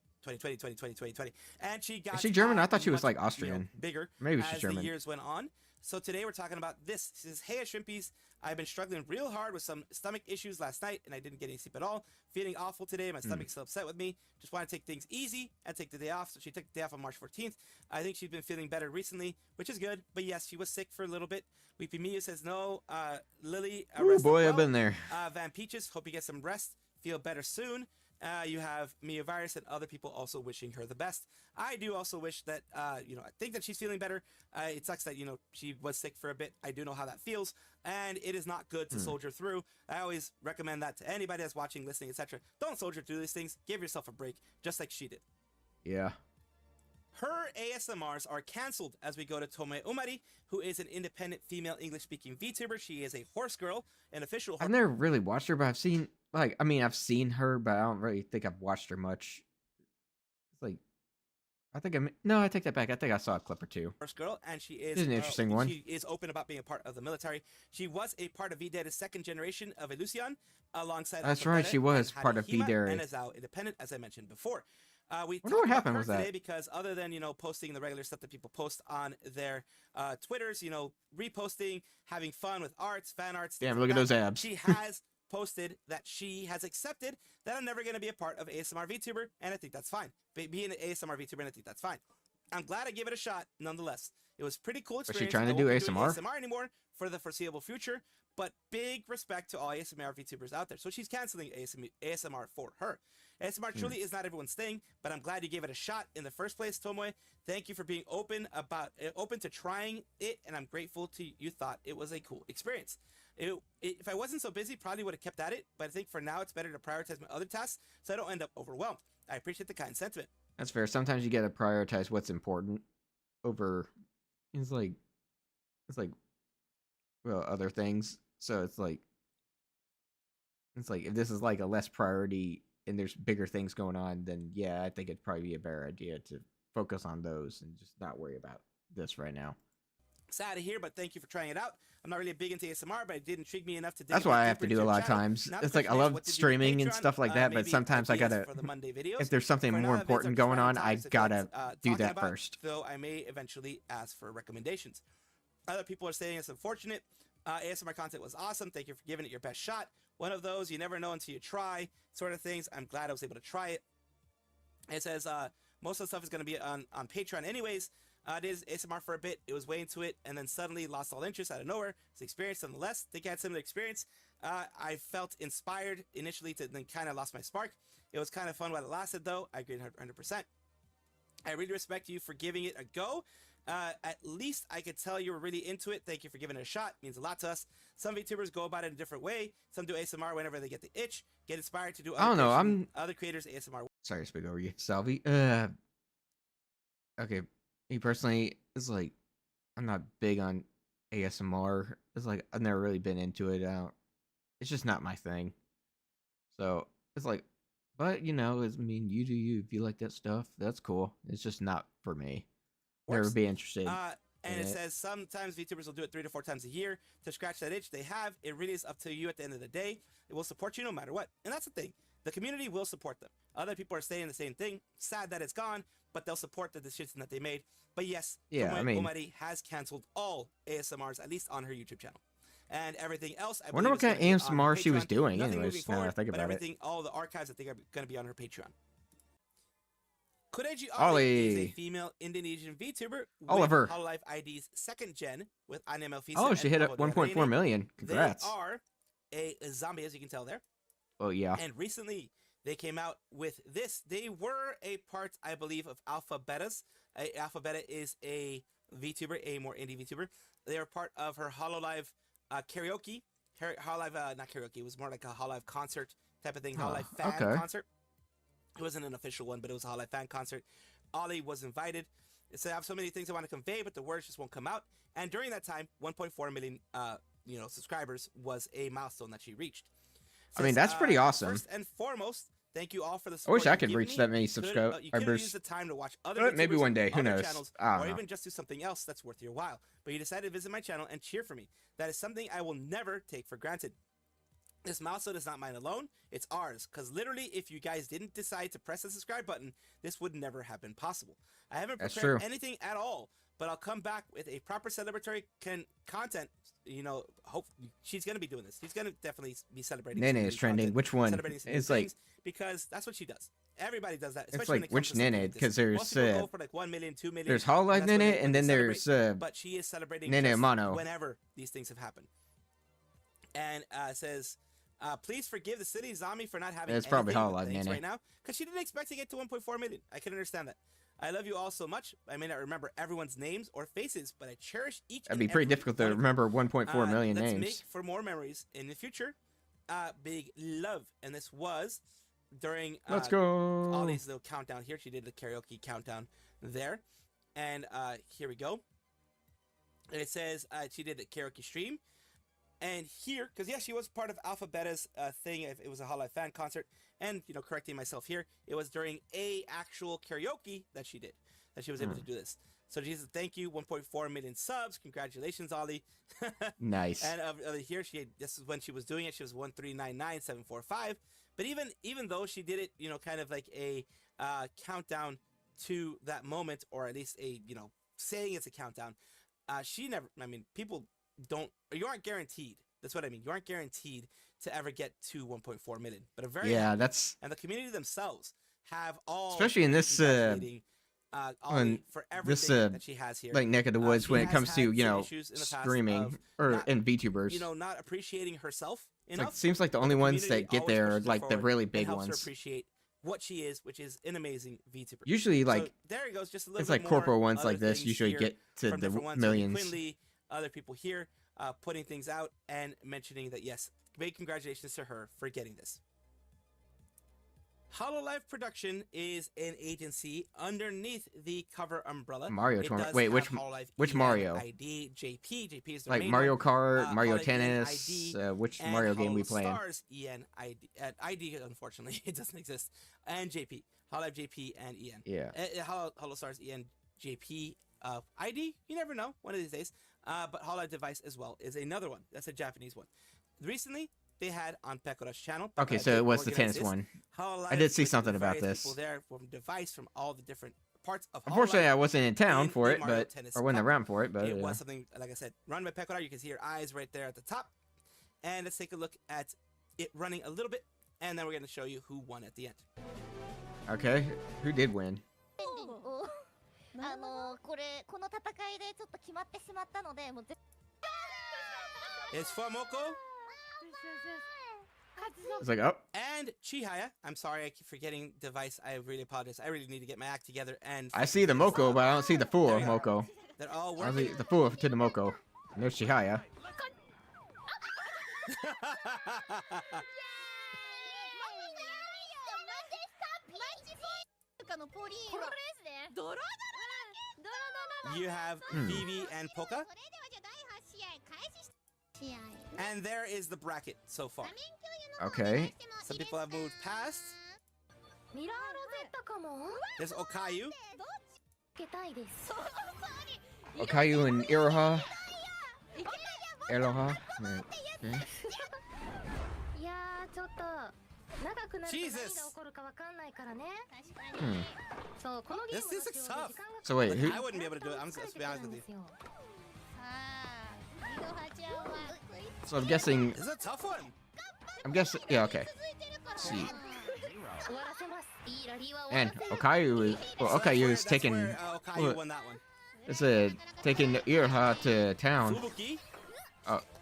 and she got. Is she German? I thought she was much, like Austrian. Bigger. Maybe she's as German. the years went on. So today we're talking about this. This is, hey, Shrimpies. I've been struggling real hard with some stomach issues last night, and I didn't get any sleep at all. Feeling awful today. My stomach's still upset with me. Just want to take things easy and take the day off. So she took the day off on March 14th. I think she's been feeling better recently, which is good. But yes, she was sick for a little bit. Weepy Mia says no. Lily, Oh boy, I've been there. Van Peaches, hope you get some rest. Feel better soon. You have Mia Virus and other people also wishing her the best. I do also wish that, I think that she's feeling better. It sucks that, she was sick for a bit. I do know how that feels, and it is not good to soldier through. I always recommend that to anybody that's watching, listening, etc. Don't soldier through these things. Give yourself a break, just like she did. Yeah. Her ASMRs are cancelled as we go to Tome Umari, who is an independent female English-speaking VTuber. She is a horse girl, an official horse. I've never really watched her, but I've seen I've seen her, but I don't really think I've watched her much. It's like, I take that back. I think I saw a clip or two. Horse girl, and she is This is an interesting one. She is open about being a part of the military. She was a part of VData's second generation of Illusion, alongside. That's right, she was part of VData, and is now independent, as I mentioned before. We wonder what happened with with today that. because other than posting the regular stuff that people post on their Twitters, reposting, having fun with arts, fan arts. Damn, look at those abs. She has posted that she has accepted that I'm never going to be a part of ASMR VTuber, and I think that's fine. Being an ASMR VTuber, and I think that's fine. I'm glad I gave it a shot, nonetheless. It was a pretty cool experience. Was she trying to I do won't be ASMR? doing ASMR anymore for the foreseeable future, but big respect to all ASMR VTubers out there. So she's canceling ASMR for her. ASMR truly is not everyone's thing, but I'm glad you gave it a shot in the first place, Tomoe. Thank you for being open to trying it, and I'm grateful to you thought it was a cool experience. If I wasn't so busy, probably would have kept at it, but I think for now it's better to prioritize my other tasks so I don't end up overwhelmed. I appreciate the kind sentiment. That's fair. Sometimes you gotta prioritize what's important over other things. So it's like if this is like a less priority and there's bigger things going on, then yeah, I think it'd probably be a better idea to focus on those and just not worry about this right now. Sad to hear, but thank you for trying it out. I'm not really big into ASMR, but it did intrigue me enough to. That's why I have to do a lot of times. It's like I love streaming and stuff like that, but sometimes I gotta. If there's something more important going on, I gotta do that first. Though I may eventually ask for recommendations. Other people are saying it's unfortunate. ASMR content was awesome. Thank you for giving it your best shot. One of those you never know until you try sort of things. I'm glad I was able to try it. It says most of the stuff is going to be on Patreon anyways. It is ASMR for a bit. It was way into it, and then suddenly lost all interest out of nowhere. It's experience nonetheless. Think I had similar experience. I felt inspired initially to then kind of lost my spark. It was kind of fun while it lasted, though. I agree 100%. I really respect you for giving it a go. At least I could tell you were really into it. Thank you for giving it a shot. It means a lot to us. Some VTubers go about it in a different way. Some do ASMR whenever they get the itch. Get inspired to do other creators ASMR. Sorry to speak over you, Salvi. Okay. Me personally, it's like I'm not big on ASMR. It's like I've never really been into it. It's just not my thing. So it's like, but you do you. If you like that stuff, that's cool. It's just not for me. Never be interested. And it says sometimes VTubers will do it 3 to 4 times a year to scratch that itch they have. It really is up to you at the end of the day. It will support you no matter what. And that's the thing. The community will support them. Other people are saying the same thing. Sad that it's gone, but they'll support the decision that they made. But yes, Omari has canceled all ASMRs, at least on her YouTube channel. And everything else, I wonder what kind of ASMR she was doing Nothing anyways, moving now that I forward, think but about everything, all the archives I think are going to be on her Patreon. Kureji Ollie. is a female Indonesian VTuber Oliver. with Hololive ID's 2nd gen with Anime Fisa. Oh, she hit up 1.4 million. Congrats. They are a zombie, as you can tell there. Oh, yeah. And recently, they came out with this. They were a part, I believe, of Alpha Betas. Alpha Beta is a VTuber, a more indie VTuber. They were part of her Hololive karaoke. Hololive, not karaoke, it was more like a Hololive concert type of thing. Hololive fan concert. It wasn't an official one, but it was a Hololive fan concert. Ollie was invited. It said, I have so many things I want to convey, but the words just won't come out. And during that time, 1.4 million subscribers was a milestone that she reached. I mean, that's pretty awesome. First and foremost, thank you all for the I support. wish I could reach that many subscribers. You could use the time to watch other Maybe YouTubers, one day. Who other knows? channels, I don't or know. even just do something else that's worth your while. But you decided to visit my channel and cheer for me. That is something I will never take for granted. This milestone is not mine alone, it's ours. Because literally, if you guys didn't decide to press the subscribe button, this would never have been possible. I haven't prepared anything at all, but I'll come back with a proper celebratory content. You know, hope she's going to be doing this. She's going to definitely be celebrating. Nene is trending. Which one? It's like, because that's what she does. Everybody does that. It's like which Nene? Because there's go for like 1 million, 2 million. there's Hololive Nene, and then there's but she is celebrating Nene Mono. whenever these things have happened. And says, please forgive the city zombie for not having. It's probably Hololive Nene right now because she didn't expect to get to 1.4 million. I can understand that. I love you all so much. I may not remember everyone's names or faces, but I cherish each. It'd be pretty difficult to remember 1.4 million let's names. make for more memories in the future. Big love, and this was during Let's go. Ollie's little countdown here. She did the karaoke countdown there, and here we go. And it says she did the karaoke stream, and here, because yeah, she was part of Alpha Beta's thing. It was a Hololive fan concert, and correcting myself here, it was during a actual karaoke that she did, that she was able to do this. So Jesus, thank you, 1.4 million subs. Congratulations, Ollie. Nice. And here, this is when she was doing it. She was 1399745. But even though she did it, kind of like a countdown to that moment, or at least a saying it's a countdown. She never. I mean, people don't. You aren't guaranteed. That's what I mean. You aren't guaranteed to ever get to 1.4 million. But a very that's and the community themselves have all, especially in this on for everything that she has here, like neck of the woods when it comes to streaming and VTubers. Not appreciating herself enough. Like, seems like the only ones that get there are like the really big helps ones. her appreciate what she is, which is an amazing VTuber. Usually, like so there he goes, just a little it's bit like more corporal ones like this things usually here get to from the different ones. millions. Quinley, other people here, putting things out and mentioning that yes, big congratulations to her for getting this. Hololive Production is an agency underneath the cover umbrella. Mario tournament. Wait, which Mario? ID JP. JP is the like main Mario one. Kart, Mario Hololive Tennis. which Mario game we playing? Stars EN ID. ID unfortunately it doesn't exist. And JP. Hololive JP and EN. Yeah. Holo Stars EN JP. ID. You never know. One of these days. But Hololive Device as well is another one. That's a Japanese one. Recently, they had on Pekora's channel. Okay, so it was the tennis one. I did see something about this. People there from Device from all the different parts of. Unfortunately, I wasn't in town for it, but or wasn't around for it, but it was something like I said, run by Pekora. You can see her eyes right there at the top, and let's take a look at it running a little bit, and then we're going to show you who won at the end. Okay, who did win? It's for Moko. It's like, oh. And Chihaya. I'm sorry, I keep forgetting Device. I really apologize. I really need to get my act together. And I see the Moko, but I don't see the full of Moko. They're all I working. see the full to the Moko. And there's Chihaya. You have Vivi and Poka. And there is the bracket so far. Okay. Some people have moved past. There's Okayu. Okayu and Iroha. Iroha. Okay. Jesus. This is tough. So wait, who? I wouldn't be able to do it. I'm just to be honest with you. So I'm guessing. This is a tough one. I'm guessing. Yeah. Okay. Let's see. And Okayu is Okayu is taking. Okayu won that one. It's taking Iroha to town. Fubuki.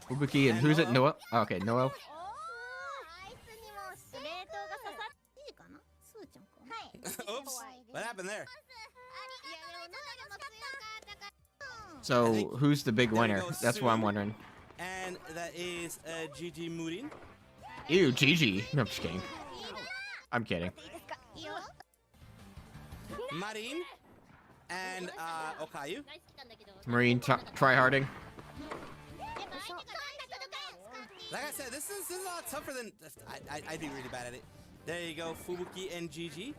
Fubuki and who's it? Noel. Oh, okay, Noel. Oops. What happened there? So who's the big winner? That's what I'm wondering. And that is Gigi Murin. Ew, Gigi. No, I'm just kidding. I'm kidding. Marin and Okayu. Marine tryharding. Like I said, this is a lot tougher than I'd be really bad at it. There you go, Fubuki and Gigi.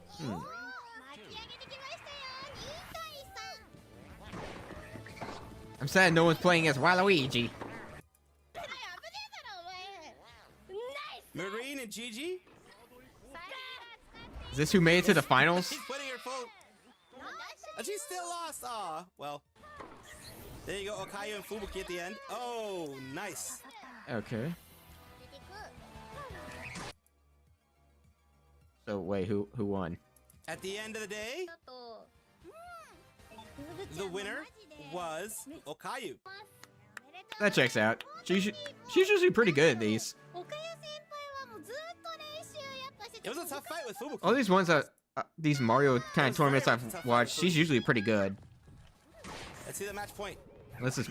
I'm sad no one's playing as Waluigi. Marine and Gigi. Is this who made it to the finals? She's putting her full. And she still lost. Aw, well. There you go, Okayu and Fubuki at the end. Oh, nice. Okay. So wait, who won? At the end of the day, the winner was Okayu. That checks out. She's usually pretty good at these. It was a tough fight with Fubuki. All these ones that these Mario kind of tournaments I've watched, she's usually pretty good. Let's see the match point. This is.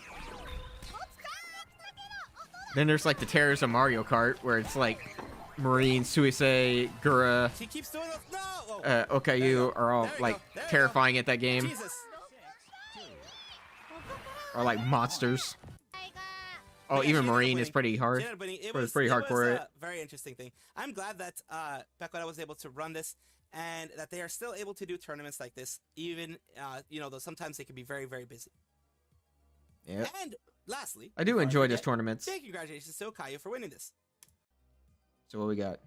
Then there's like the Terrors of Mario Kart, where it's like Marine, Suisei, Gura, She keeps doing those. No! Okayu are all like terrifying at that game. Jesus. Are like monsters. Oh, even Marine is pretty hard. It was pretty hardcore. A very interesting thing. I'm glad that Pekora was able to run this, and that they are still able to do tournaments like this, even though sometimes they can be very, very busy. Yeah. And lastly, I do enjoy these tournaments. big congratulations to Okayu for winning this. So what we got?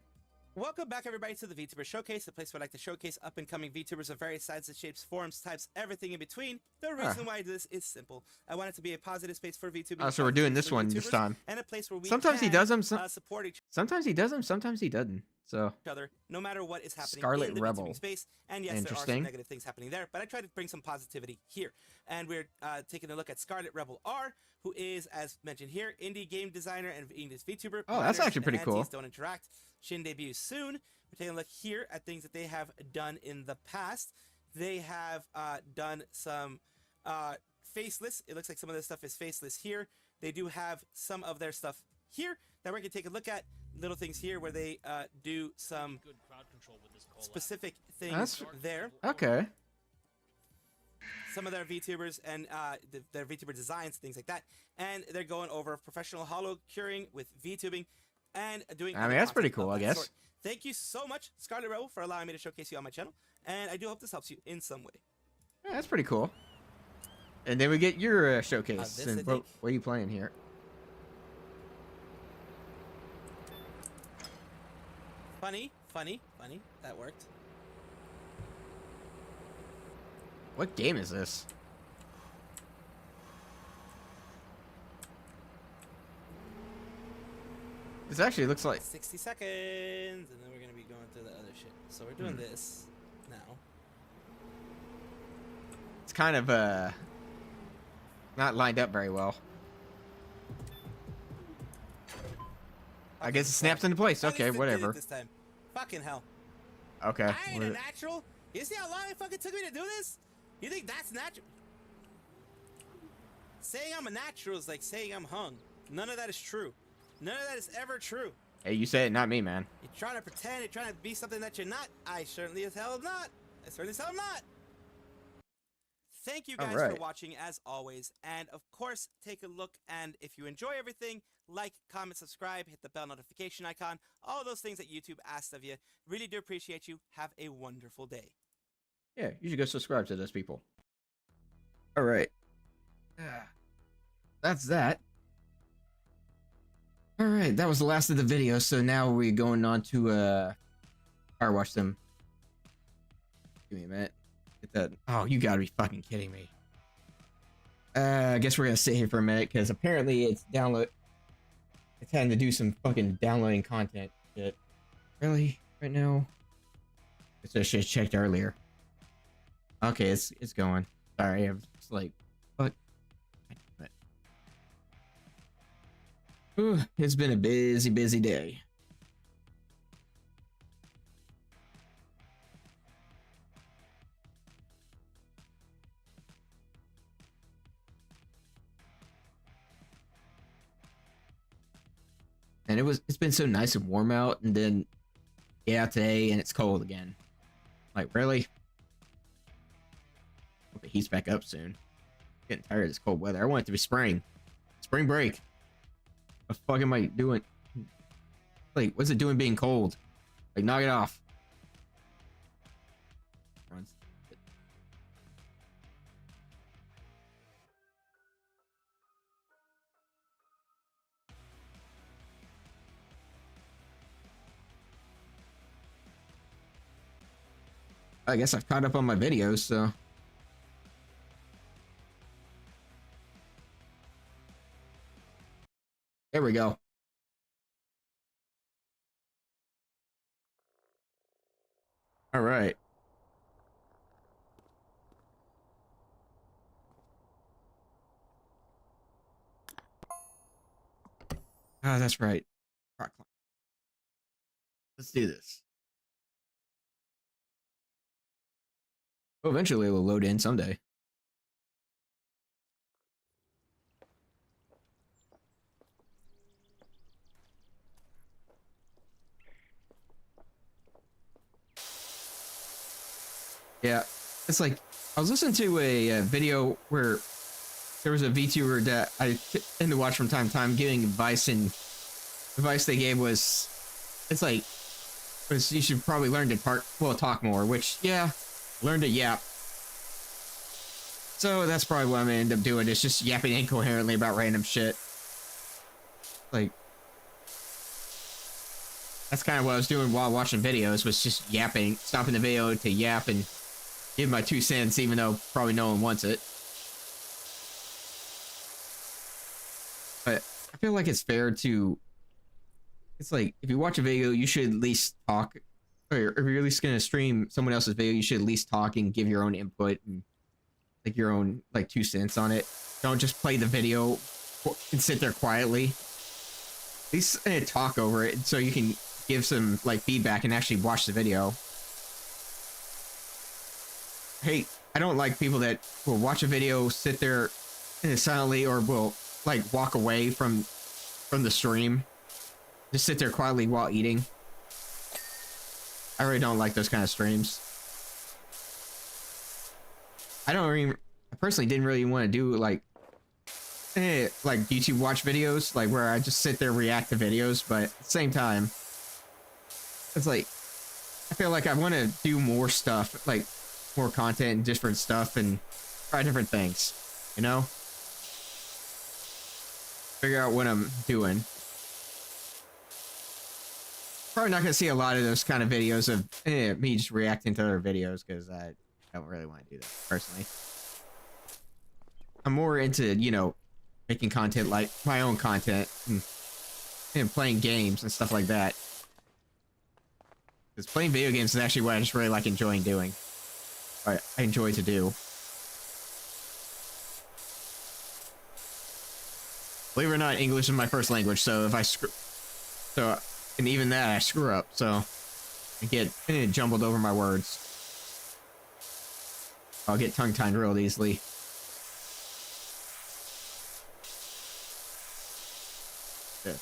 Welcome back, everybody, to the VTuber Showcase, the place where I like to showcase up-and-coming VTubers of various sizes, shapes, forms, types, everything in between. The reason why I do this is simple. I want it to be a positive space for VTubers. Oh, so we're doing this one this time. And a place where we Sometimes he does them. support each Sometimes he does them. Sometimes he doesn't. So. other, no matter what is happening Scarlet in the Rebel. VTubing space. And yes, there are some negative things happening there, but I try to bring some positivity here. And we're taking a look at Scarlet Rebel R, who is, as mentioned here, indie game designer and indie VTuber. Oh, that's actually pretty cool. Don't interact. Shin debuts soon. We're taking a look here at things that they have done in the past. They have done some faceless. It looks like some of this stuff is faceless here. They do have some of their stuff here that we're going to take a look at. Little things here where they do some specific things there. Okay. Some of their VTubers and their VTuber designs, things like that. And they're going over professional holo curing with VTubing and doing. I mean, that's pretty cool, I guess. Thank you so much, Scarlet Rebel, for allowing me to showcase you on my channel. And I do hope this helps you in some way. Yeah, that's pretty cool. And then we get your showcase. And what are you playing here? Funny. That worked. What game is this? This actually looks like 60 seconds, and then we're gonna be going through the other shit. So we're doing this now. it's kind of not lined up very well. I guess it snaps into place. Okay, whatever. This time. Fucking hell. Okay. I ain't a natural. You see how long it fucking took me to do this? You think that's natural? Saying I'm a natural is like saying I'm hung. None of that is true. None of that is ever true. Hey, you said it, not me, man. You're trying to pretend, you're trying to be something that you're not. I certainly as hell am not. I certainly as hell am not. Thank you guys for watching, as always. And, of course, take a look. And if you enjoy everything, like, comment, subscribe, hit the bell notification icon. All those things that YouTube asks of you. Really do appreciate you. Have a wonderful day. Yeah, you should go subscribe to those people. All right. That's that. All right, that was the last of the video. So now we're going on to powerwash them. Give me a minute. Get that. Oh, you gotta be fucking kidding me. I guess we're gonna sit here for a minute because apparently it's having to do some fucking downloading content shit. Really? Right now? I should have checked earlier. Okay, it's going. Sorry, I'm just like, fuck. Ooh, it's been a busy day. And it's been so nice and warm out, and then get out today and it's cold again. Like, really? Hope it heats back up soon. Getting tired of this cold weather. I want it to be spring. Spring break. What the fuck am I doing? Like, what's it doing being cold? Like, knock it off. I guess I've caught up on my videos, so. There we go. All right. Oh, that's right. Let's do this. Oh, eventually it'll load in someday. Yeah, it's like I was listening to a video where there was a VTuber that I tend to watch from time to time giving advice, and advice they gave was, it's like, you should probably learn to talk more, which, yeah, learn to yap. So that's probably what I'm gonna end up doing, is just yapping incoherently about random shit. Like, that's kind of what I was doing while watching videos, was just yapping, stopping the video to yap and give my 2 cents, even though probably no one wants it. But I feel like it's fair to, it's like, if you watch a video, you should at least talk, or if you're at least gonna stream someone else's video, you should at least talk and give your own input and like your own like 2 cents on it. Don't just play the video and sit there quietly. At least talk over it so you can give some like feedback and actually watch the video. Hey, I don't like people that will watch a video, sit there silently, or will like walk away from the stream. Just sit there quietly while eating. I really don't like those kind of streams. I personally didn't really want to do like YouTube watch videos, like where I just sit there react to videos, but at the same time, it's like, I feel like I want to do more stuff, like more content and different stuff and try different things, you know? Figure out what I'm doing. Probably not gonna see a lot of those kind of videos of me just reacting to other videos, because I don't really want to do that personally. I'm more into, you know, making content like my own content and playing games and stuff like that. Because playing video games is actually what I just really like enjoying doing. I enjoy to do. Believe it or not, English is my first language, so if I and even that I screw up, so I get jumbled over my words. I'll get tongue-tied real easily. Yeah.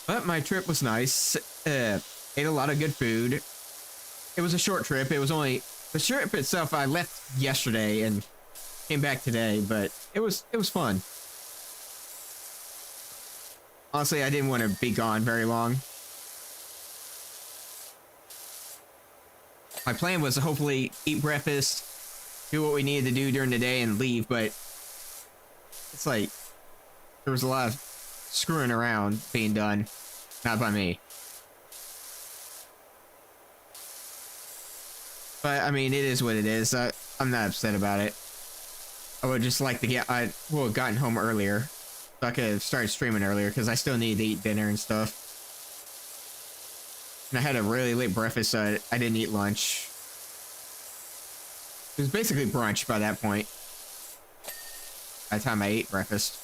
But my trip was nice. Ate a lot of good food. It was a short trip. It was only the trip itself. I left yesterday and came back today, but it was fun. Honestly, I didn't want to be gone very long. My plan was to hopefully eat breakfast, do what we needed to do during the day, and leave, but it's like there was a lot of screwing around being done, not by me. But I mean, it is what it is. I'm not upset about it. I would just like to I would have gotten home earlier, so I could have started streaming earlier, because I still need to eat dinner and stuff. And I had a really late breakfast, so I didn't eat lunch. It was basically brunch by that point. By the time I ate breakfast.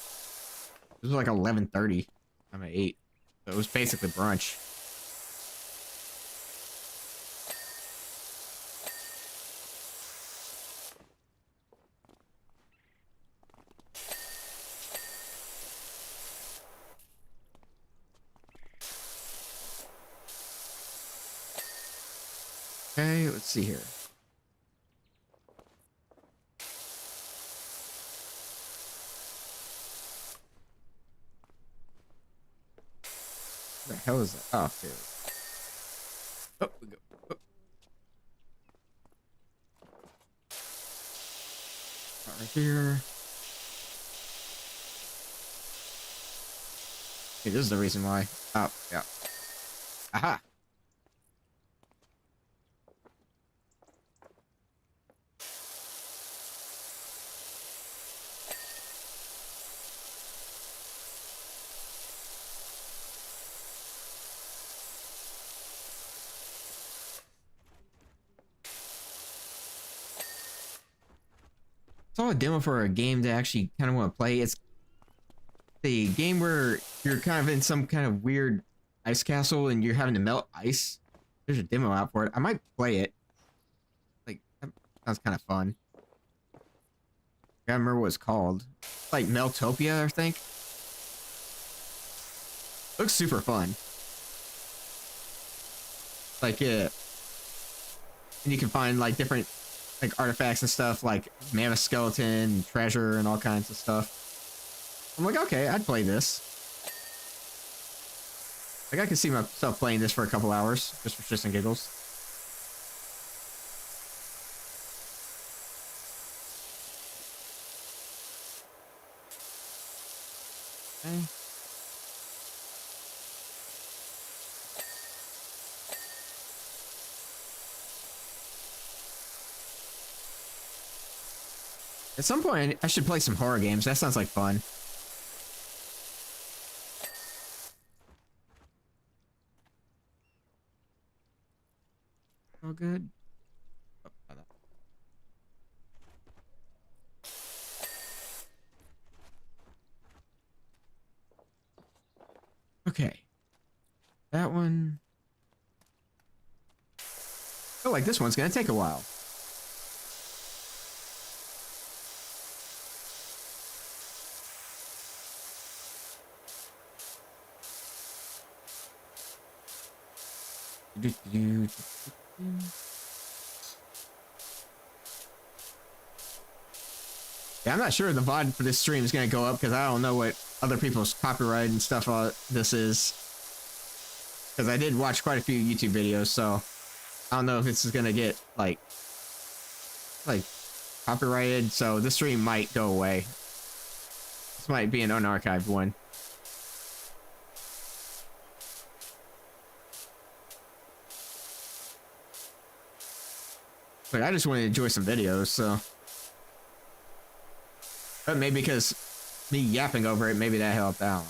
It was like 11:30 time I ate. So it was basically brunch. Okay, let's see here. What the hell is that? Oh, here. Oh, we go. Oh. Right here. Okay, this is the reason why. Oh, yeah. Aha! Saw a demo for a game that I actually kind of want to play. It's the game where you're kind of in some kind of weird ice castle and you're having to melt ice. There's a demo out for it. I might play it. Like, that sounds kind of fun. I gotta remember what it's called. Like Meltopia, I think. Looks super fun. Like, yeah. And you can find like different like artifacts and stuff, like mammoth skeleton, treasure, and all kinds of stuff. I'm like, okay, I'd play this. Like, I could see myself playing this for a couple hours, just for shits and giggles. Okay. At some point, I should play some horror games. That sounds like fun. Oh, good. Okay. That one. I feel like this one's gonna take a while. Yeah, I'm not sure the VOD for this stream is gonna go up because I don't know what other people's copyright and stuff this is. Because I did watch quite a few YouTube videos, so I don't know if this is gonna get like copyrighted. So this stream might go away. This might be an unarchived one. But I just want to enjoy some videos, so. But maybe because me yapping over it, maybe that helped out.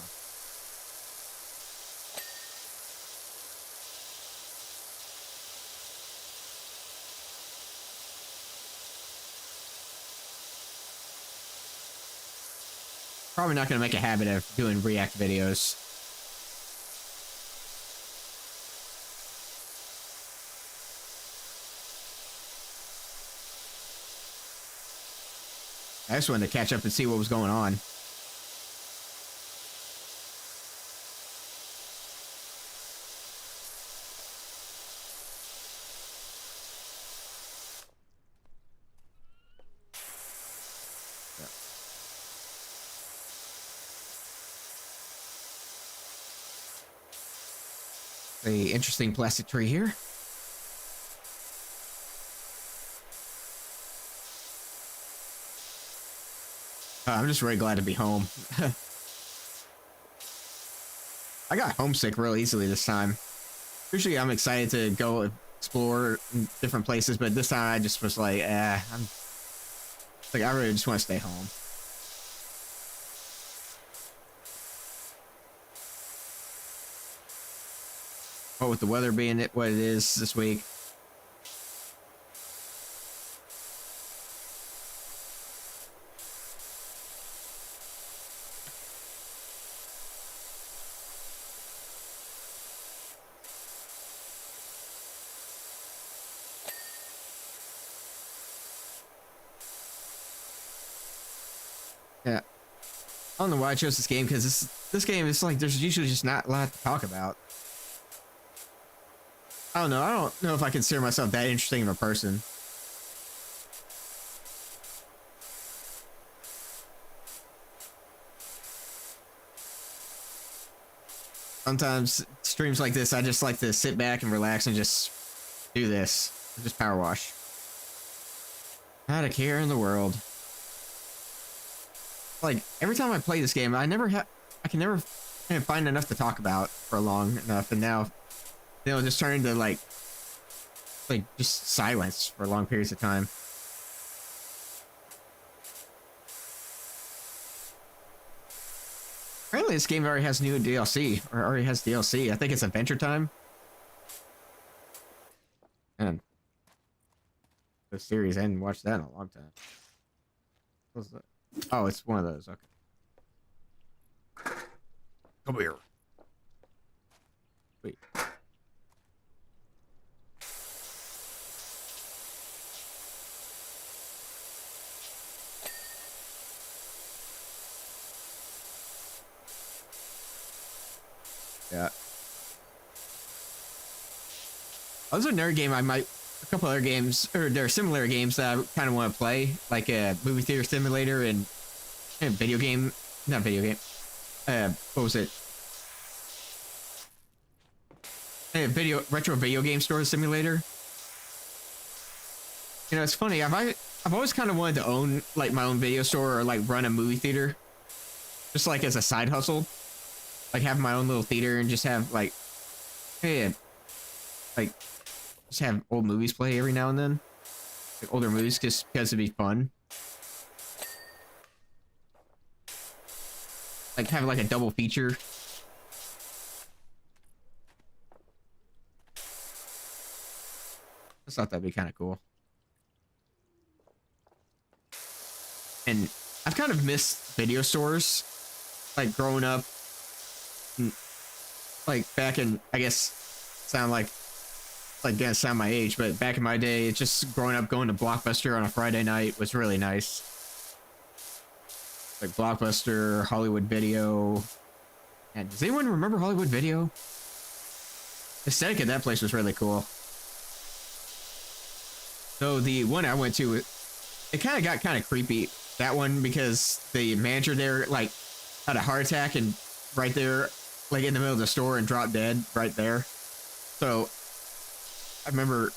Probably not going to make a habit of doing react videos. I just wanted to catch up and see what was going on. The interesting plastic tree here. I'm just really glad to be home. I got homesick real easily this time. Usually I'm excited to go explore different places, but this time I just was like, I really just want to stay home. What with the weather being what it is this week. Yeah. I don't know why I chose this game, because this game is like there's usually just not a lot to talk about. I don't know. I don't know if I consider myself that interesting of a person. Sometimes streams like this, I just like to sit back and relax and just do this. Just power wash. Not a care in the world. Like, every time I play this game, I can never find enough to talk about for long enough, and now they'll just turn into like just silence for long periods of time. Apparently this game already has new DLC, or already has DLC. I think it's Adventure Time. And the series, I hadn't watched that in a long time. What was that? Oh, it's one of those. Okay. Come here. Wait. Yeah. Those are another game a couple other games, or there are similar games that I kind of want to play, like a movie theater simulator and a video game, not video game, what was it? A retro video game store simulator. You know, it's funny, I've always kind of wanted to own like my own video store or like run a movie theater, just like as a side hustle, like have my own little theater and just have like, hey, like just have old movies play every now and then, like older movies, just because it'd be fun. Like have like a double feature. I thought that'd be kind of cool. And I've kind of missed video stores, like growing up, like back in, I guess, gonna sound my age, but back in my day, it's just growing up going to Blockbuster on a Friday night was really nice. Like Blockbuster, Hollywood Video. And does anyone remember Hollywood Video? The aesthetic of that place was really cool. So the one I went to, it kind of got kind of creepy, that one, because the manager there like had a heart attack and right there, like in the middle of the store, and dropped dead right there. So I remember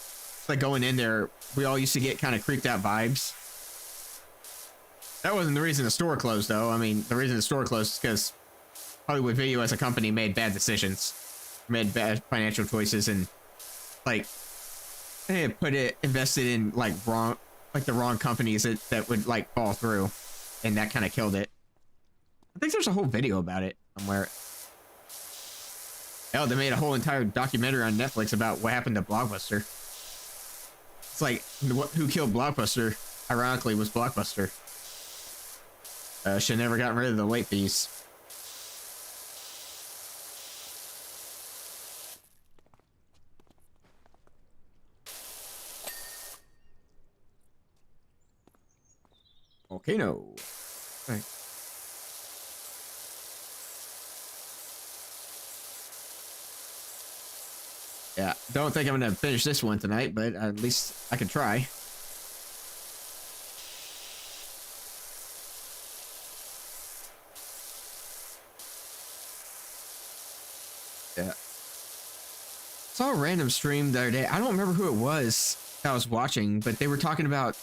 like going in there, we all used to get kind of creeped out vibes. That wasn't the reason the store closed, though. I mean, the reason the store closed is because Hollywood Video as a company made bad decisions, made bad financial choices, and like they had invested in like the wrong companies that would like fall through, and that kind of killed it. I think there's a whole video about it somewhere. Oh, they made a whole entire documentary on Netflix about what happened to Blockbuster. It's like, who killed Blockbuster, ironically, was Blockbuster. Should never gotten rid of the late fees. Volcano. Right. Yeah, don't think I'm gonna finish this one tonight, but at least I can try. Yeah. Saw a random stream the other day. I don't remember who it was that I was watching, but they were talking about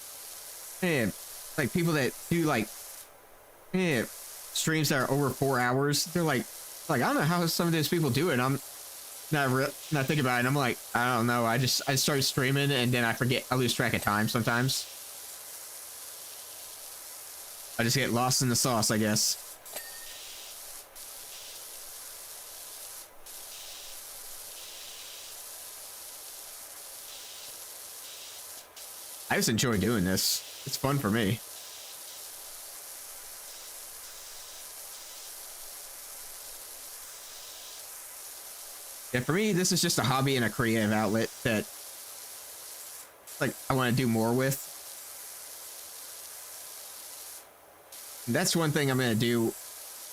like people that do like streams that are over 4 hours. They're like I don't know how some of those people do it. I'm not thinking about it. I'm like, I don't know. I start streaming and then I lose track of time sometimes. I just get lost in the sauce, I guess. just enjoy doing this. It's fun for me. Yeah, for me, this is just a hobby and a creative outlet that, like, I want to do more with. And that's one thing I'm gonna do.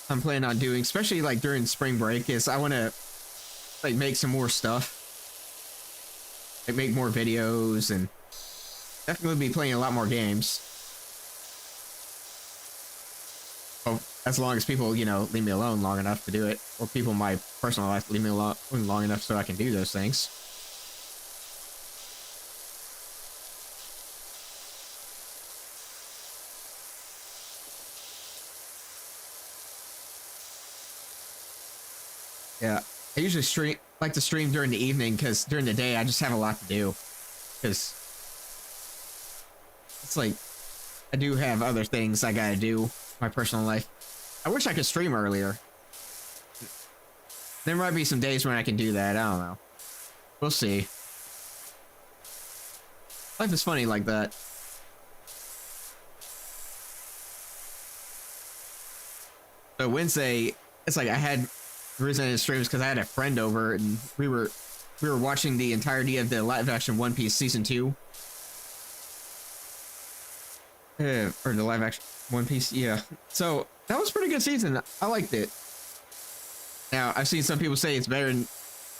I'm planning on doing, especially like during spring break, is I want to like make some more stuff, like make more videos, and definitely be playing a lot more games. Well, as long as people, you know, leave me alone long enough to do it, or people in my personal life leave me alone long enough so I can do those things. Yeah, I usually like to stream during the evening because during the day I just have a lot to do. Because it's like I do have other things I gotta do in my personal life. I wish I could stream earlier. There might be some days when I can do that. I don't know. We'll see. Life is funny like that. So Wednesday, it's like I had. The reason I did stream is because I had a friend over and we were watching the entirety of the live action One Piece season 2. Or the live action One Piece, yeah. So that was a pretty good season. I liked it. Now I've seen some people say it's better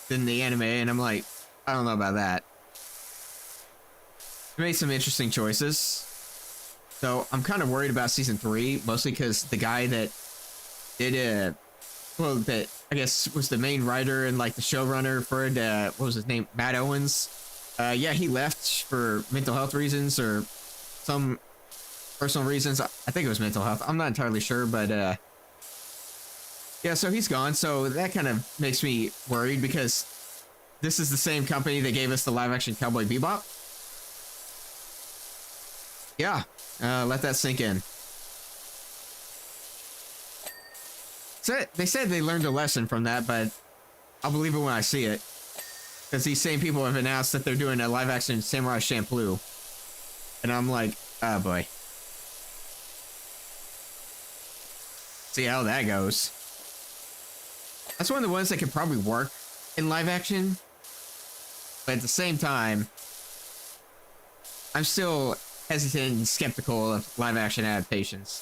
than the anime, and I'm like, I don't know about that. They made some interesting choices. So I'm kind of worried about season 3, mostly because the guy that did well, that I guess was the main writer and like the showrunner for it, what was his name? Matt Owens. Yeah, he left for mental health reasons or some personal reasons. I think it was mental health. I'm not entirely sure, but yeah, so he's gone. So that kind of makes me worried because this is the same company that gave us the live action Cowboy Bebop. Yeah, let that sink in. So they said they learned a lesson from that, but I'll believe it when I see it. Because these same people have announced that they're doing a live action Samurai Champloo. And I'm like, oh boy. See how that goes. That's one of the ones that could probably work in live action. But at the same time, I'm still hesitant and skeptical of live action adaptations.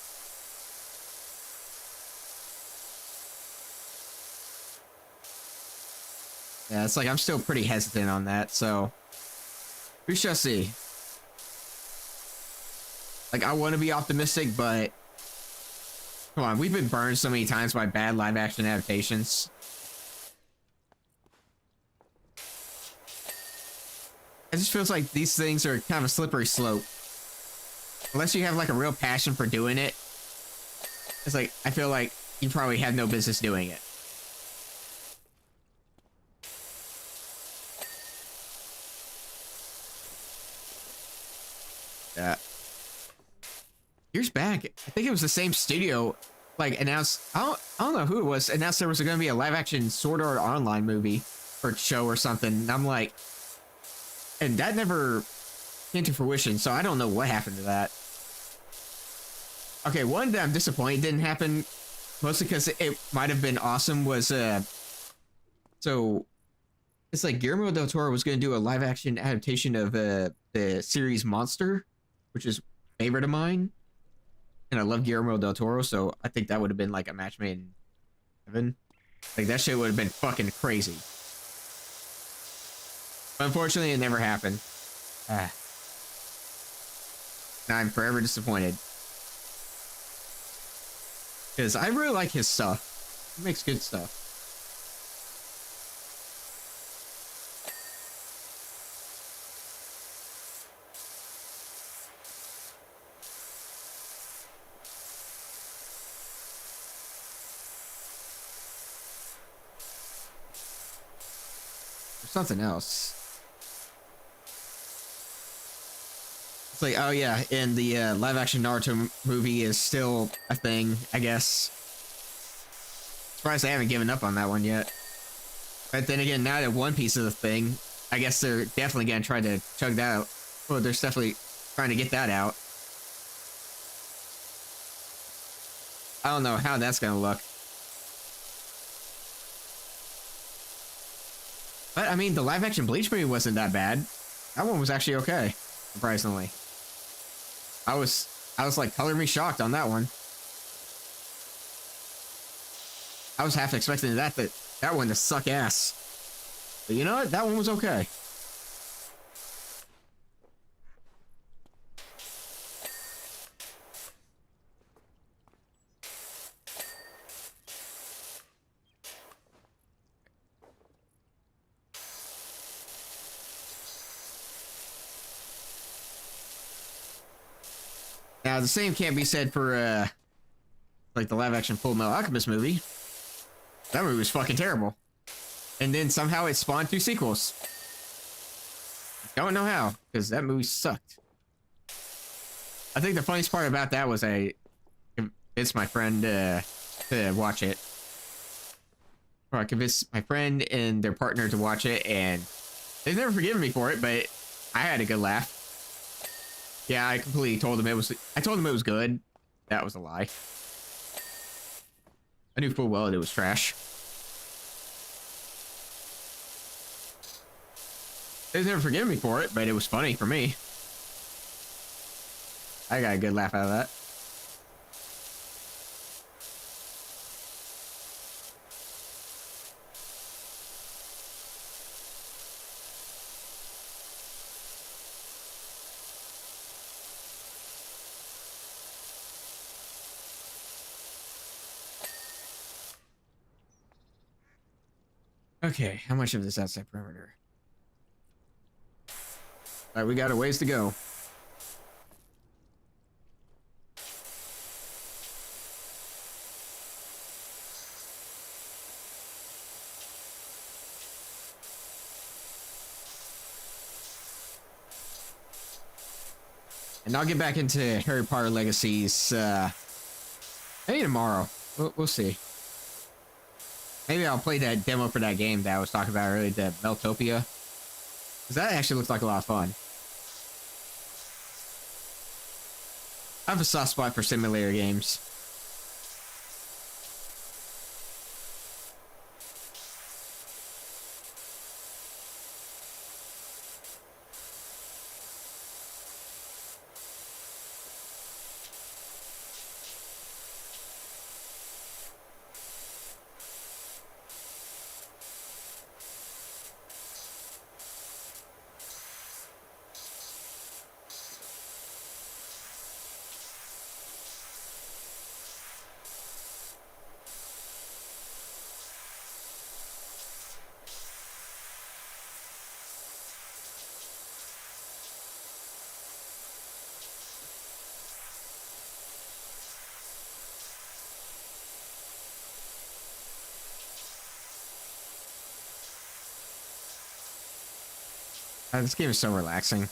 Yeah, it's like I'm still pretty hesitant on that, so we shall see. Like, I want to be optimistic, but come on, we've been burned so many times by bad live action adaptations. It just feels like these things are kind of a slippery slope. Unless you have like a real passion for doing it, it's like, I feel like you probably have no business doing it. Yeah. Years back, I think it was the same studio, like, announced, I don't know who it was, announced there was going to be a live action Sword Art Online movie or show or something. And I'm like, and that never came to fruition, so I don't know what happened to that. Okay, one that I'm disappointed didn't happen, mostly because it might have been awesome, was, so, it's like Guillermo del Toro was going to do a live action adaptation of the series Monster, which is a favorite of mine. And I love Guillermo del Toro, so I think that would have been like a match made in heaven. Like, that shit would have been fucking crazy. But unfortunately, it never happened. Now I'm forever disappointed. Because I really like his stuff. He makes good stuff. Something else. It's like, oh yeah, and the live action Naruto movie is still a thing, I guess. Surprised they haven't given up on that one yet. But then again, now that One Piece is a thing, I guess they're definitely gonna try to chug that out. Well, there's definitely trying to get that out. I don't know how that's gonna look. But I mean, the live action Bleach movie wasn't that bad. That one was actually okay, surprisingly. I was like color me shocked on that one. I was half expecting that one to suck ass. But you know what? That one was okay. Now, the same can't be said for, like the live-action Full Metal Alchemist movie. That movie was fucking terrible. And then somehow it spawned 2 sequels. Don't know how, because that movie sucked. I think the funniest part about that was I convinced my friend to watch it. Or I convinced my friend and their partner to watch it, and they've never forgiven me for it, but I had a good laugh. Yeah, I completely told him it was... I told him it was good. That was a lie. I knew full well it was trash. They've never forgiven me for it, but it was funny for me. I got a good laugh out of that. Okay, how much of this outside perimeter? Alright, we got a ways to go. And I'll get back into Harry Potter Legacies, maybe tomorrow. We'll see. Maybe I'll play that demo for that game that I was talking about earlier, the Meltopia. Because that actually looks like a lot of fun. I have a soft spot for simulator games. This game is so relaxing.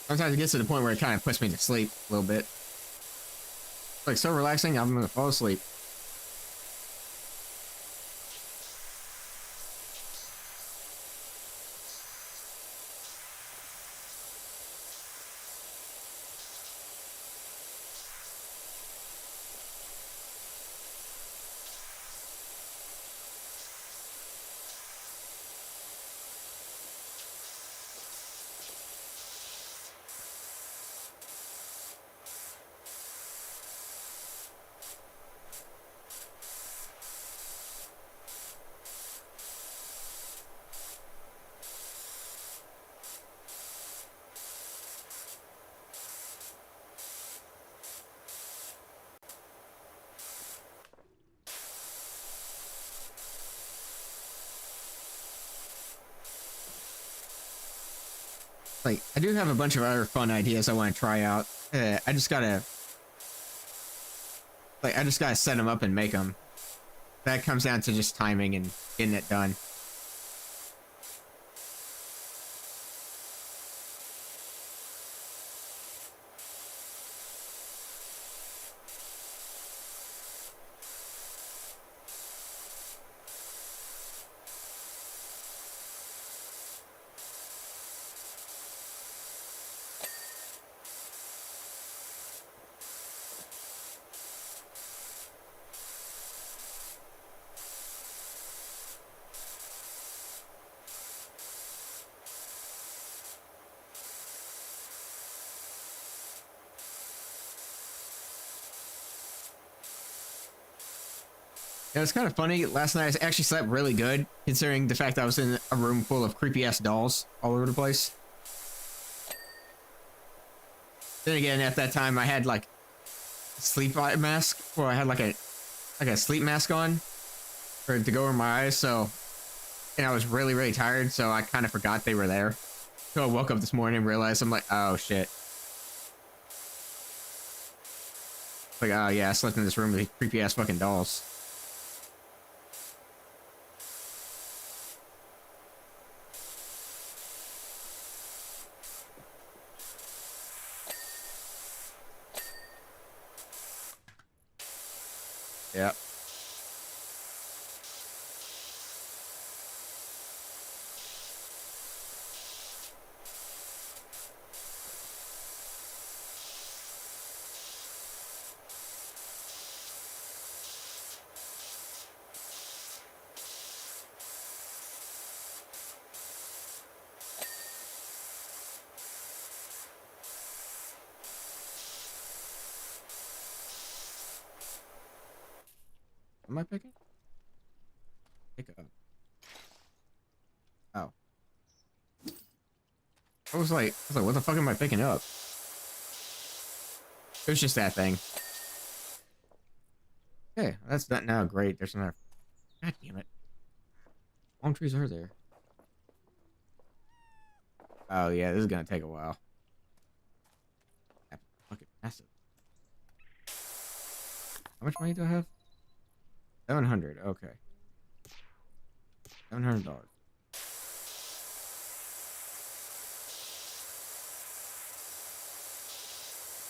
Sometimes it gets to the point where it kind of puts me to sleep a little bit. It's like so relaxing, I'm gonna fall asleep. Like, I do have a bunch of other fun ideas I want to try out. I just gotta set them up and make them. That comes down to just timing and getting it done. It was kind of funny. Last night I actually slept really good, considering the fact that I was in a room full of creepy ass dolls all over the place. Then again, at that time I had like a sleep mask, or I had like a sleep mask on for to go over my eyes. So, and I was really really tired, so I kind of forgot they were there. So I woke up this morning and realized I'm like, oh shit. Like, oh yeah, I slept in this room with creepy ass fucking dolls. Yep. Am I picking? Pick up. Oh. I was like, what the fuck am I picking up? It was just that thing. Okay, that's not now great. There's another. God damn it. How long trees are there? Oh yeah, this is gonna take a while. Fucking massive. How much money do I have? 700. Okay. $700.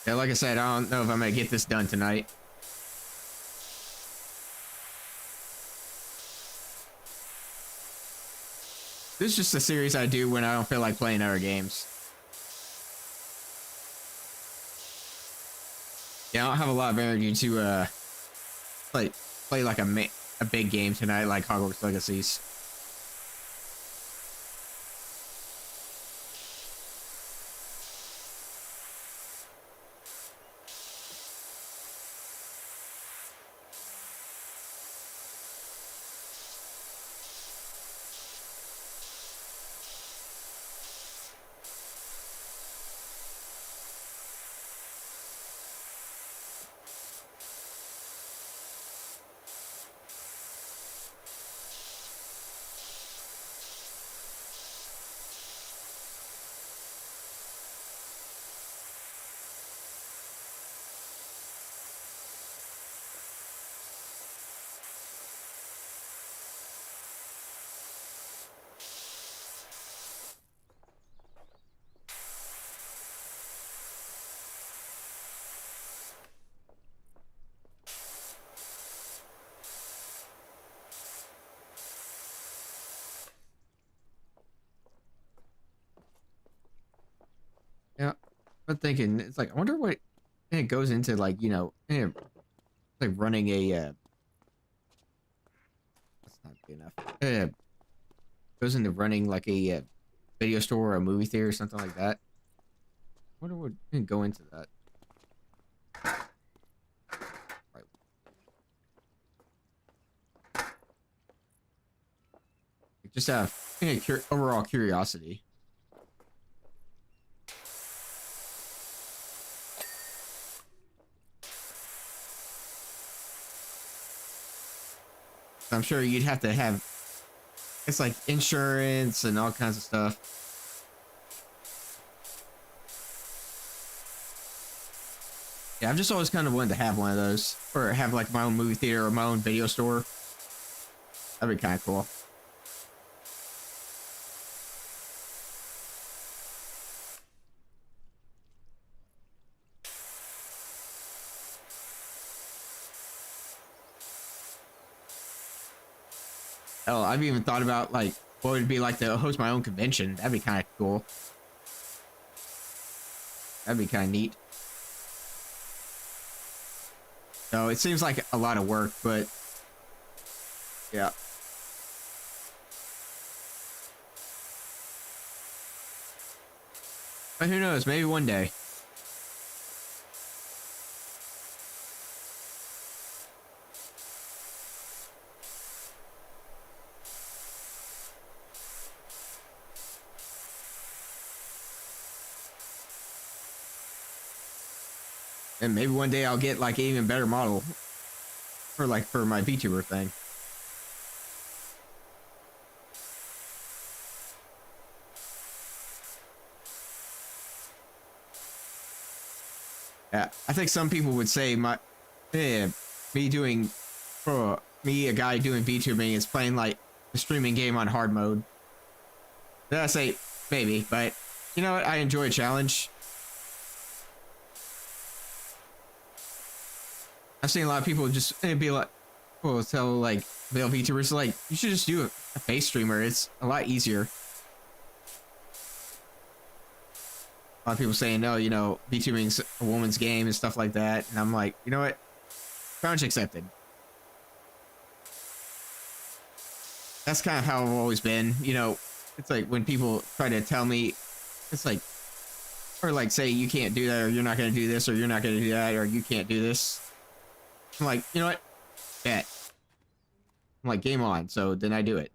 Yeah, like I said, I don't know if I'm gonna get this done tonight. This is just a series I do when I don't feel like playing other games. Yeah, I don't have a lot of energy to play like a big game tonight, like Hogwarts Legacies. Yeah, I'm thinking it's like I wonder what it goes into, like, you know, like running a that's not good enough. Goes into running like a video store or a movie theater or something like that. I wonder what can go into that. Right. Just overall curiosity. I'm sure you'd have to have, it's like insurance and all kinds of stuff. Yeah, I've just always kind of wanted to have one of those, or have like my own movie theater or my own video store. That'd be kind of cool. Hell, I've even thought about like what would it be like to host my own convention. That'd be kind of cool. That'd be kind of neat. So it seems like a lot of work, but yeah. But who knows? Maybe one day. And maybe one day I'll get like an even better model for my VTuber thing. Yeah, I think some people would say me doing, me a guy doing VTubing is playing like the streaming game on hard mode. Then I say maybe, but you know what? I enjoy a challenge. I've seen a lot of people just be like, well, tell like male VTubers like you should just do a face streamer. It's a lot easier. A lot of people saying no, you know, VTubing's a woman's game and stuff like that, and I'm like, you know what? Challenge accepted. That's kind of how I've always been. You know, it's like when people try to tell me, it's like, or like say you can't do that, or you're not gonna do this, or you're not gonna do that, or you can't do this. I'm like, you know what? Bet. I'm like, game on. So then I do it.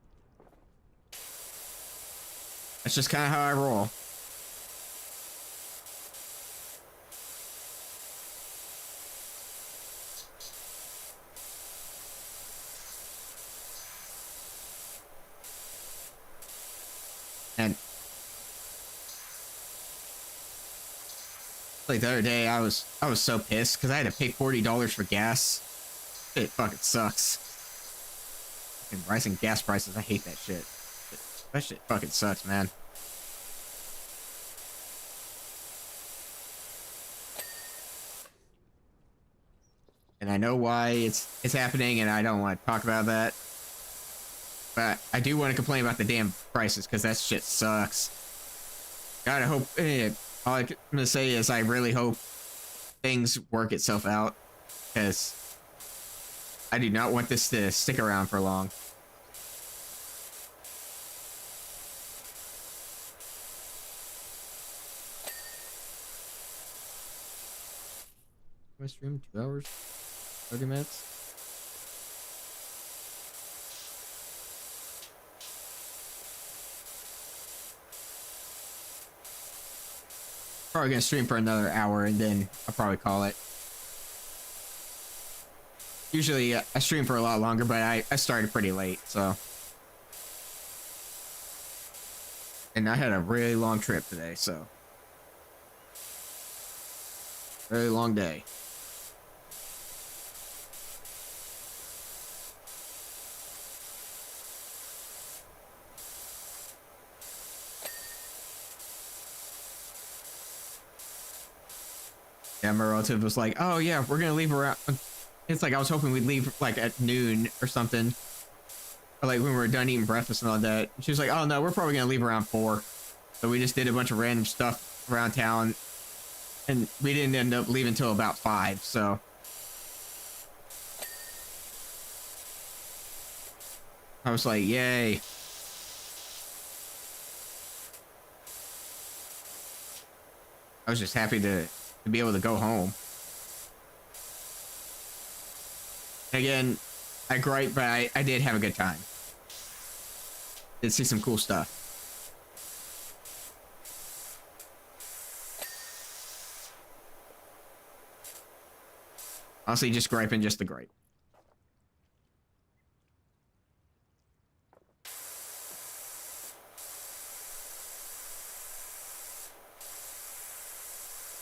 That's just kind of how I roll. And like the other day, I was so pissed because I had to pay $40 for gas. It fucking sucks. Fucking rising gas prices, I hate that shit. That shit fucking sucks, man. And I know why it's happening, and I don't want to talk about that. But I do want to complain about the damn prices because that shit sucks. Gotta hope. All I'm gonna say is I really hope things work itself out, because I do not want this to stick around for long. I stream 2 hours, 30 minutes. Probably gonna stream for another hour and then I'll probably call it. Usually I stream for a lot longer, but I started pretty late, so. And I had a really long trip today, so. Really long day. Yeah, my relative was like, oh yeah, we're gonna leave around. It's like I was hoping we'd leave like at noon or something. Or like when we were done eating breakfast and all that. She was like, oh no, we're probably gonna leave around 4. So we just did a bunch of random stuff around town. And we didn't end up leaving until about 5, so. I was like, yay. I was just happy to be able to go home. Again, I gripe, but I did have a good time. Did see some cool stuff. Honestly, just griping just to gripe.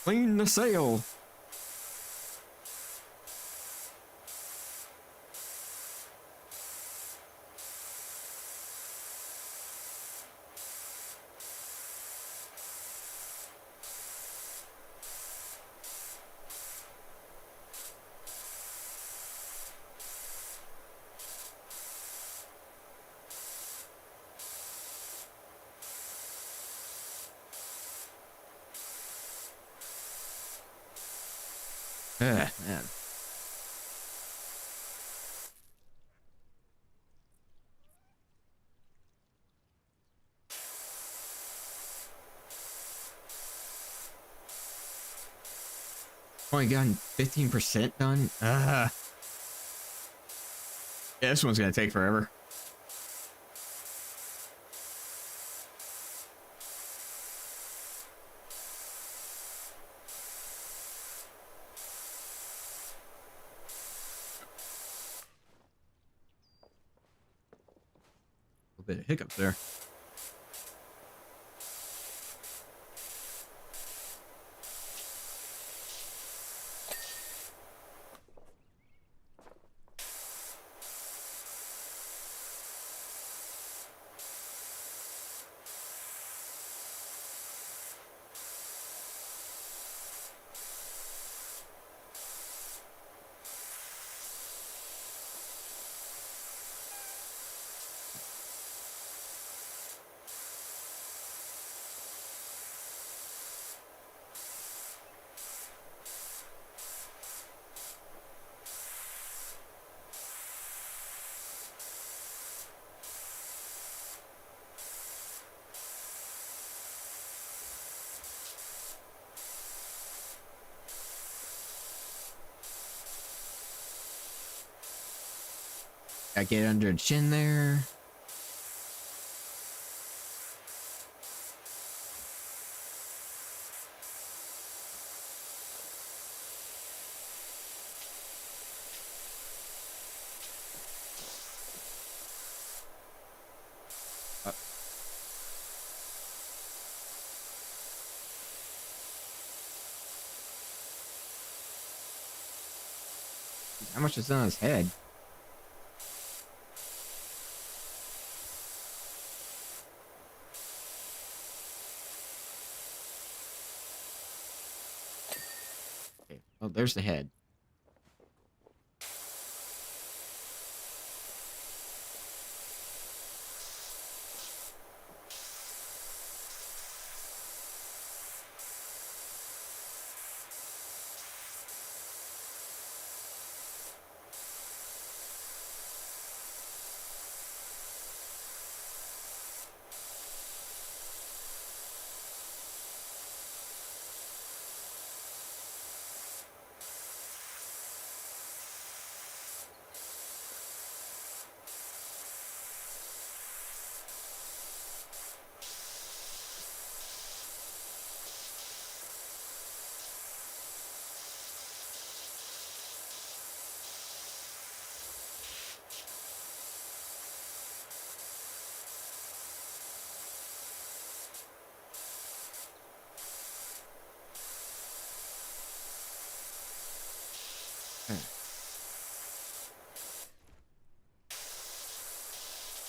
Clean the sail. Man. Only gotten 15% done? Yeah, this one's gonna take forever. A bit of hiccups there. Gotta get under the chin there. How much is on his head? Okay. Oh, there's the head.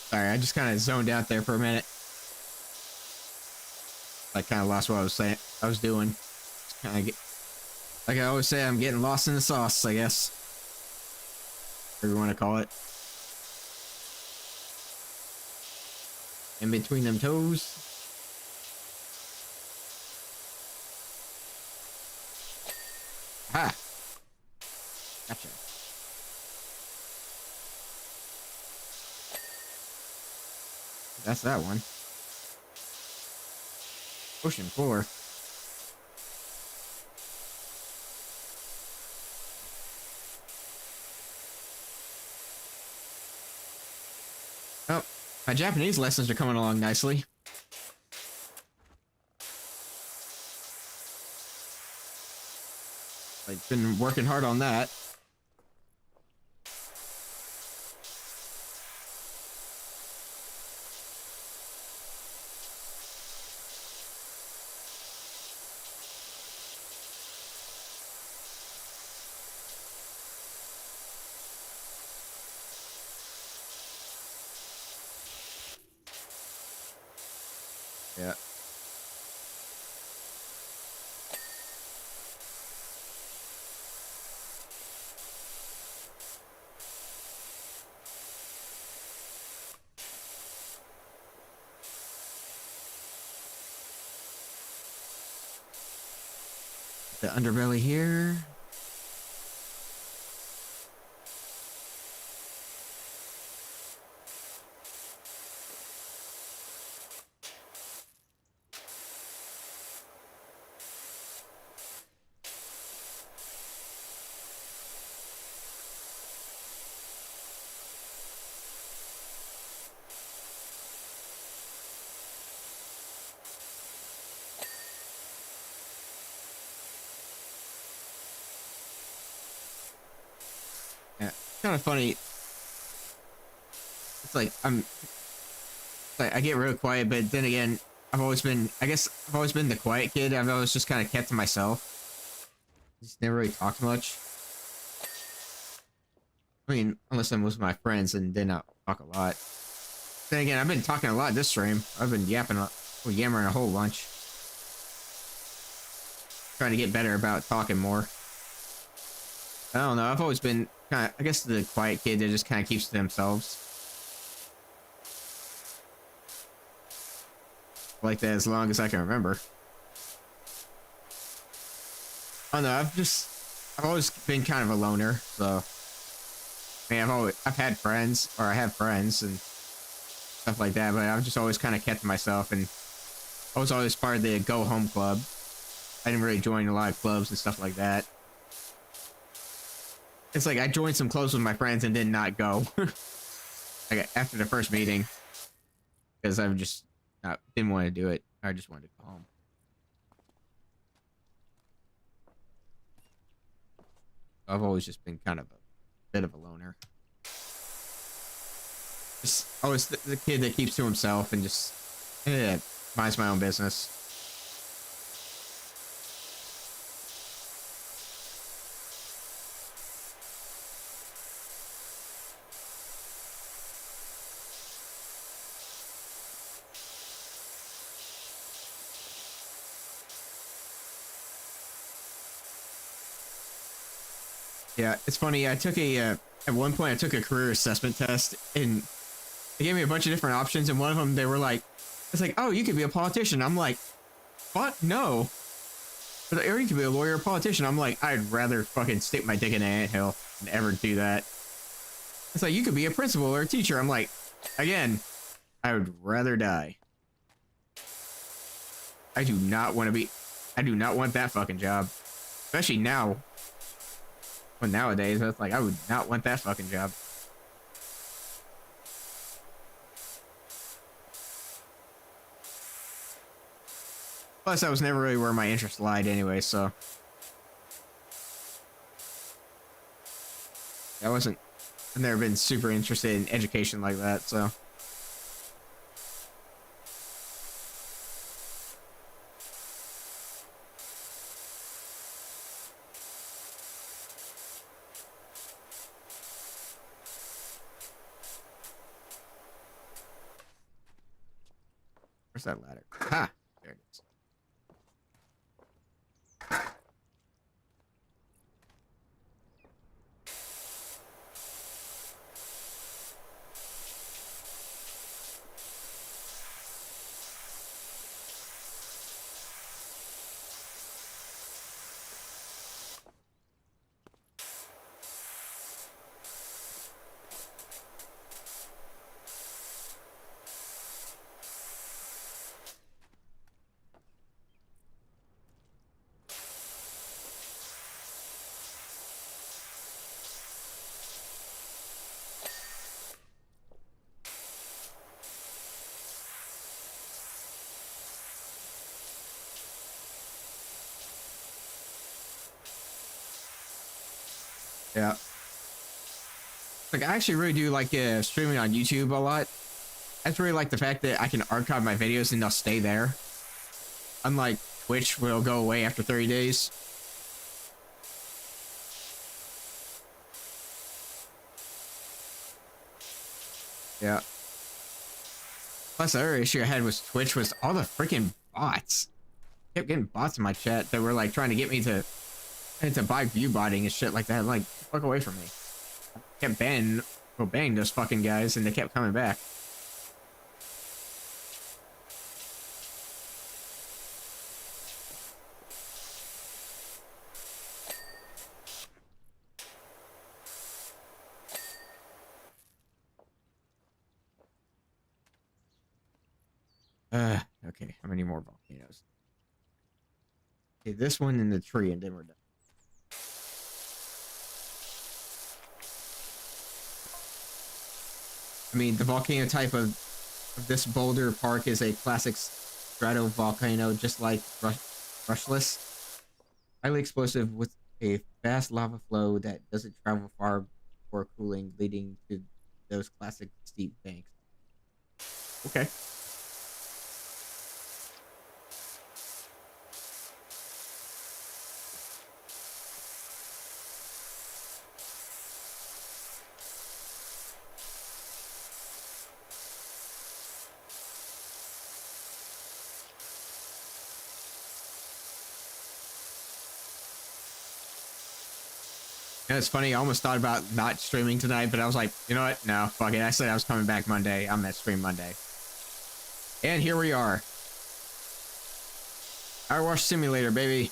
Sorry, I just kind of zoned out there for a minute. I kind of lost what I was doing. Kind of get, like I always say, I'm getting lost in the sauce, I guess. Whatever you want to call it. In between them toes. Ha! Gotcha. That's that one. Ocean 4. Oh, my Japanese lessons are coming along nicely. I've been working hard on that. Yeah. The underbelly here. Yeah, kind of funny. It's like I'm like I get real quiet, but then again, I've always been the quiet kid. I've always just kind of kept to myself. Just never really talked much. I mean, unless I'm with my friends, and then I'll talk a lot. Then again, I've been talking a lot this stream. I've been yammering a whole bunch. Trying to get better about talking more. I don't know, I've always been kind of, I guess, the quiet kid that just kind of keeps to themselves. Like that as long as I can remember. I don't know, I've always been kind of a loner, so. I mean, I've had friends, or I have friends and stuff like that, but I've just always kind of kept to myself, and I was always part of the go home club. I didn't really join a lot of clubs and stuff like that. It's like I joined some clubs with my friends and did not go. Like after the first meeting, because I just didn't want to do it. I just wanted to go home. I've always just been kind of a bit of a loner. Just always the kid that keeps to himself and just minds my own business. Yeah, it's funny. I took at one point I took a career assessment test, and they gave me a bunch of different options, and one of them they were like, it's like, oh, you could be a politician. I'm like, what? No. Or you could be a lawyer or a politician. I'm like, I'd rather fucking stick my dick in an anthill than ever do that. It's like, you could be a principal or a teacher. I'm like, again, I would rather die. I do not want that fucking job. Especially now. Well, nowadays, it's like, I would not want that fucking job. Plus, that was never really where my interest lied anyway, so. I've never been super interested in education like that, so. Where's that ladder? Ha! There it is. Yeah. Like, I actually really do like streaming on YouTube a lot. I just really like the fact that I can archive my videos and they'll stay there. Unlike Twitch, where it'll go away after 30 days. Yeah. Plus, the other issue I had with Twitch was all the freaking bots. I kept getting bots in my chat that were like trying to get me to buy view botting and shit like that. I'm like, fuck away from me. I kept banning those fucking guys, and they kept coming back. Okay, how many more volcanoes? Okay, this one in the tree, and then we're done. I mean, the volcano type of this boulder park is a classic stratovolcano, just like Rushless. Highly explosive with a fast lava flow that doesn't travel far before cooling, leading to those classic steep banks. Okay. And it's funny, I almost thought about not streaming tonight, but I was like, you know what? No, fuck it. I said I was coming back Monday. I'm gonna stream Monday. And here we are. Powerwash Simulator, baby.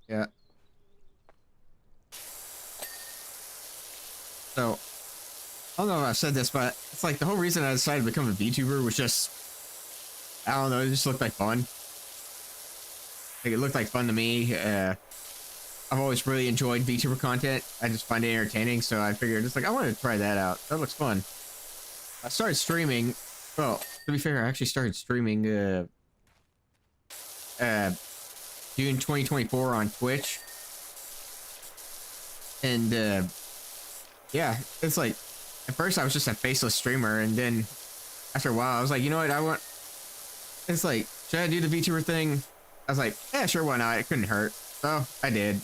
Yeah. So, I don't know if I've said this, but it's like the whole reason I decided to become a VTuber was just, I don't know, it just looked like fun. Like, it looked like fun to me. I've always really enjoyed VTuber content. I just find it entertaining, so I figured, it's like, I want to try that out. That looks fun. I started streaming, well, to be fair, I actually started streaming, June 2024 on Twitch. And, yeah, it's like, at first I was just a faceless streamer, and then after a while I was like, you know what, it's like, should I do the VTuber thing? I was like, yeah, sure, why not? It couldn't hurt. So, I did.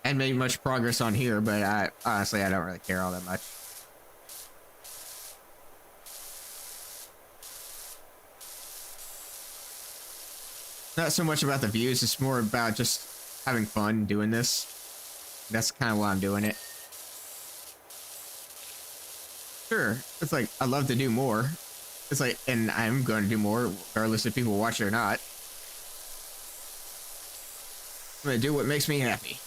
And made much progress on here, but honestly, I don't really care all that much. Not so much about the views, it's more about just having fun doing this. That's kind of why I'm doing it. Sure, it's like, I love to do more. It's like, and I'm going to do more, regardless if people watch it or not. I'm going to do what makes me happy.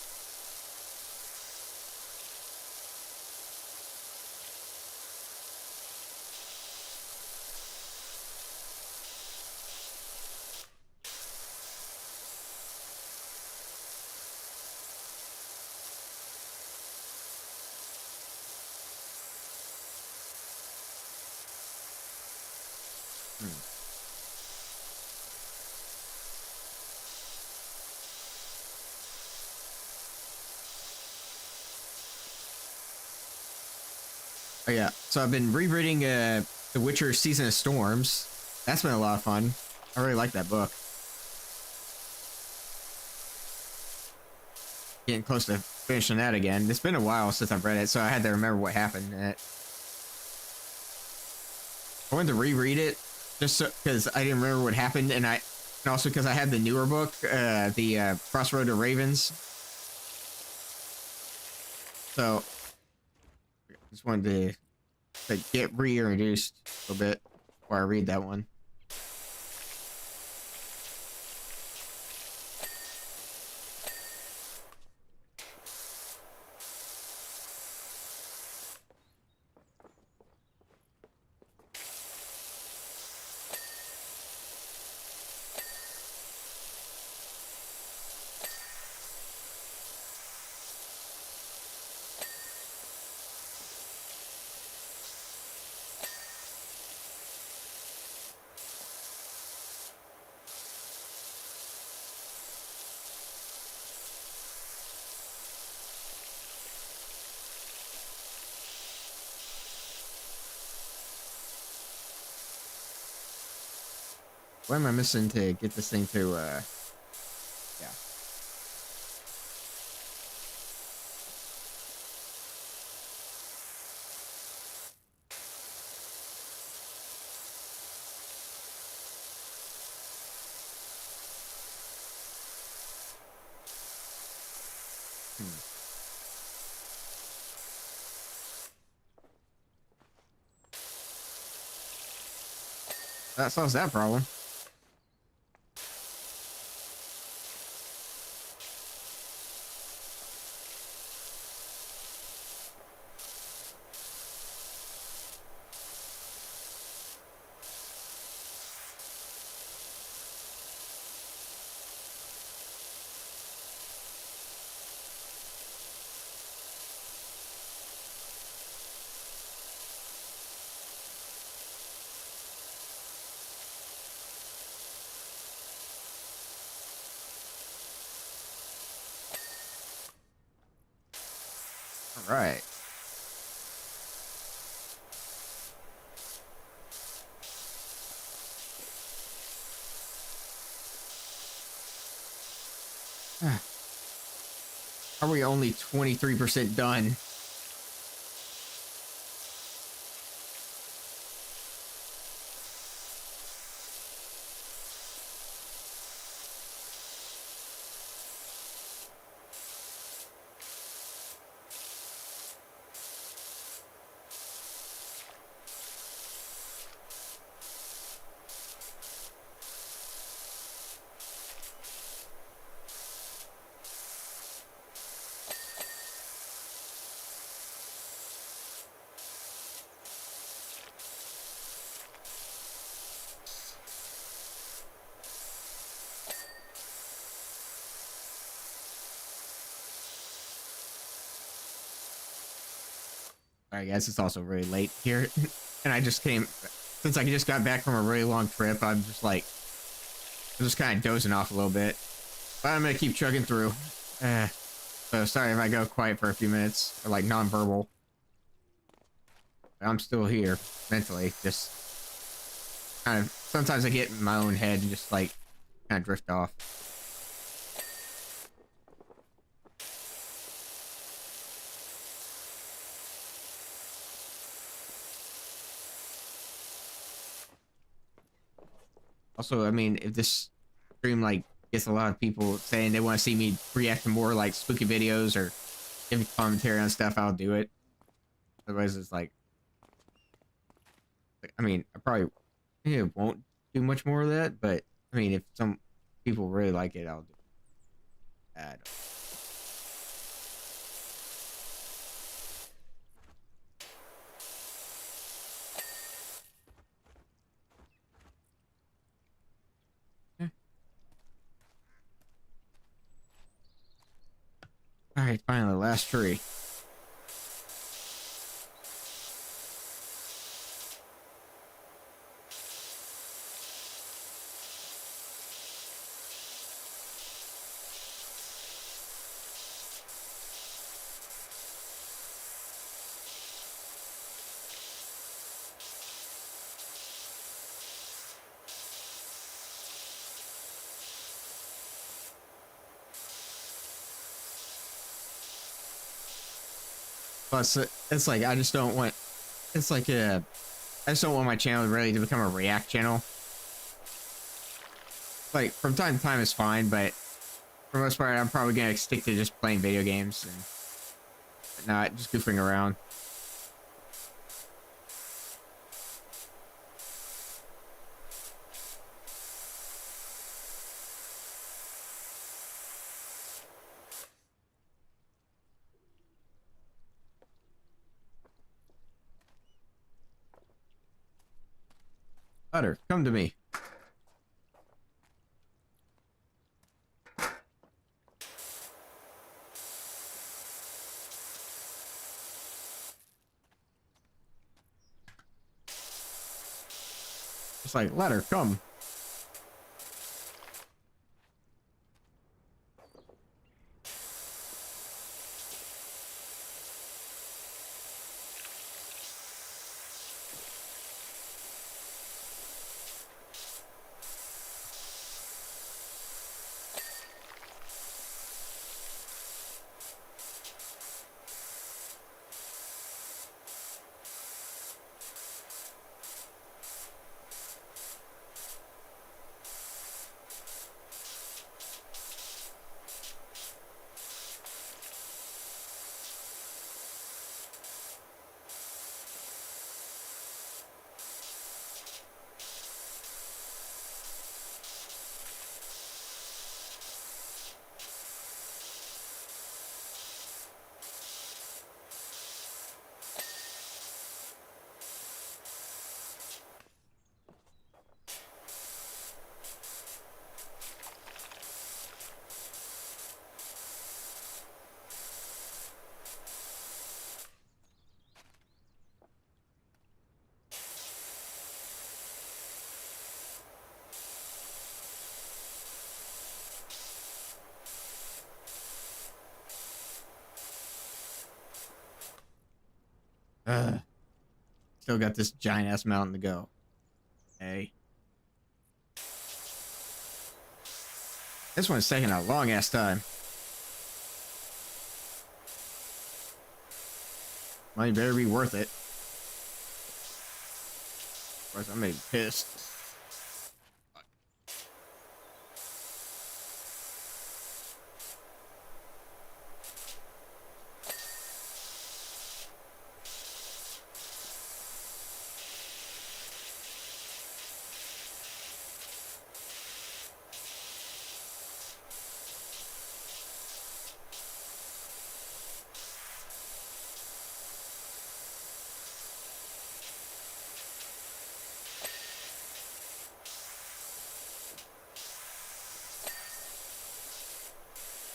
Oh yeah, so I've been rereading The Witcher Season of Storms. That's been a lot of fun. I really like that book. Getting close to finishing that again. It's been a while since I've read it, so I had to remember what happened in it. I wanted to reread it just because I didn't remember what happened, and also because I had the newer book, the Crossroad to Ravens. So just wanted to get reintroduced a little bit before I read that one. What am I missing to get this thing to, yeah. That solves that problem. All right. Are we only 23% done? Alright guys, it's also really late here. And I just came, since I just got back from a really long trip, I'm just kind of dozing off a little bit. But I'm gonna keep chugging through. So sorry if I go quiet for a few minutes, or like non-verbal. I'm still here, mentally, just kind of, sometimes I get in my own head and just like, kind of drift off. Also, I mean, if this stream, like, gets a lot of people saying they want to see me react to more, like, spooky videos or give commentary on stuff, I'll do it. Otherwise, it's like, I mean, I probably won't do much more of that, but, I mean, if some people really like it, I'll do that. Alright, finally, last tree. Plus, it's like, I just don't want, it's like I just don't want my channel really to become a react channel. Like, from time to time it's fine, but for the most part, I'm probably gonna stick to just playing video games and not just goofing around. Butter, come to me. It's like, let her come. Still got this giant ass mountain to go. Hey. This one's taking a long ass time. Money better be worth it. Of course, I made pissed.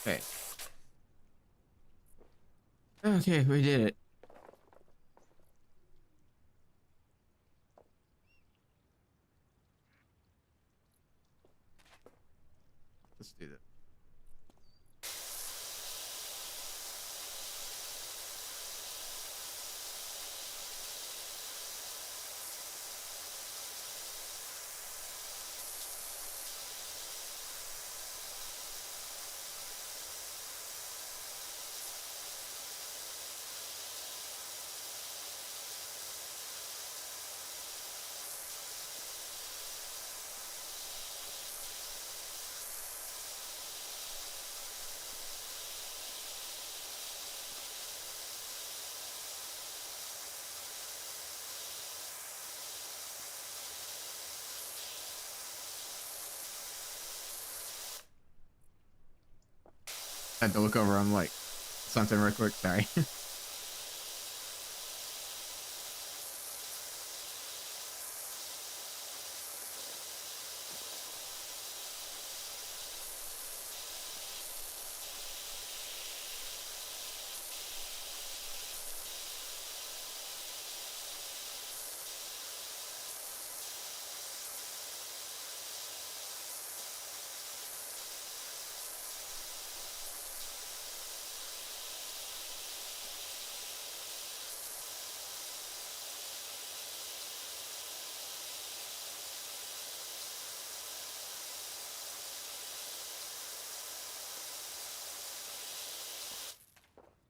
Okay. Okay, we did it. Let's do that. I had to look over. I'm like, something real quick. Sorry.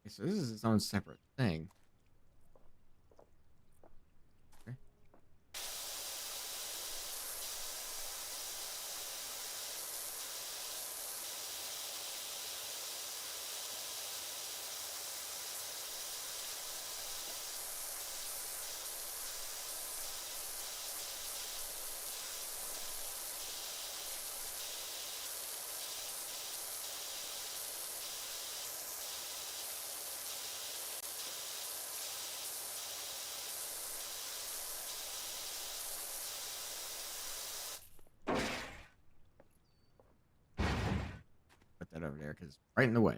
So this is its own separate thing. Okay. Put that over there because it's right in the way.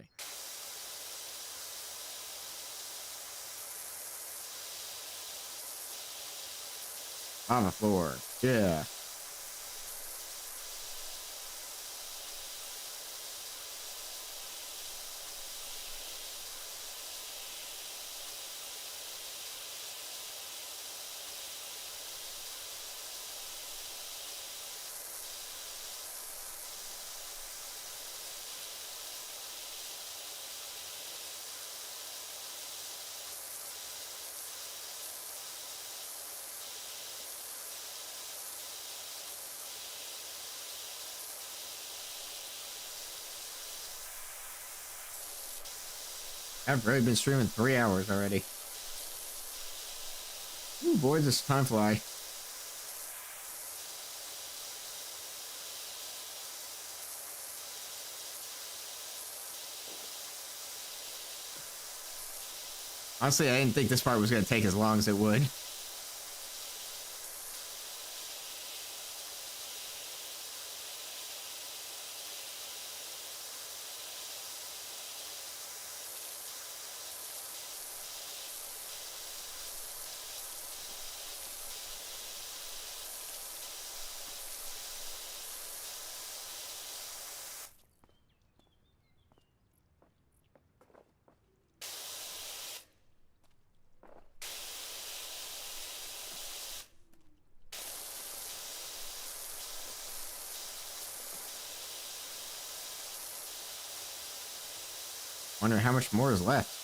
On the floor. Yeah. I've already been streaming 3 hours already. Ooh, boy, this time fly. Honestly, I didn't think this part was going to take as long as it would. Wonder how much more is left.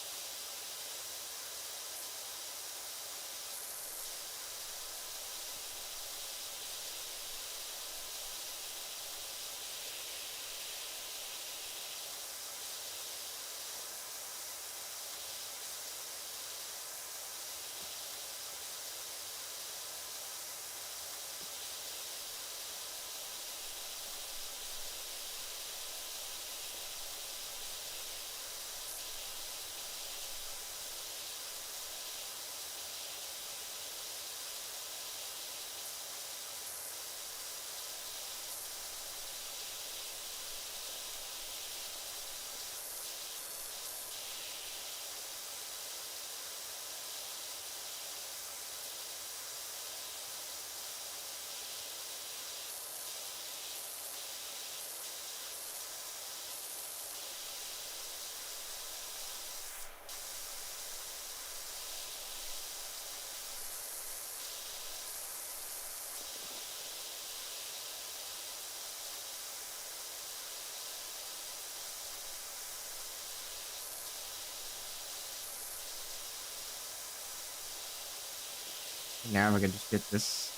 Now we can just get this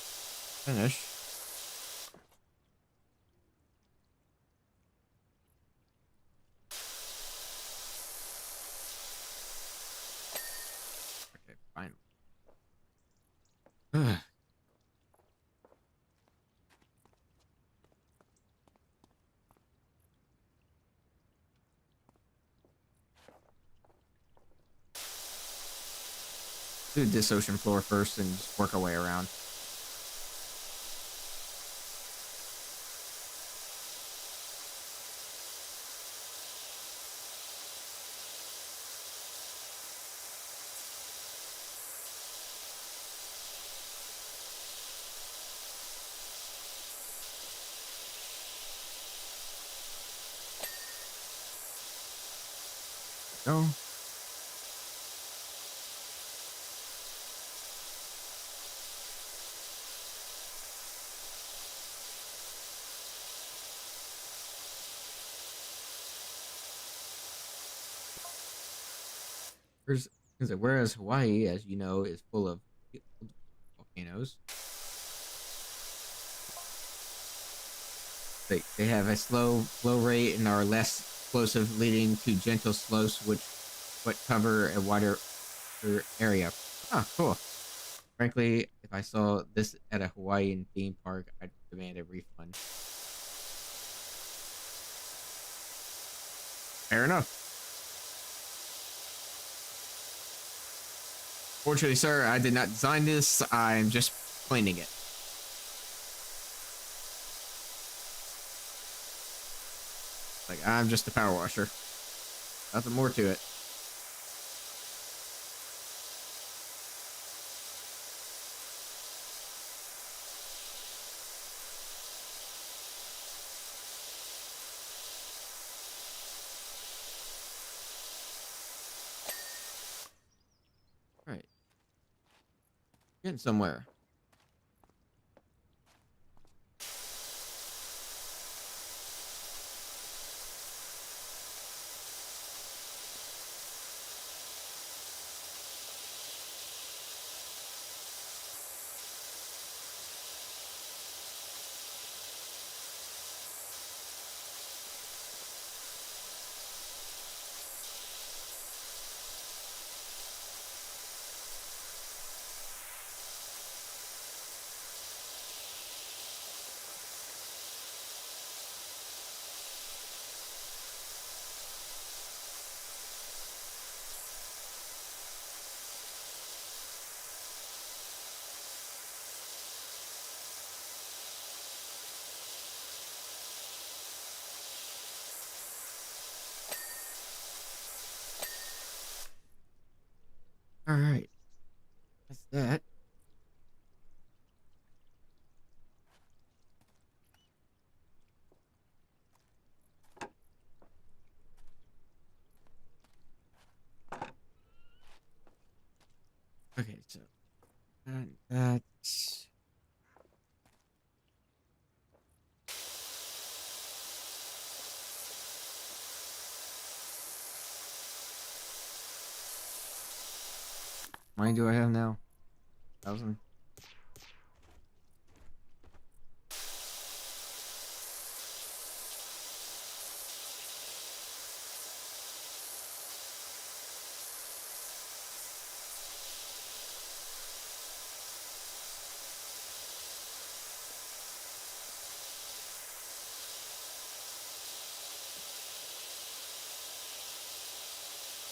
finished. Okay, fine. Do this ocean floor first and just work our way around. Go. Whereas Hawaii, as you know, is full of volcanoes, they have a slow flow rate and are less explosive, leading to gentle slopes which cover a wider area. Ah, cool. Frankly, if I saw this at a Hawaiian theme park, I'd demand a refund. Fair enough. Fortunately, sir, I did not design this. I'm just cleaning it. Like, I'm just a power washer. Nothing more to it. Right. Getting somewhere. All right. That's that. Okay, so that's money do I have now? 1,000.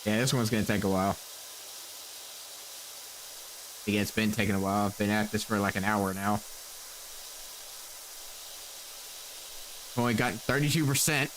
Yeah, this one's gonna take a while. Yeah, it's been taking a while. I've been at this for like an hour now. Only got 32%.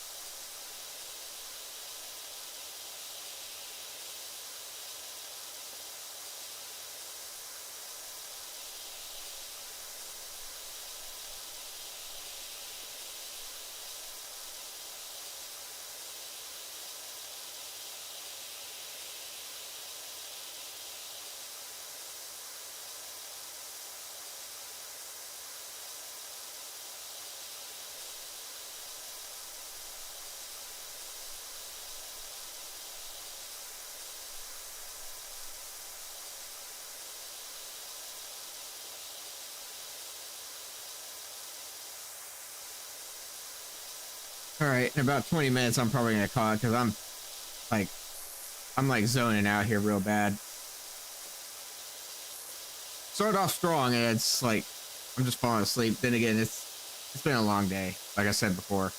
All right, in about 20 minutes, I'm probably gonna call it because I'm like zoning out here real bad. Started off strong, and it's like I'm just falling asleep. Then again, it's been a long day, like I said before.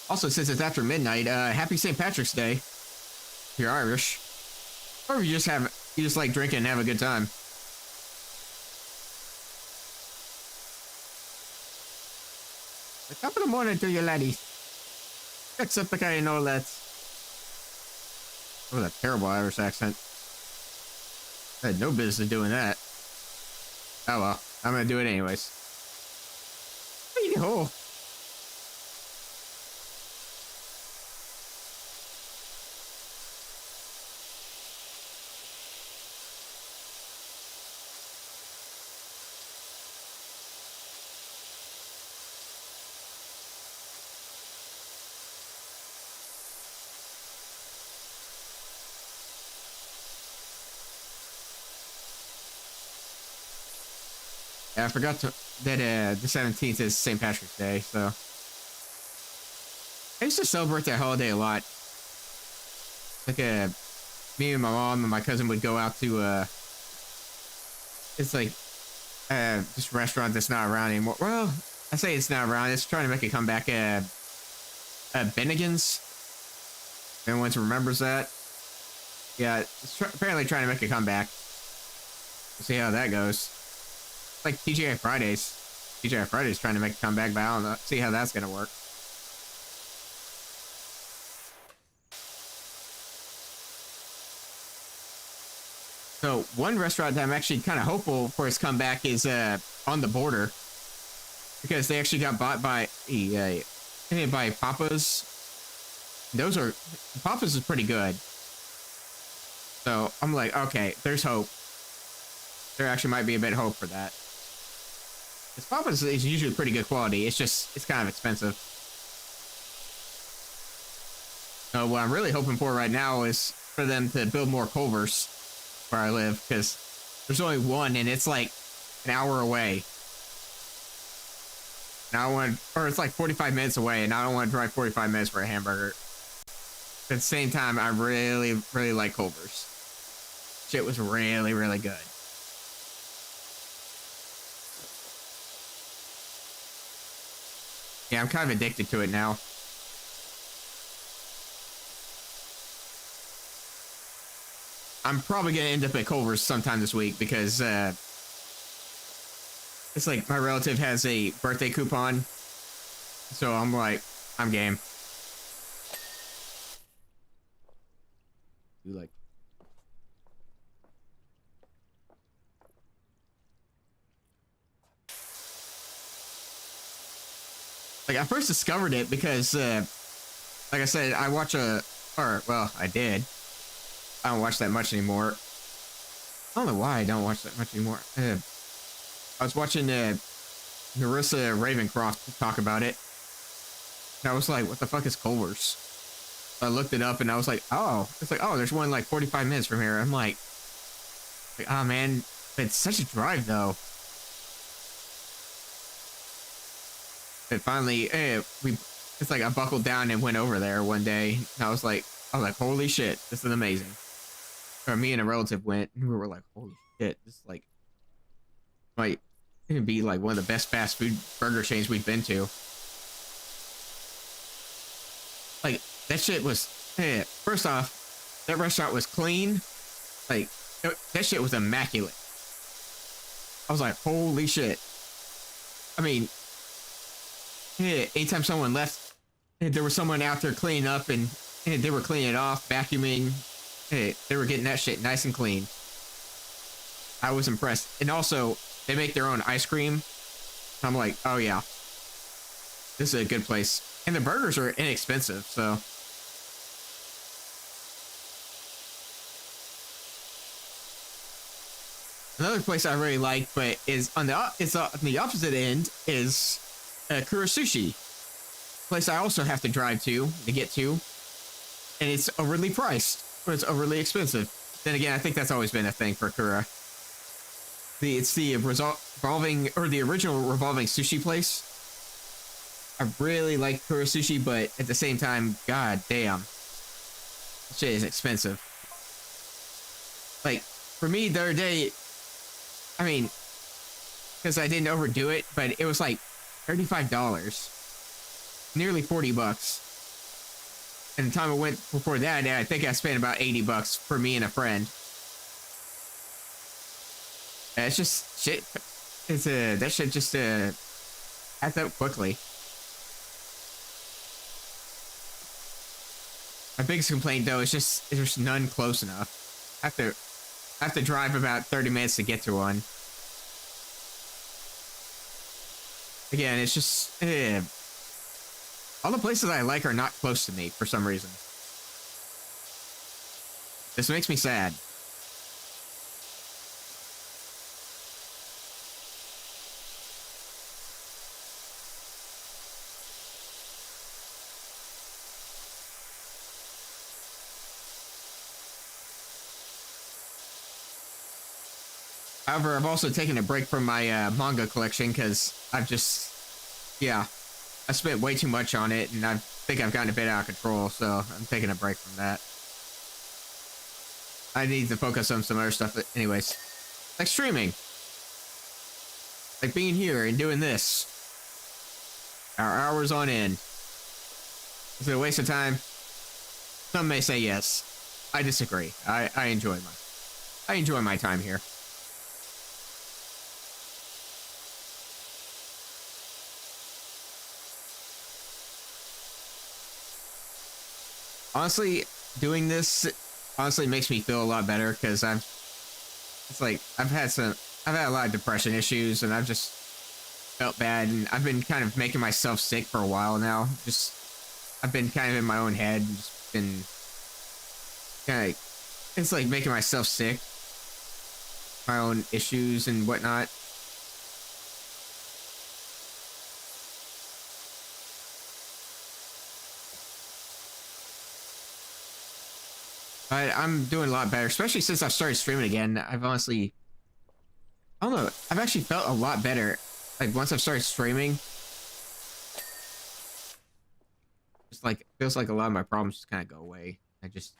Also, since it's after midnight, happy St. Patrick's Day. If you're Irish, or if you just like drinking and have a good time. Top of the morning to you, laddies. Except the guy in all that. That was a terrible Irish accent. I had no business doing that. Oh well, I'm gonna do it anyways. Hey-ho. I forgot that the 17th is St. Patrick's Day, so I used to celebrate that holiday a lot. Like me and my mom and my cousin would go out to it's like this restaurant that's not around anymore. Well, I say it's not around. It's trying to make a comeback. Bennigan's. Anyone remembers that? Yeah, it's apparently trying to make a comeback. We'll see how that goes. Like TGI Fridays. TGI Fridays trying to make a comeback, but I don't know. See how that's gonna work. So one restaurant that I'm actually kind of hopeful for its comeback is on the border, because they actually got bought by by Papa's. Papa's is pretty good. So I'm like, okay, there's hope. There actually might be a bit of hope for that. Because Papa's is usually pretty good quality. It's kind of expensive. So what I'm really hoping for right now is for them to build more Culvers where I live, because there's only one and it's like an hour away. Now or it's like 45 minutes away, and I don't want to drive 45 minutes for a hamburger. But at the same time, I really, really like Culver's. Shit was really, really good. Yeah, I'm kind of addicted to it now. I'm probably gonna end up at Culver's sometime this week because it's like my relative has a birthday coupon, so I'm like, I'm game. You like? Like, I first discovered it because, like I said, I did I don't watch that much anymore. I don't know why I don't watch that much anymore. I was watching Narissa Ravencroft talk about it. And I was like, what the fuck is Culver's? So I looked it up and I was like, oh. It's like, oh, there's one like 45 minutes from here. I'm like oh man, it's such a drive though. But finally, it's like I buckled down and went over there one day. And I was like, holy shit, this is amazing. Or me and a relative went and we were like, holy shit, this is like might even be like one of the best fast food burger chains we've been to. Like that shit was, first off, that restaurant was clean. Like that shit was immaculate. I was like, holy shit. I mean, anytime someone left, there was someone out there cleaning up and they were cleaning it off, vacuuming. They were getting that shit nice and clean. I was impressed. And also, they make their own ice cream. I'm like, oh yeah, this is a good place. And the burgers are inexpensive, so. Another place I really like, but is on the opposite end, is Kura Sushi. Place I also have to drive to get to, and it's overly priced. Or it's overly expensive. Then again, I think that's always been a thing for Kura. It's the revolving, or the original revolving sushi place. I really like Kura Sushi, but at the same time, god damn, shit is expensive. Like for me the other day, I mean, because I didn't overdo it, but it was like $35, nearly $40. And the time I went before that, I think I spent about $80 for me and a friend. It's just shit. That shit just adds up quickly. My biggest complaint though is just there's none close enough. I have to drive about 30 minutes to get to one. Again, it's just all the places I like are not close to me for some reason. This makes me sad. However, I've also taken a break from my manga collection because I spent way too much on it, and I think I've gotten a bit out of control, so I'm taking a break from that. I need to focus on some other stuff, anyways. Like streaming. Like being here and doing this. Hours on end. Is it a waste of time? Some may say yes. I disagree. I enjoy my time here. Honestly, doing this makes me feel a lot better because I've had a lot of depression issues and I've just felt bad, and I've been kind of making myself sick for a while now. I've been kind of in my own head and just been kind of, it's like making myself sick, my own issues and whatnot. But I'm doing a lot better, especially since I've started streaming again. I've honestly, I don't know, I've actually felt a lot better. Like once I've started streaming, it's like, feels like a lot of my problems just kind of go away. I just,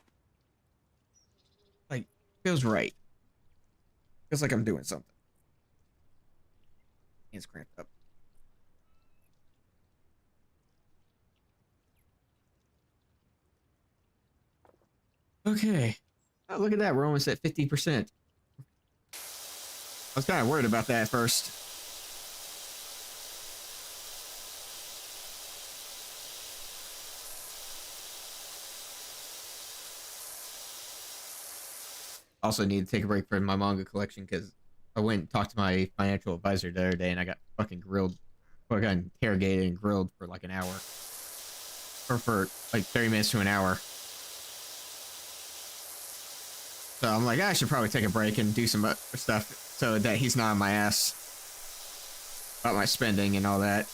like, feels right. Feels like I'm doing something. It's cramped up. Okay. Oh, look at that. We're almost at 50%. I was kind of worried about that at first. Also need to take a break from my manga collection because I went and talked to my financial advisor the other day and I got fucking grilled. Well, I got interrogated and grilled for like an hour. Or for like 30 minutes to an hour. So I'm like, I should probably take a break and do some stuff so that he's not on my ass about my spending and all that.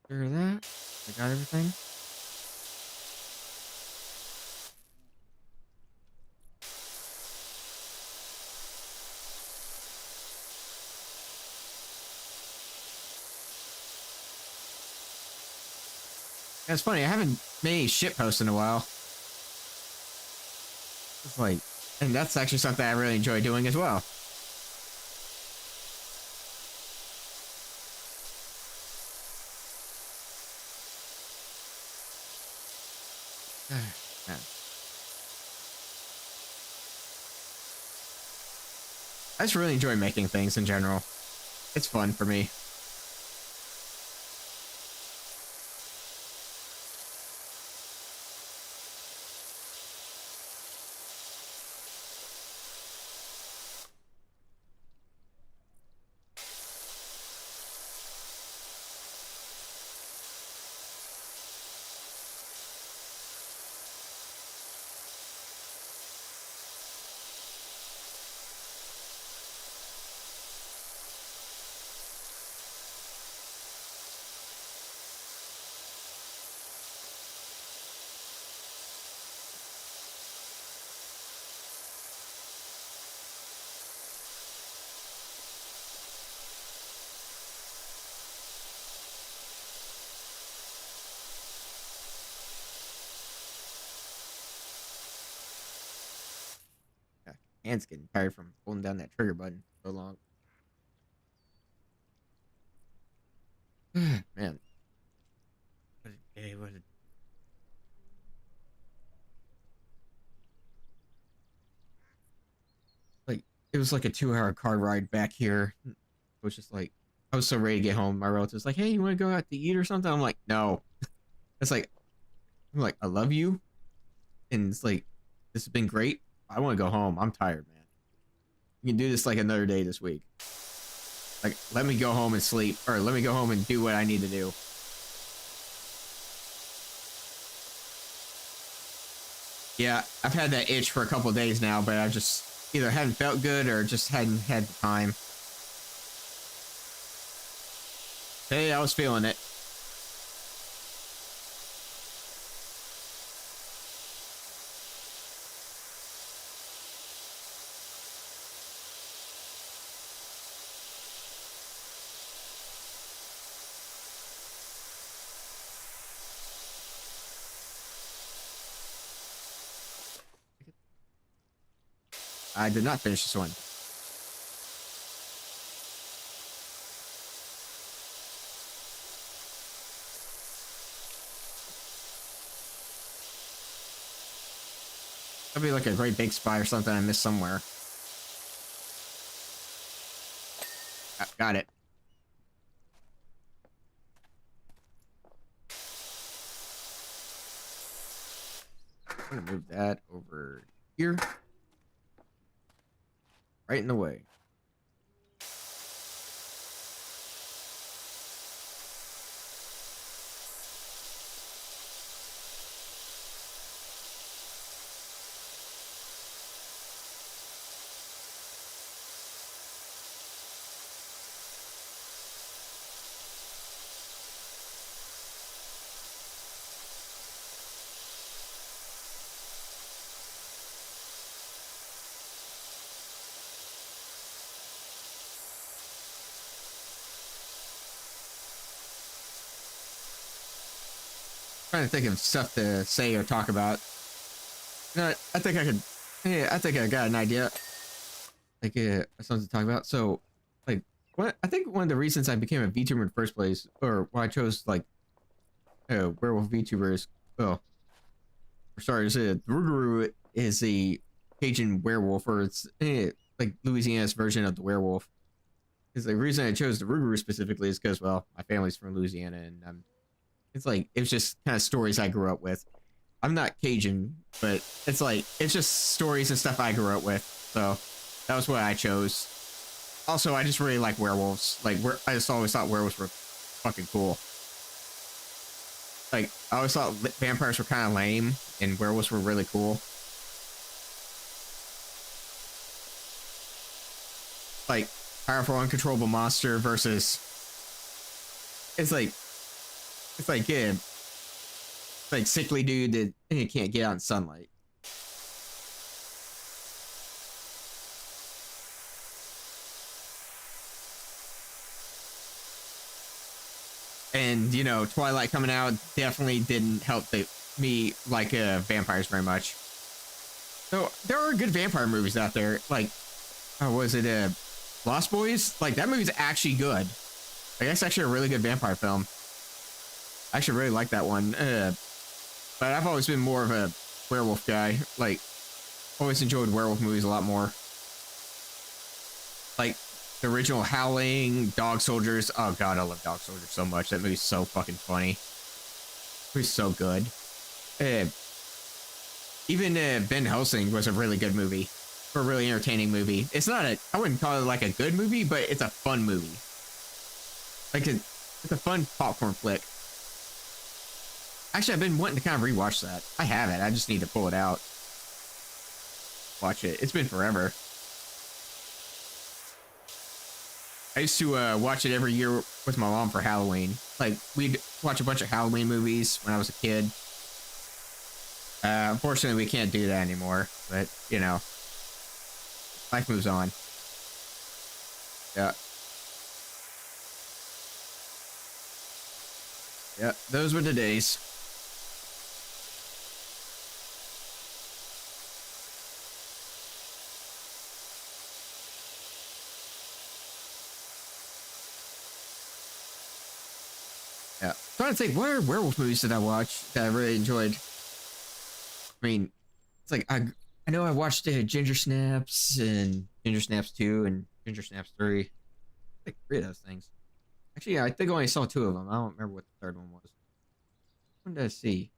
Hear that? I got everything. It's funny, I haven't made any shit posts in a while. It's like, and that's actually something I really enjoy doing as well. Man. I just really enjoy making things in general. It's fun for me. Hand's getting tired from holding down that trigger button so long. Man. What a day, what a... Like, it was like a 2-hour car ride back here. It was just like, I was so ready to get home. My relative's like, hey, you want to go out to eat or something? I'm like, no. It's like, I'm like, I love you. And it's like, this has been great. I want to go home. I'm tired, man. You can do this like another day this week. Like, let me go home and sleep, or let me go home and do what I need to do. Yeah, I've had that itch for a couple of days now, but I just either hadn't felt good or just hadn't had the time. Today I was feeling it. I did not finish this one. That'd be like a great big spot or something I missed somewhere. Got it. I'm gonna move that over here. Right in the way. Trying to think of stuff to say or talk about. You know, I think I could. Yeah, I think I got an idea. Like something to talk about. So, like I think one of the reasons I became a VTuber in the first place, or why I chose like werewolf VTubers. Oh, sorry, the Rougarou is a Cajun werewolf, or it's like Louisiana's version of the werewolf. Because the reason I chose the Rougarou specifically is because, well, my family's from Louisiana, and it's like it's just kind of stories I grew up with. I'm not Cajun, but it's like it's just stories and stuff I grew up with. So that was what I chose. Also, I just really like werewolves. Like, I just always thought werewolves were fucking cool. Like, I always thought vampires were kind of lame, and werewolves were really cool. Like, powerful, uncontrollable monster versus... It's like, yeah, like sickly dude that can't get out in sunlight. And, you know, Twilight coming out definitely didn't help me like vampires very much. So, there are good vampire movies out there. Like, was it Lost Boys? Like, that movie's actually good. Like, that's actually a really good vampire film. I actually really like that one. But I've always been more of a werewolf guy. Like, always enjoyed werewolf movies a lot more. Like, the original Howling, Dog Soldiers. Oh god, I love Dog Soldiers so much. That movie's so fucking funny. It was so good. Even Ben Helsing was a really good movie. Or a really entertaining movie. It's not I wouldn't call it like a good movie, but it's a fun movie. Like, it's a fun popcorn flick. Actually, I've been wanting to kind of rewatch that. I haven't. I just need to pull it out. Watch it. It's been forever. I used to watch it every year with my mom for Halloween. Like, we'd watch a bunch of Halloween movies when I was a kid. Unfortunately, we can't do that anymore. But, you know, life moves on. Yeah. Yeah, those were the days. Yeah. I'm trying to think, what are werewolf movies that I watched that I really enjoyed? I mean, it's like, I know I watched Ginger Snaps and Ginger Snaps 2 and Ginger Snaps 3. Like 3 of those things. Actually, yeah, I think I only saw 2 of them. I don't remember what the third one was. When did I see?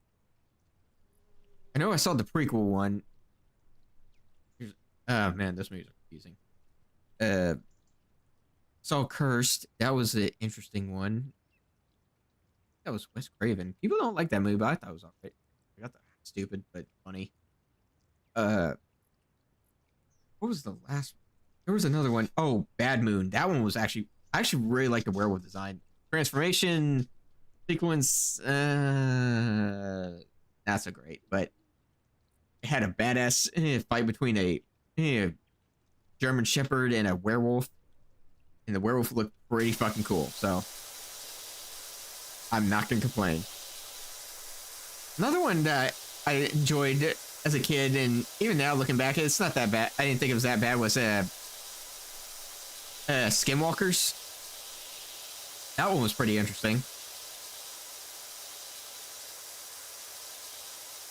I know I saw the prequel one. Oh man, this movie's confusing. Saw Cursed. That was an interesting one. That was Wes Craven. People don't like that movie, but I thought it was alright. I got that stupid but funny. What was the last one? There was another one. Oh, Bad Moon. That one was actually... I actually really like the werewolf design. Transformation sequence, not so great, but it had a badass fight between a German Shepherd and a werewolf, and the werewolf looked pretty fucking cool, so I'm not gonna complain. Another one that I enjoyed as a kid, and even now looking back, it's not that bad. I didn't think it was that bad. Was Skinwalkers. That one was pretty interesting.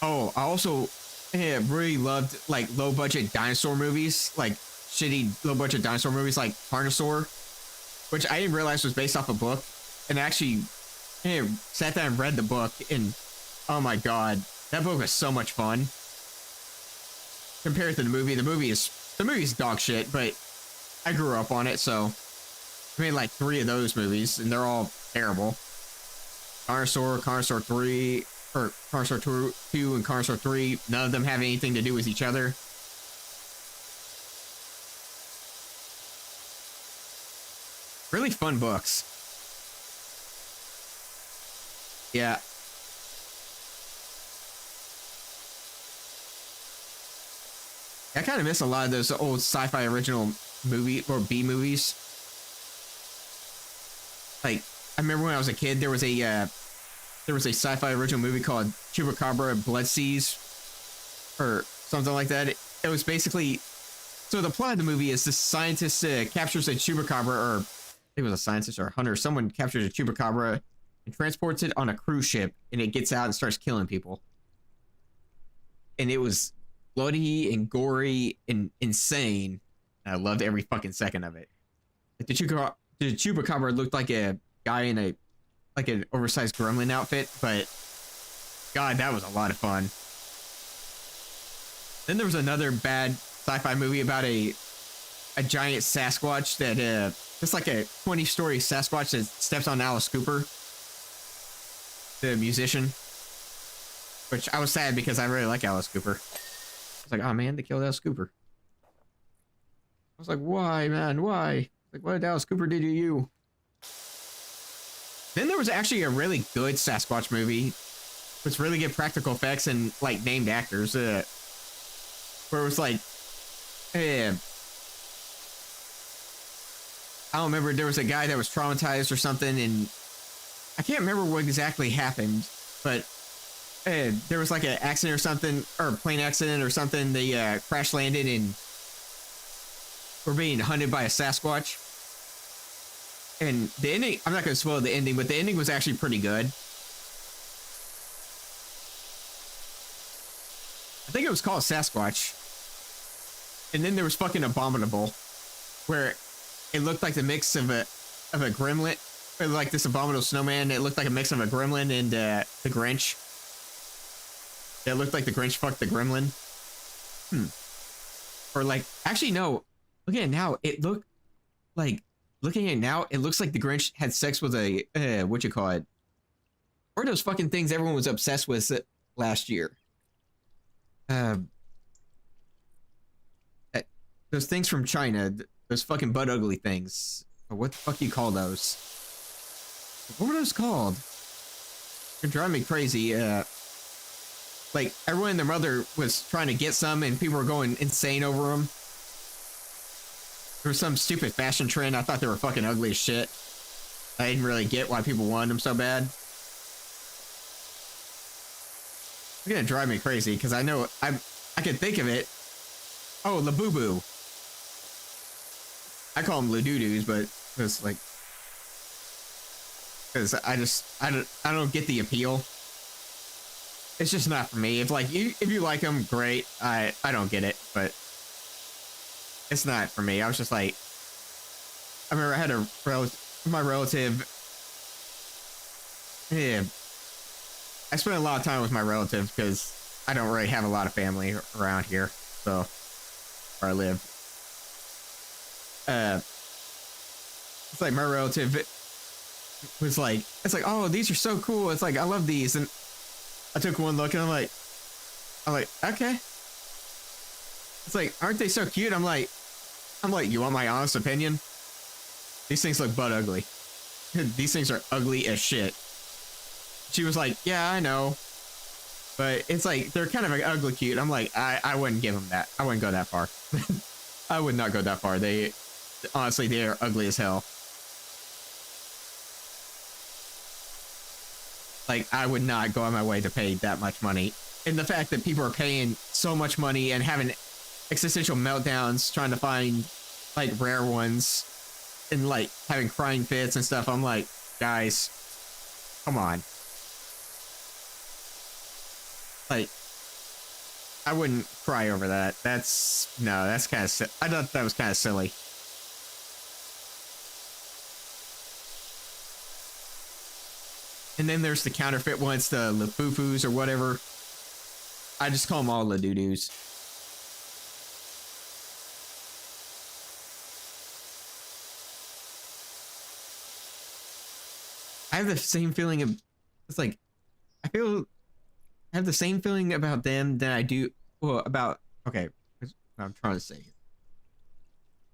Oh, I also really loved like low budget dinosaur movies, like shitty low budget dinosaur movies like Carnosaur, which I didn't realize was based off a book, and I actually sat down and read the book, and oh my god, that book was so much fun. Compared to the movie is dog shit, but I grew up on it, so I made like 3 of those movies, and they're all terrible. Carnosaur, Carnosaur 3, or Carnosaur 2 and Carnosaur 3, none of them have anything to do with each other. Really fun books. Yeah. I kind of miss a lot of those old sci-fi original movie or B movies. Like, I remember when I was a kid, there was a sci-fi original movie called Chupacabra Blood Seas, or something like that. It was basically, so the plot of the movie is this scientist captures a chupacabra, or it was a scientist or a hunter. Someone captures a chupacabra and transports it on a cruise ship, and it gets out and starts killing people. And it was bloody and gory and insane. And I loved every fucking second of it. Like the chupacabra looked like a guy in an oversized gremlin outfit, but God, that was a lot of fun. Then there was another bad sci-fi movie about a giant Sasquatch that just like a 20-story Sasquatch that steps on Alice Cooper, the musician. Which I was sad because I really like Alice Cooper. I was like, oh man, they killed Alice Cooper. I was like, why, man? Why? Like, what did Alice Cooper do to you? Then there was actually a really good Sasquatch movie with really good practical effects and like named actors. Where it was like, I don't remember. There was a guy that was traumatized or something, and I can't remember what exactly happened, but there was like an accident or something, or a plane accident or something. They crash landed and were being hunted by a Sasquatch. And the ending, I'm not going to spoil the ending, but the ending was actually pretty good. I think it was called Sasquatch. And then there was fucking Abominable, where it looked like the mix of a gremlin, or like this abominable snowman. It looked like a mix of a gremlin and the Grinch. It looked like the Grinch fucked the gremlin. Or like, actually no. Looking at it now, it looked like, looking at it now, it looks like the Grinch had sex with a, what you call it? Or those fucking things everyone was obsessed with last year. Those things from China, those fucking butt ugly things. Or what the fuck do you call those? What were those called? They're driving me crazy. Like, everyone and their mother was trying to get some, and people were going insane over them. There was some stupid fashion trend. I thought they were fucking ugly as shit. I didn't really get why people wanted them so bad. It's gonna drive me crazy, because I know I can think of it. Oh, Labubu. I call them Ladoodoo, but it's like, because I don't get the appeal. It's just not for me. If like if you like them, great. I don't get it, but it's not for me. I was just like, I remember I had my relative. Yeah, I spent a lot of time with my relatives because I don't really have a lot of family around here, so where I live. It's like my relative was like, it's like, oh, these are so cool. It's like, I love these, and I took one look and I'm like, okay. It's like, aren't they so cute? I'm like, you want my honest opinion? These things look butt ugly. These things are ugly as shit. She was like, yeah, I know. But it's like, they're kind of like ugly cute. I'm like, I wouldn't give them that. I wouldn't go that far. I would not go that far. Honestly, they are ugly as hell. Like, I would not go on my way to pay that much money. And the fact that people are paying so much money and having existential meltdowns trying to find, like, rare ones and, like, having crying fits and stuff, I'm like, guys, come on. Like, I wouldn't cry over that. That's kind of, I thought that was kind of silly. And then there's the counterfeit ones, the Lafufus or whatever. I just call them all Ladoodoo's. I have the same feeling of, it's like, I have the same feeling about them that I do, well, about, okay, what I'm trying to say.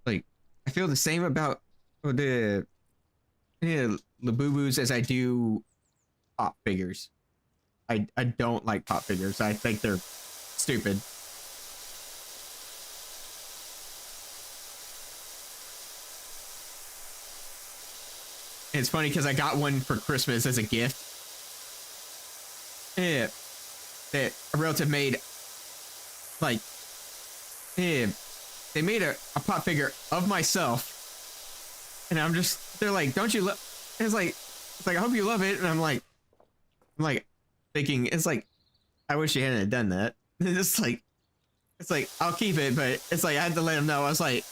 Like, I feel the same about the Labubus as I do pop figures. I don't like pop figures. I think they're stupid. And it's funny because I got one for Christmas as a gift. Yeah, that a relative made, like, yeah, they made a pop figure of myself, and I'm just they're like, don't you love? It's like I hope you love it, and I'm like thinking, it's like, I wish you hadn't done that. It's like I'll keep it, but it's like I had to let him know. I was like,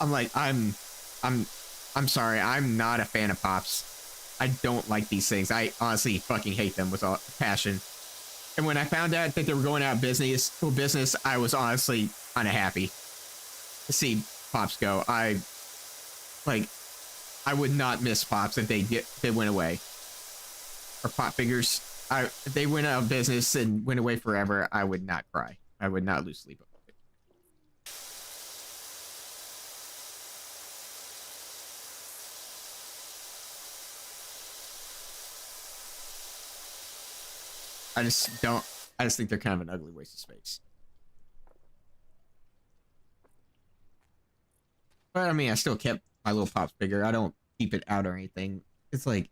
I'm sorry, I'm not a fan of Pops. I don't like these things. I honestly fucking hate them with all passion. And when I found out that they were going out of business, I was honestly unhappy to see Pops go. I would not miss Pops if they went away. Or Pop figures. If they went out of business and went away forever, I would not cry. I would not lose sleep over it. I just think they're kind of an ugly waste of space. But I mean, I still kept my little Pops figure. I don't keep it out or anything. It's like,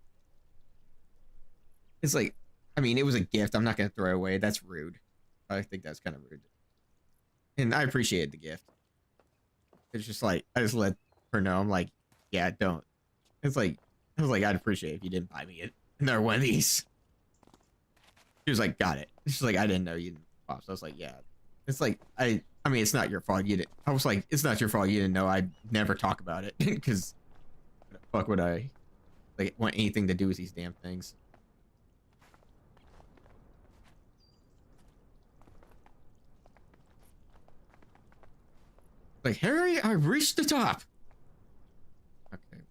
I mean, it was a gift. I'm not going to throw it away. That's rude. I think that's kind of rude. And I appreciated the gift. It's just like, I just let her know. I'm like, yeah, don't. It's like, I was like, I'd appreciate it if you didn't buy me another one of these. She was like, got it. She's like, I didn't know you didn't Pops. I was like, yeah. It's like, I mean, it's not your fault. You didn't. I was like, it's not your fault. You didn't know. I'd never talk about it. Because what the fuck would I like want anything to do with these damn things? Like, Harry, I reached the top. Okay.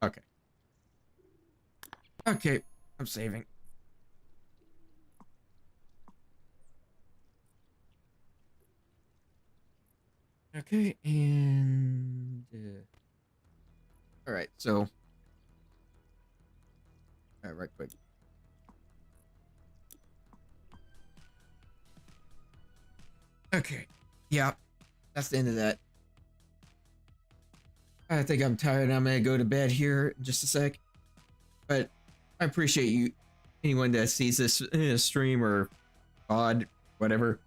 Okay. Okay, I'm saving. Okay, and all right, so right quick. Okay, yeah, that's the end of that. I think I'm tired. I'm gonna go to bed here in just a sec. But I appreciate you, anyone that sees this stream or VOD, whatever.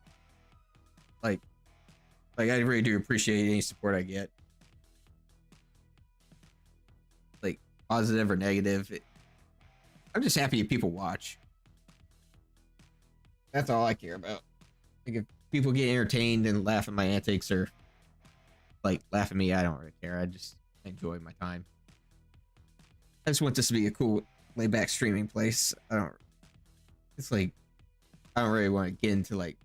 Like I really do appreciate any support I get. Like, positive or negative. I'm just happy if people watch. That's all I care about. Like, if people get entertained and laugh at my antics or like laugh at me, I don't really care. I just enjoy my time. I just want this to be a cool laid back streaming place. It's like, I don't really want to get into like,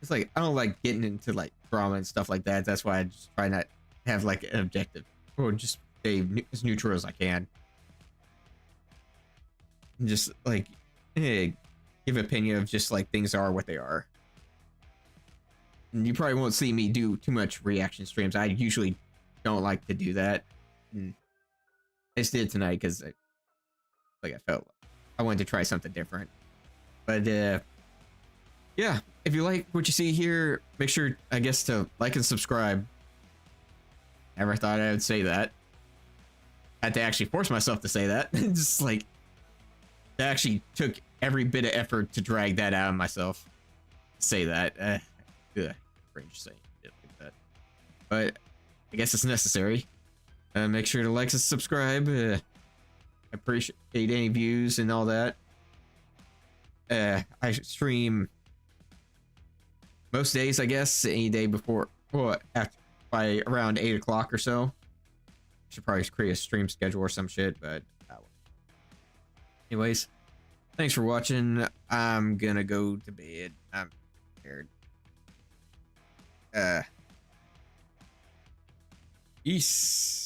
it's like, I don't like getting into like drama and stuff like that. That's why I just try not to have like an objective or just stay as neutral as I can. And just like, give an opinion of just like things are what they are. And you probably won't see me do too much reaction streams. I usually don't like to do that. And I just did tonight because I felt I wanted to try something different. But yeah, if you like what you see here, make sure, I guess, to like and subscribe. Never thought I would say that. Had to actually force myself to say that. Just like, it actually took every bit of effort to drag that out of myself. Say that. Cringe saying it like that. But I guess it's necessary. Make sure to like and subscribe. I appreciate any views and all that. I stream most days, I guess, any day before, well, by around 8 o'clock or so. Should probably create a stream schedule or some shit, but anyways, thanks for watching. I'm gonna go to bed. I'm tired. Peace.